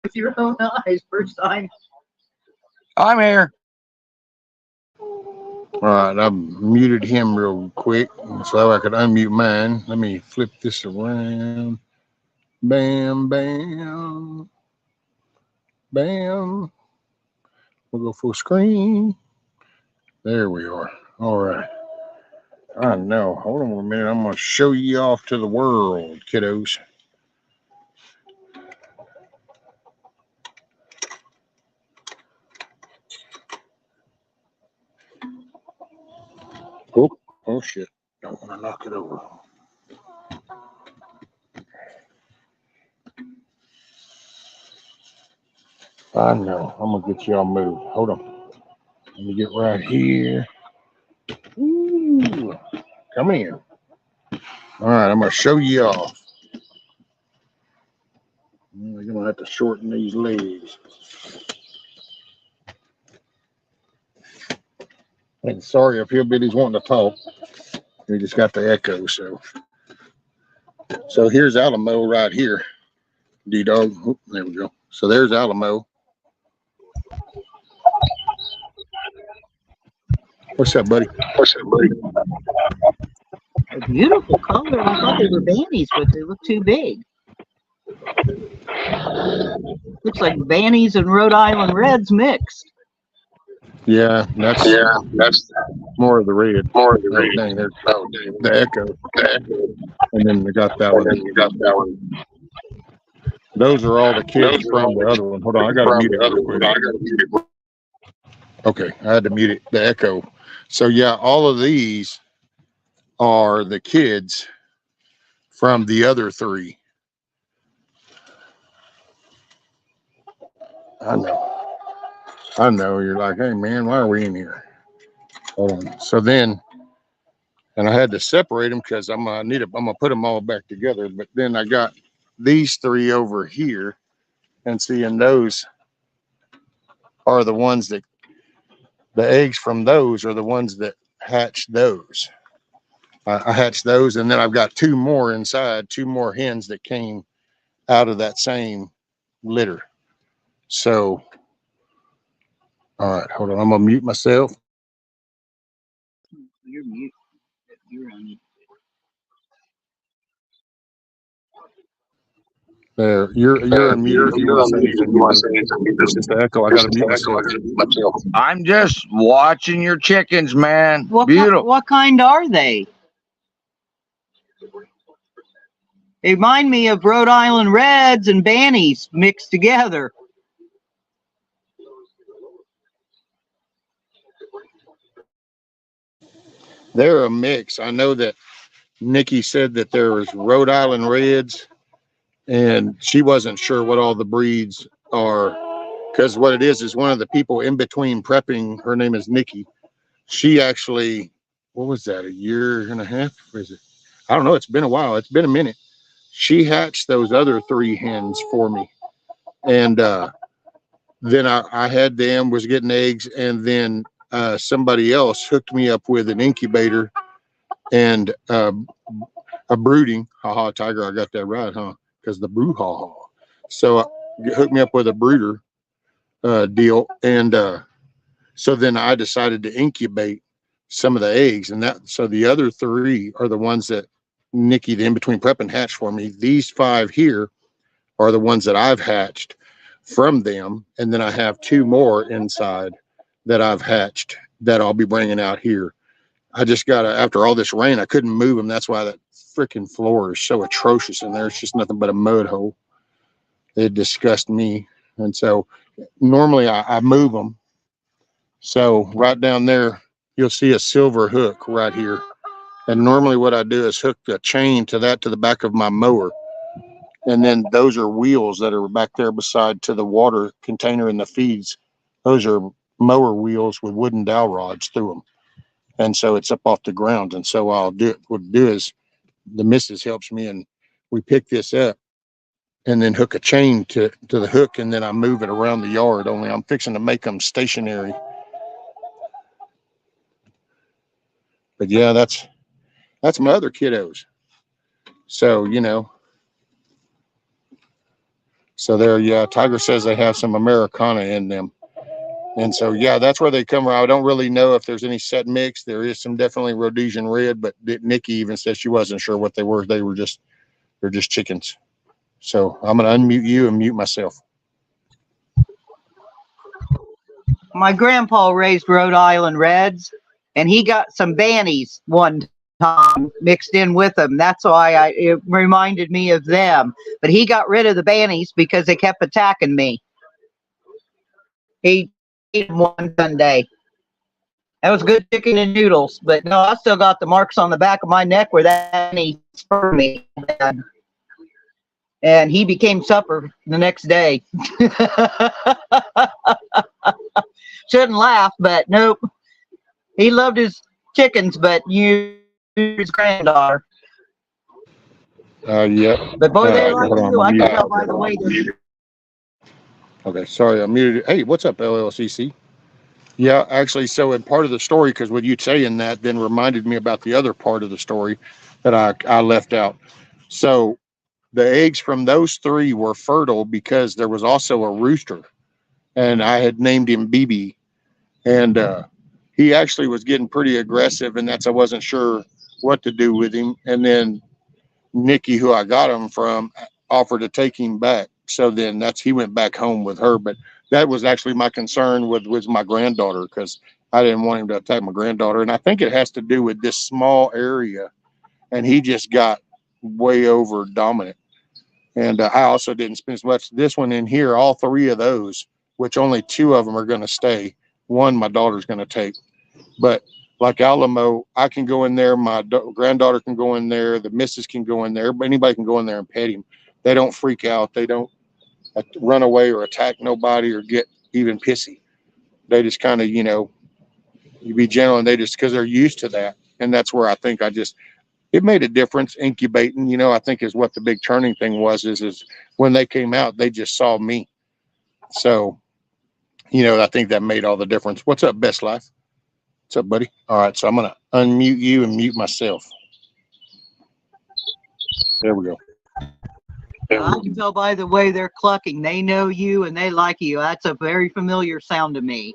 E: With your own eyes, first time.
C: I'm here.
B: All right, I muted him real quick so I could unmute mine. Let me flip this around. Bam, bam, bam. We'll go full screen. There we are. All right. I know. Hold on a minute. I'm going to show you off to the world, kiddos. Oh shit. Don't want to knock it over. I know. I'm going to get y'all moved. Hold on. Let me get right here. Ooh. Come in. All right. I'm going to show you off. You're going to have to shorten these legs. And sorry if Hillbilly's wanting to talk. We just got the echo. So here's Alamo right here. D-Dog. Oh, there we go. So there's Alamo. What's up, buddy?
E: A beautiful color. I thought they were bannies, but they look too big. Looks like bannies and Rhode Island Reds mixed.
B: Yeah, that's more of the red. Oh, dang, there's the echo. And then we got that one. Those are all the kids from the other one. Hold on, I got to mute it real quick. Okay, I had to mute it. The echo. So yeah, all of these are the kids from the other three. I know. You're like, hey man, why are we in here? Hold on. So then, and I had to separate them because I'm gonna put them all back together. But then I got these three over here, and seeing those are the ones that the eggs from those are the ones that hatched those. I hatched those, and then I've got two more inside, two more hens that came out of that same litter. So, all right, hold on. I'm gonna mute myself.
E: You're mute. You're on.
B: There, you're unmuted if you want to say anything. It's just the echo. I got to mute myself.
C: I'm just watching your chickens, man.
E: What
C: Beautiful.
E: what kind are they? They remind me of Rhode Island Reds and Bannies mixed together.
B: They're a mix. I know that Nikki said that there was Rhode Island Reds, and she wasn't sure what all the breeds are. Because what it is one of the people in between prepping. Her name is Nikki. She actually, what was that, a year and a half? Or is it? I don't know. It's been a while. It's been a minute. She hatched those other 3 hens for me. And then I had them, was getting eggs, and then somebody else hooked me up with an incubator and a brooding. Haha, Tiger, I got that right, huh? Because the brouhaha. So hooked me up with a brooder deal. And so then I decided to incubate some of the eggs. And so the other 3 are the ones that Nikki, the in-between prep, and hatched for me. These 5 here are the ones that I've hatched from them. And then I have 2 more inside that I've hatched that I'll be bringing out here. I just got after all this rain, I couldn't move them. That's why that freaking floor is so atrocious in there. It's just nothing but a mud hole. It disgusts me. And so normally I move them. So right down there, you'll see a silver hook right here. And normally what I do is hook a chain to the back of my mower. And then those are wheels that are back there beside to the water container and the feeds. Those are mower wheels with wooden dowel rods through them. And so it's up off the ground. And so what I'll do is the missus helps me, and we pick this up and then hook a chain to the hook, and then I move it around the yard. Only I'm fixing to make them stationary. But yeah, that's my other kiddos. So, so there, yeah, Tiger says they have some Americana in them. And so, yeah, that's where they come from. I don't really know if there's any set mix. There is some definitely Rhodesian Red, but Nikki even said she wasn't sure what they were. They're just chickens. So I'm going to unmute you and mute myself.
E: My grandpa raised Rhode Island Reds, and he got some Bannies one time mixed in with them. That's why it reminded me of them. But he got rid of the Bannies because they kept attacking me. He ate them one Sunday. That was good chicken and noodles. But no, I still got the marks on the back of my neck where that Banny spurred me. And he became supper the next day. Shouldn't laugh, but nope. He loved his chickens, but his granddaughter.
B: Yeah.
E: But boy, they like you. I can tell by the way they're...
B: Okay, sorry, I muted. Hey, what's up, LLCC? Yeah, actually, so in part of the story, because with you saying that then reminded me about the other part of the story that I left out. So the eggs from those 3 were fertile because there was also a rooster, and I had named him BB, and he actually was getting pretty aggressive, and I wasn't sure what to do with him. And then Nikki, who I got him from, offered to take him back. So then he went back home with her. But that was actually my concern with my granddaughter, because I didn't want him to attack my granddaughter. And I think it has to do with this small area, and he just got way over dominant. And I also didn't spend as much. This one in here, all 3 of those, which only 2 of them are going to stay. One my daughter's going to take. But like Alamo, I can go in there. My granddaughter can go in there. The missus can go in there. But anybody can go in there and pet him. They don't freak out. They don't run away or attack nobody or get even pissy. They just kind of, you be gentle, and they just, because they're used to that. And that's where I think it made a difference incubating, I think is what the big turning thing was, is when they came out, they just saw me. So, I think that made all the difference. What's up, Best Life? What's up, buddy? All right, so I'm going to unmute you and mute myself. There we go.
E: I can tell by the way they're clucking. They know you and they like you. That's a very familiar sound to me.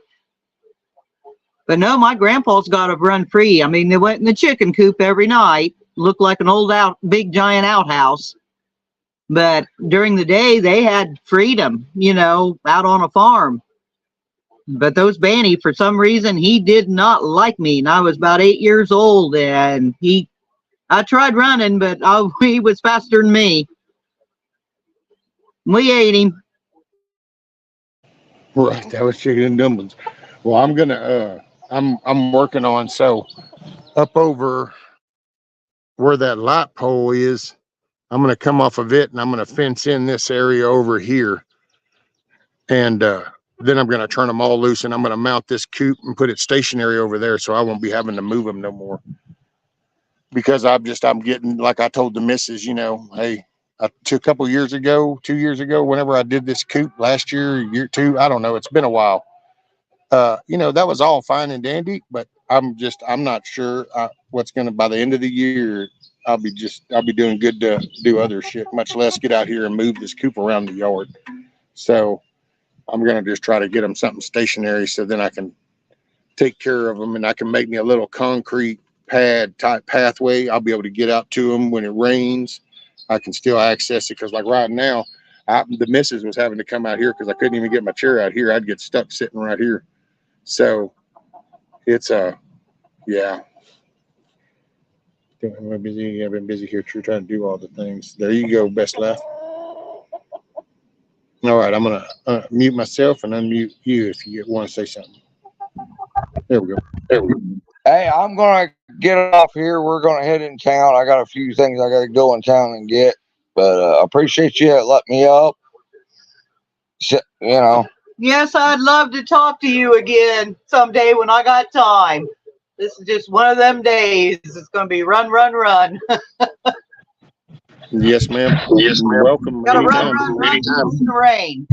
E: But no, my grandpa's got to run free. I mean, they went in the chicken coop every night. Looked like an old big giant outhouse. But during the day, they had freedom, out on a farm. But those Banny, for some reason, he did not like me. And I was about 8 years old, and he I tried running, but he was faster than me. We ate him.
B: Right, that was chicken and dumplings. Well, I'm working on, so up over where that light pole is, I'm gonna come off of it and I'm gonna fence in this area over here. And then I'm gonna turn them all loose and I'm gonna mount this coop and put it stationary over there so I won't be having to move them no more. Because I'm getting, like I told the missus, hey, a couple years ago, 2 years ago, whenever I did this coop last year 2, I don't know, it's been a while. That was all fine and dandy, but I'm not sure what's going to, by the end of the year, I'll be doing good to do other shit, much less get out here and move this coop around the yard. So I'm going to just try to get them something stationary so then I can take care of them and I can make me a little concrete pad type pathway. I'll be able to get out to them when it rains. I can still access it because, like right now, the missus was having to come out here because I couldn't even get my chair out here. I'd get stuck sitting right here. So it's yeah. I've been busy here trying to do all the things. There you go, best laugh. All right, I'm gonna mute myself and unmute you if you want to say something. There we go.
C: Hey, I'm gonna get off here. We're gonna head in town. I got a few things I gotta go in town and get, but I appreciate you letting me up.
E: Yes, I'd love to talk to you again someday when I got time. This is just one of them days. It's going to be run, run, run.
B: Yes, ma'am.
A: Yes, ma'am.
B: Welcome.
E: Got to
B: Anytime.
E: run in the rain.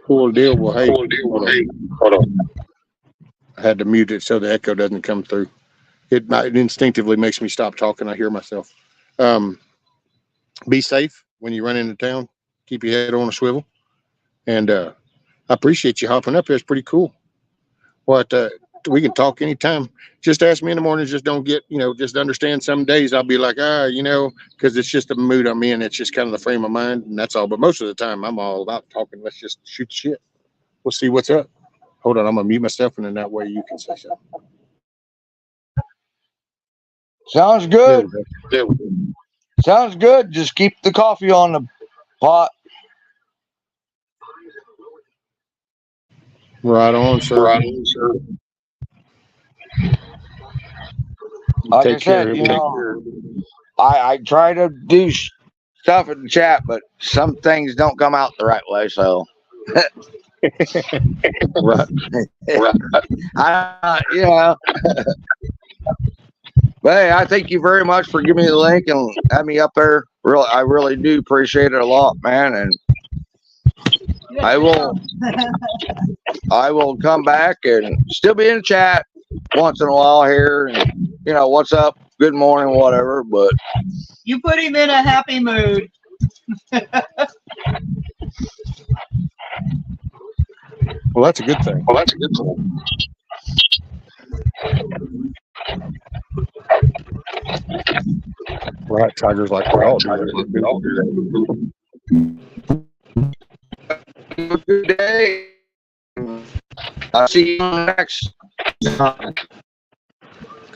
B: Cool deal. Well, hey,
A: Hold on.
B: I had to mute it so the echo doesn't come through. It instinctively makes me stop talking. I hear myself. Be safe when you run into town. Keep your head on a swivel. And I appreciate you hopping up here. It's pretty cool. What we can talk anytime. Just ask me in the mornings. Just don't get, just understand some days I'll be like, because it's just the mood I'm in. It's just kind of the frame of mind, and that's all. But most of the time, I'm all about talking. Let's just shoot the shit. We'll see what's up. Hold on, I'm gonna mute myself, and then that way you can say something.
C: Sounds good. Sounds good. Just keep the coffee on the pot.
B: Right on, sir.
C: Like
B: Take
C: I said,
B: care.
C: I try to do stuff in the chat, but some things don't come out the right way. So,
B: Right.
C: But hey, I thank you very much for giving me the link and having me up there. I really do appreciate it a lot, man. And I will come back and still be in the chat once in a while here. And, what's up? Good morning, whatever. But
E: you put him in a happy mood.
B: Well, that's a good thing. Right, Tiger's like, we all do that.
C: Good day. I'll see you next.
B: All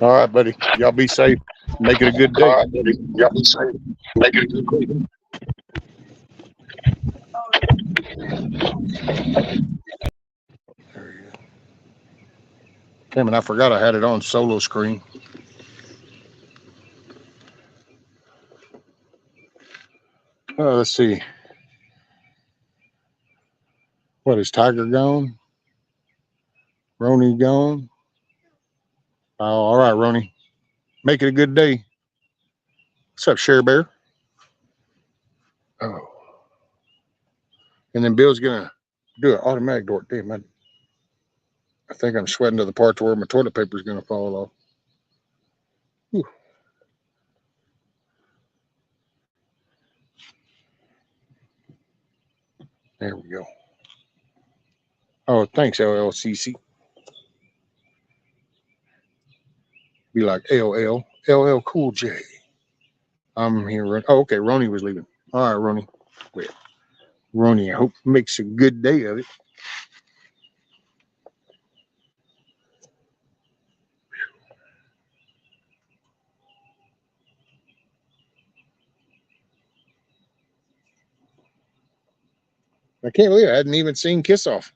B: right, buddy. Y'all be safe. Make it a good day.
A: All right, buddy. Y'all be safe. Make it a good day.
B: Damn it, I forgot I had it on solo screen. Let's see. What, is Tiger gone? Roni gone? Oh, all right, Roni. Make it a good day. What's up, Share Bear? Oh. And then Bill's going to do an automatic door. Damn, I think I'm sweating to the part to where my toilet paper is going to fall off. Whew. There we go. Oh, thanks, LLCC. Be like LL Cool J. I'm here. Oh, okay. Roni was leaving. All right, Roni. Well, Roni, I hope makes a good day of it. I can't believe I hadn't even seen Kiss Off.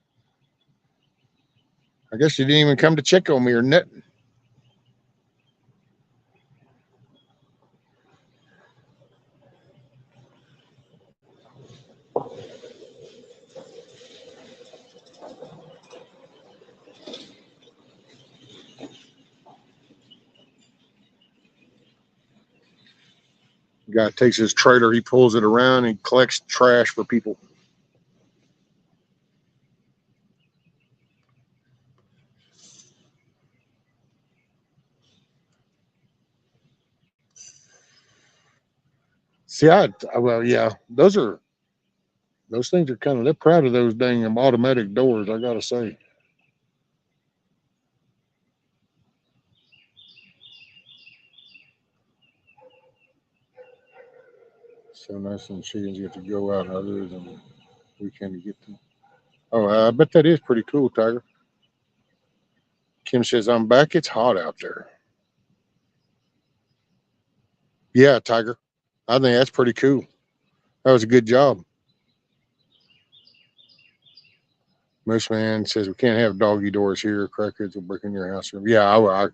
B: I guess you didn't even come to check on me or nothing. Guy takes his trailer, he pulls it around, and collects trash for people. See, well, yeah, those things are kind of, they're proud of those dang automatic doors, I gotta say. So nice and chickens get to go out other than weekend to get them. Oh, I bet that is pretty cool, Tiger. Kim says, I'm back. It's hot out there. Yeah, Tiger. I think that's pretty cool. That was a good job. Most man says we can't have doggy doors here. Crackheads will break in your house. Yeah,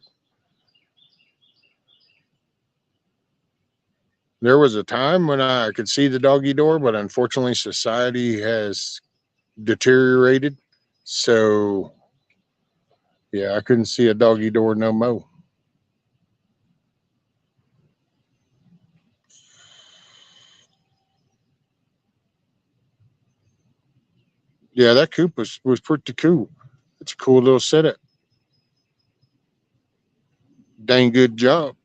B: there was a time when I could see the doggy door, but unfortunately, society has deteriorated. So, yeah, I couldn't see a doggy door no more. Yeah, that coop was pretty cool. It's a cool little setup. Dang good job.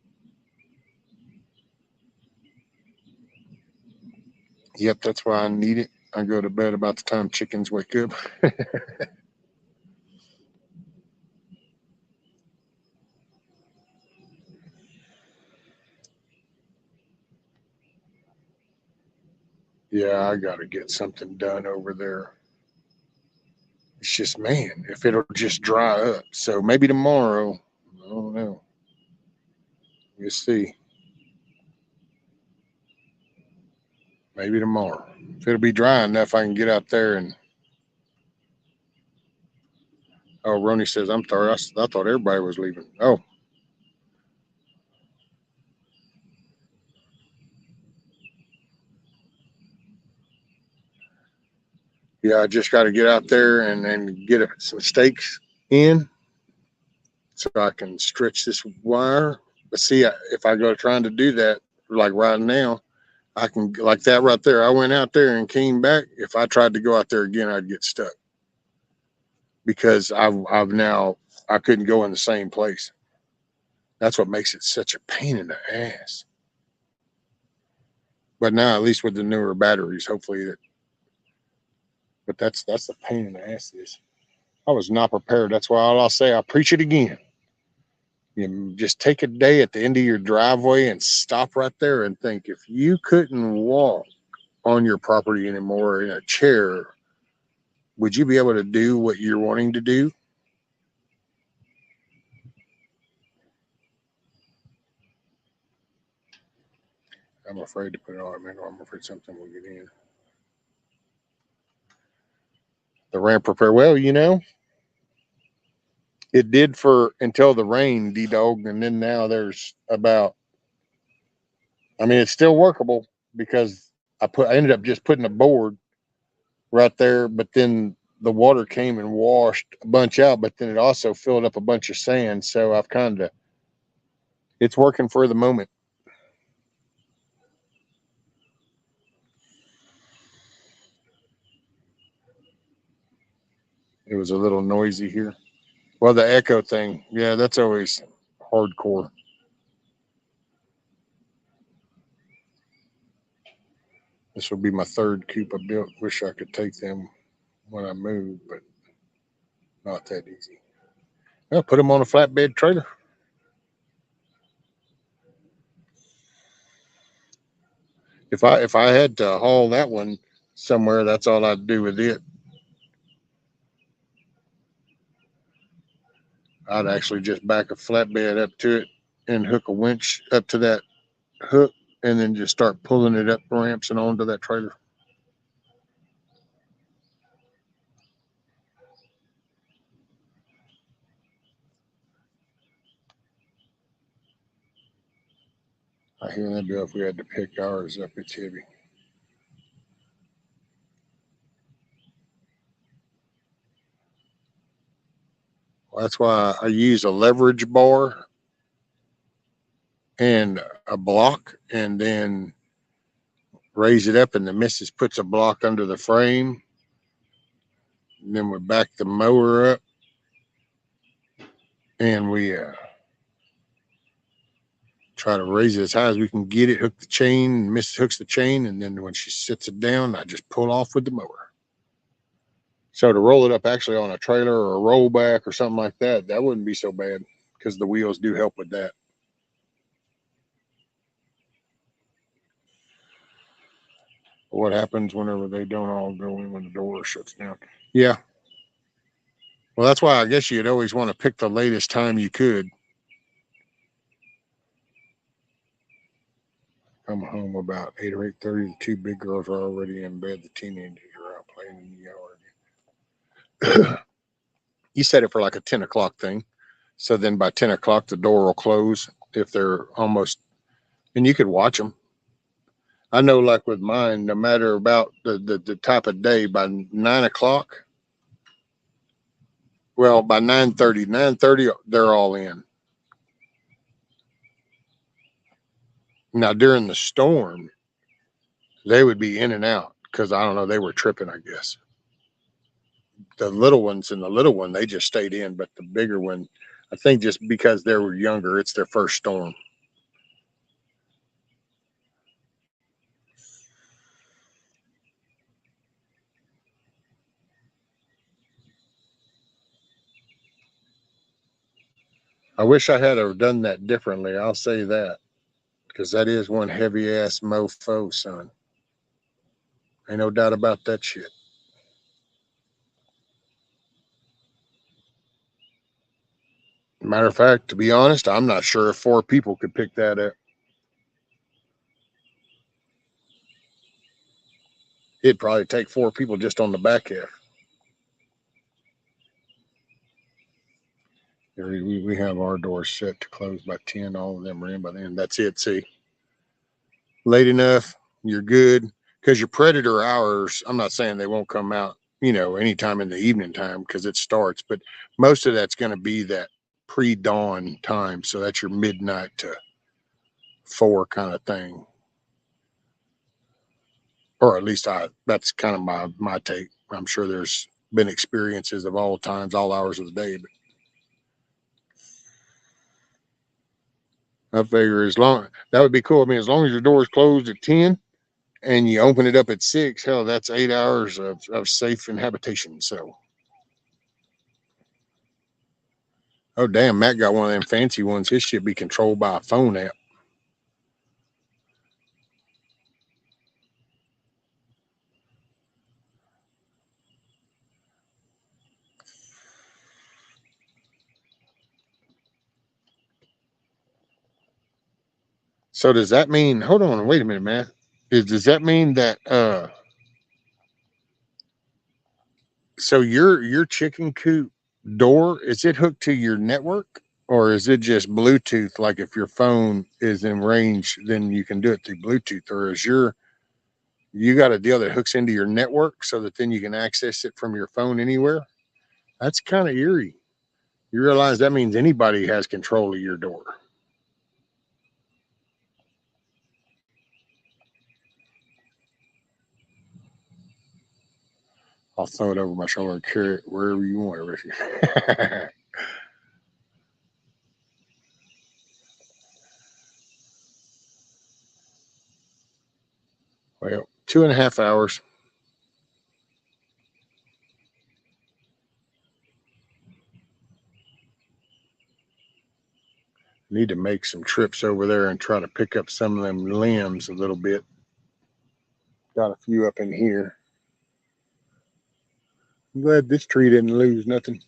B: Yep, that's why I need it. I go to bed about the time chickens wake up. Yeah, I got to get something done over there. It's just, man, if it'll just dry up. So maybe tomorrow. I don't know. We'll see. Maybe tomorrow. If it'll be dry enough, I can get out there and. Oh, Ronnie says, I'm sorry. I thought everybody was leaving. Oh. Yeah, I just got to get out there and get some stakes in so I can stretch this wire. But see, if I go trying to do that, like right now, I can, like that right there. I went out there and came back. If I tried to go out there again, I'd get stuck because I've now, I couldn't go in the same place. That's what makes it such a pain in the ass. But now, at least with the newer batteries, hopefully that. But that's the pain in the ass. Is I was not prepared. That's why I'll say I preach it again. You just take a day at the end of your driveway and stop right there and think, if you couldn't walk on your property anymore in a chair, would you be able to do what you're wanting to do? I'm afraid to put it on. I'm afraid something will get in. The ramp repair. Well, it did for until the rain, D-Dog, and then now there's about. I mean, it's still workable because I ended up just putting a board right there, but then the water came and washed a bunch out, but then it also filled up a bunch of sand. So I've it's working for the moment. It was a little noisy here. Well, the echo thing, yeah, that's always hardcore. This will be my third coop I built. Wish I could take them when I move, but not that easy. I'll put them on a flatbed trailer. If I had to haul that one somewhere, that's all I'd do with it. I'd actually just back a flatbed up to it and hook a winch up to that hook and then just start pulling it up ramps and onto that trailer. I hear them do if we had to pick ours up, it's heavy. Well, that's why I use a leverage bar and a block, and then raise it up, and the missus puts a block under the frame. And then we back the mower up, and we try to raise it as high as we can get it, hook the chain, Mrs. hooks the chain, and then when she sits it down, I just pull off with the mower. So to roll it up actually on a trailer or a rollback or something like that, that wouldn't be so bad because the wheels do help with that. What happens whenever they don't all go in when the door shuts down? Yeah. Well, that's why I guess you'd always want to pick the latest time you could. Come home about 8 or 8:30. The two big girls are already in bed. The teenagers are out playing in the yard. You set it for like a 10 o'clock thing. So then by 10 o'clock, the door will close if they're almost, and you could watch them. I know, like with mine, no matter about the type of day, by 9 o'clock, well, by 9:30, they're all in. Now, during the storm, they would be in and out because I don't know, they were tripping, I guess. The little ones and the little one, they just stayed in, but the bigger one, I think just because they were younger, it's their first storm. I wish I had done that differently. I'll say that because that is one heavy ass mofo, son. Ain't no doubt about that shit. Matter of fact, to be honest, I'm not sure if 4 people could pick that up. It'd probably take 4 people just on the back half. We have our doors set to close by 10. All of them are in by then. That's it. See, late enough, you're good. Because your predator hours, I'm not saying they won't come out, anytime in the evening time because it starts, but most of that's going to be that pre-dawn time. So that's your midnight to 4 kind of thing. Or at least that's kind of my take. I'm sure there's been experiences of all times, all hours of the day, but I figure that would be cool. I mean, as long as your door is closed at 10 and you open it up at 6, hell, that's 8 hours of safe habitation. So, oh, damn, Matt got one of them fancy ones. His shit be controlled by a phone app. So does that mean, hold on, wait a minute, Matt. Does that mean that, so your chicken coop door, is it hooked to your network or is it just Bluetooth? Like if your phone is in range, then you can do it through Bluetooth, or you got a deal that hooks into your network so that then you can access it from your phone anywhere? That's kind of eerie. You realize that means anybody has control of your door. I'll throw it over my shoulder and carry it wherever you want it with you. Well, 2.5 hours. Need to make some trips over there and try to pick up some of them limbs a little bit. Got a few up in here. I'm glad this tree didn't lose nothing.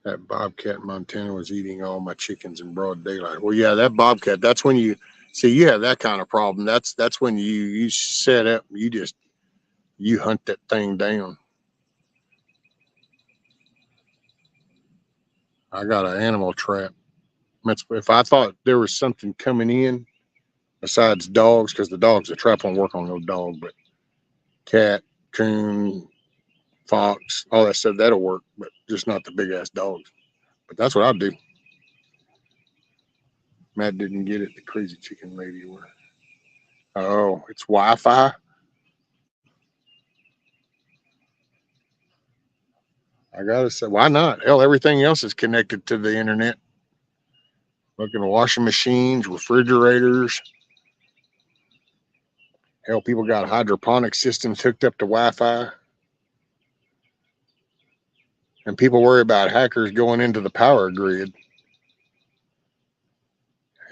B: That bobcat in Montana was eating all my chickens in broad daylight. Well, yeah, that bobcat, that's when you see you have that kind of problem. That's when you set up, you hunt that thing down. I got an animal trap. That's if I thought there was something coming in besides dogs, because the trap won't work on no dog, but cat, coon, fox, all that stuff, that'll work, but just not the big ass dogs. But that's what I'll do. Matt didn't get it. The crazy chicken lady were. Oh, it's Wi-Fi. I gotta say, why not? Hell, everything else is connected to the internet. Looking at washing machines, refrigerators. Hell, people got hydroponic systems hooked up to Wi-Fi. And people worry about hackers going into the power grid.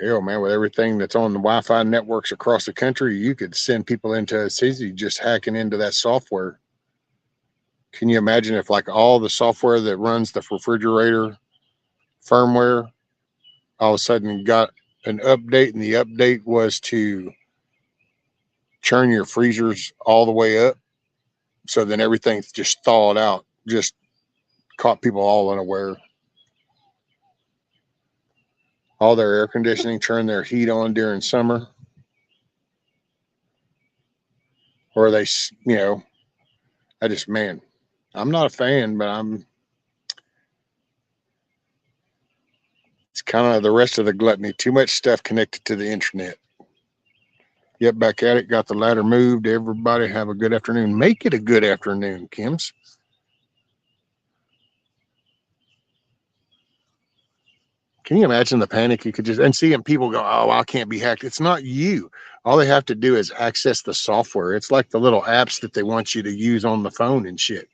B: Hell, man, with everything that's on the Wi-Fi networks across the country, you could send people into a city just hacking into that software. Can you imagine if like all the software that runs the refrigerator firmware all of a sudden got an update, and the update was to churn your freezers all the way up, so then everything's just thawed out, just caught people all unaware. All their air conditioning, turn their heat on during summer, or they, I just, man, I'm not a fan, but it's kind of the rest of the gluttony. Too much stuff connected to the internet. Yep, back at it. Got the ladder moved. Everybody have a good afternoon. Make it a good afternoon, Kims. Can you imagine the panic you could just, and seeing people go, oh, I can't be hacked. It's not you. All they have to do is access the software. It's like the little apps that they want you to use on the phone and shit,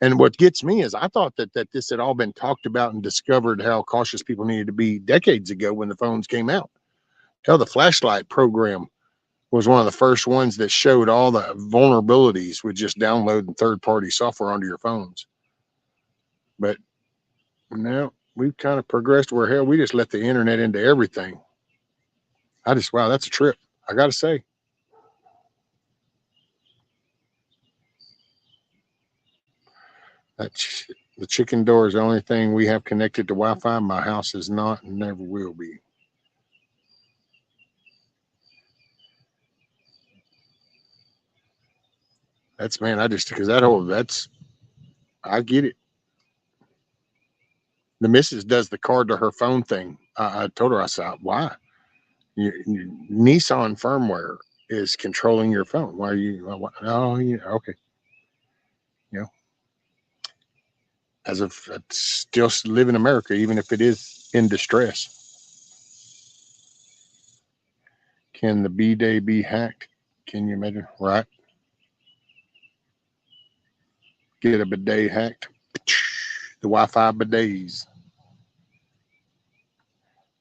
B: And what gets me is I thought that this had all been talked about and discovered how cautious people needed to be decades ago when the phones came out. Hell, the flashlight program was one of the first ones that showed all the vulnerabilities with just downloading third-party software onto your phones. But now we've kind of progressed where, hell, we just let the internet into everything. Wow, that's a trip. I got to say. The chicken door is the only thing we have connected to Wi-Fi. My house is not and never will be. That's, man, I get it. The missus does the card to her phone thing. I told her, I said, why? Your Nissan firmware is controlling your phone. Why are you? Oh, yeah, okay. As if I still live in America, even if it is in distress. Can the B-Day be hacked? Can you imagine? Right. Get a bidet hacked. The Wi-Fi bidets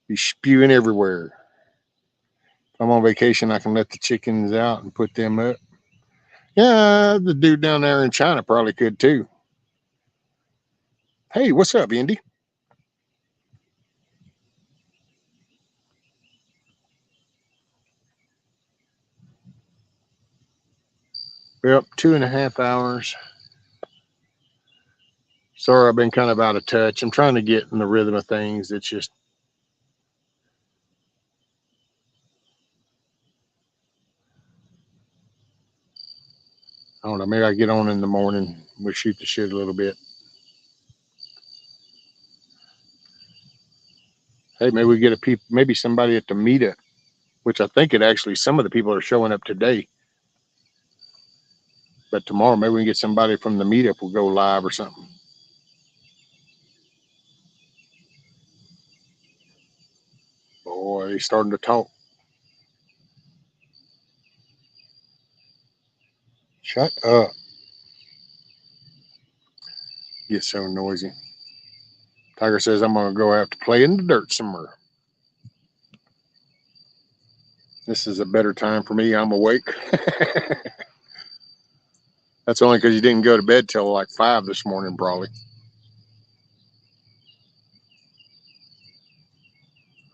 B: be spewing everywhere. If I'm on vacation, I can let the chickens out and put them up. Yeah, the dude down there in China probably could too. Hey, what's up, Indy? We're up 2.5 hours. Sorry, I've been kind of out of touch. I'm trying to get in the rhythm of things. It's just, I don't know, maybe I get on in the morning. We'll shoot the shit a little bit. Hey, maybe we get maybe somebody at the meetup, which I think some of the people are showing up today. But tomorrow, maybe we can get somebody from the meetup. We'll go live or something. Boy, he's starting to talk. Shut up. Get so noisy. Tiger says, I'm going to go out to play in the dirt somewhere. This is a better time for me. I'm awake. That's only because you didn't go to bed till like 5 this morning, Brawley.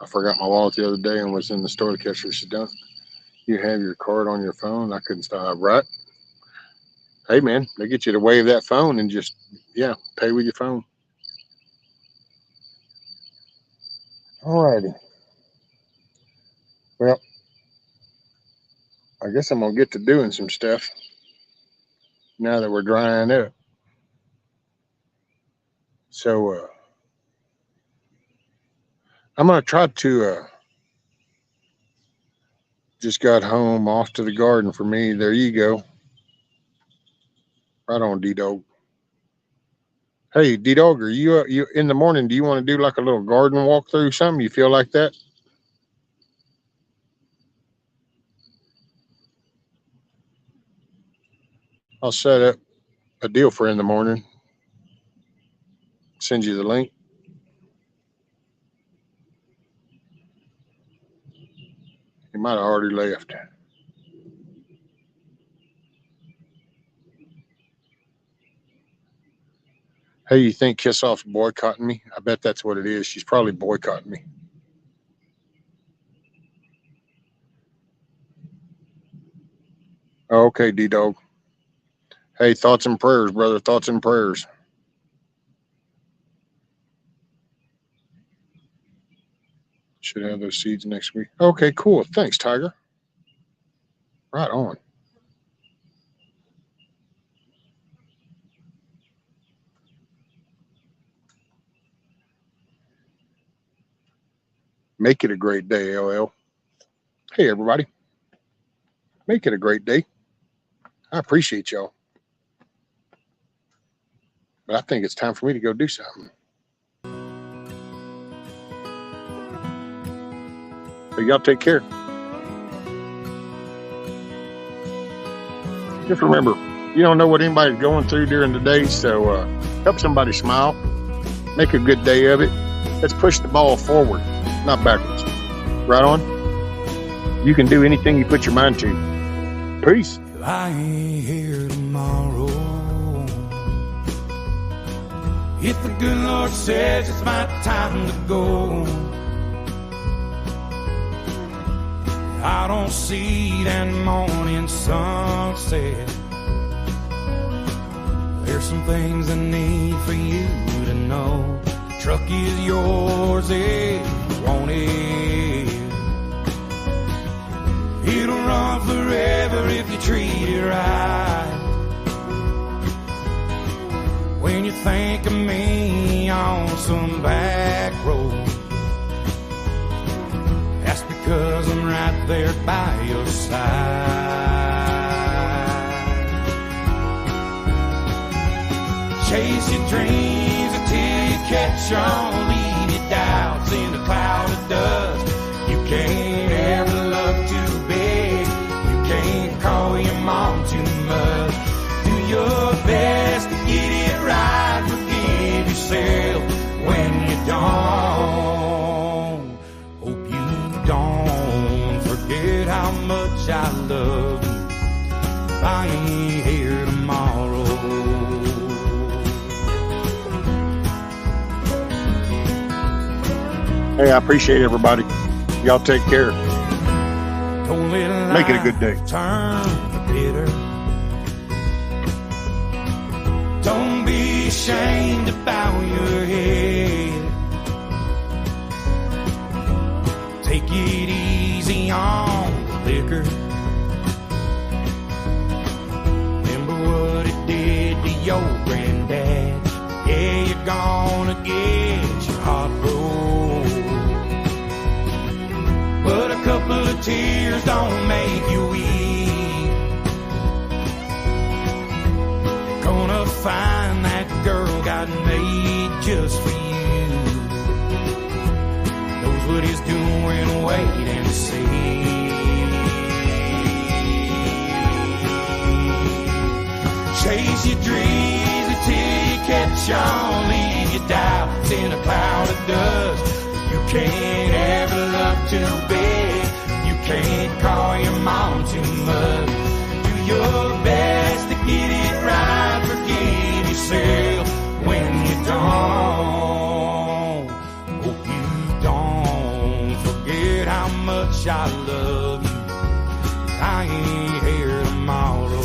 B: I forgot my wallet the other day and was in the store. The cashier said, don't you have your card on your phone? I couldn't stop. Right? Hey, man, they get you to wave that phone and just, pay with your phone. Alrighty. Well, I guess I'm gonna get to doing some stuff now that we're drying up. So I'm gonna try to just got home off to the garden for me. There you go. Right on, D-Dog. Hey, D-Dog, are you in the morning? Do you want to do like a little garden walkthrough, something? You feel like that? I'll set up a deal for in the morning. Send you the link. He might have already left. Hey, you think Kiss Off's boycotting me? I bet that's what it is. She's probably boycotting me. Okay, D-Dog. Hey, thoughts and prayers, brother. Thoughts and prayers. Should have those seeds next week. Okay, cool. Thanks, Tiger. Right on. Make it a great day, LL. Hey, everybody. Make it a great day. I appreciate y'all. But I think it's time for me to go do something. So y'all take care. Just remember, you don't know what anybody's going through during the day, so help somebody smile. Make a good day of it. Let's push the ball forward, not backwards. Right on? You can do anything you put your mind to. Peace.
A: I ain't here tomorrow. If the good Lord says it's my time to go, I don't see that morning sunset. There's some things I need for you to know. The truck is yours if you want it. It'll run forever if you treat it right. When you think of me on some back road, that's because I'm right there by your side. Chase your dreams until you catch on. Leave your doubts in a cloud of dust. You can't ever love too big. You can't call your mom too much. Do your best to get it right. Forgive yourself when you don't. Hope you don't forget how much I love you. I ain't here tomorrow.
B: Hey, I appreciate everybody. Y'all take care.
A: Don't let
B: Make it a good day.
A: Turn bitter. Don't be ashamed to bow your head. Take it easy on the liquor. Remember what it did to your granddad. Yeah, you're gonna get your heart broke. But a couple of tears don't make you weep. You're gonna find that girl God made just for you. Knows what he's doing, wait and see. Chase your dreams until you catch on. Leave your doubts in a cloud of dust. You can't ever love too big. You can't call your mom too much. Do your best to get it right. Forgive yourself when you don't. Hope you don't forget how much I love you. I ain't here tomorrow.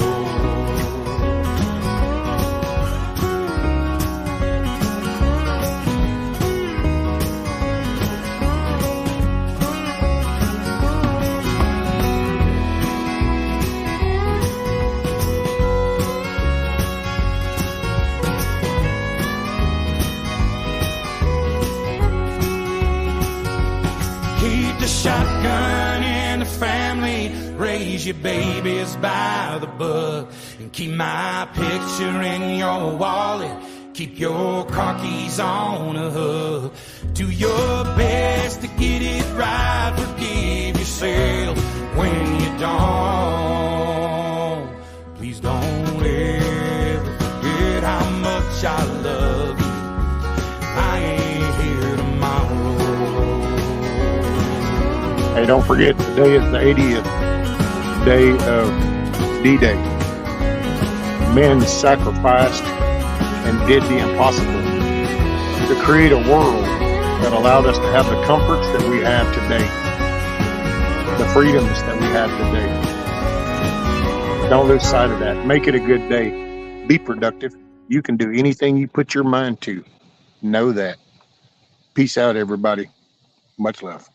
A: shotgun in the family, raise your babies by the book, and keep my picture in your wallet. Keep your car keys on a hook. Do your best to get it right. Forgive yourself when you don't. Please don't ever forget how much I love you. I ain't here tomorrow.
B: Hey, don't forget, today is the 80th day of D-Day. Men sacrificed and did the impossible to create a world that allowed us to have the comforts that we have today, the freedoms that we have today. Don't lose sight of that. Make it a good day. Be productive. You can do anything you put your mind to. Know that. Peace out, everybody. Much love.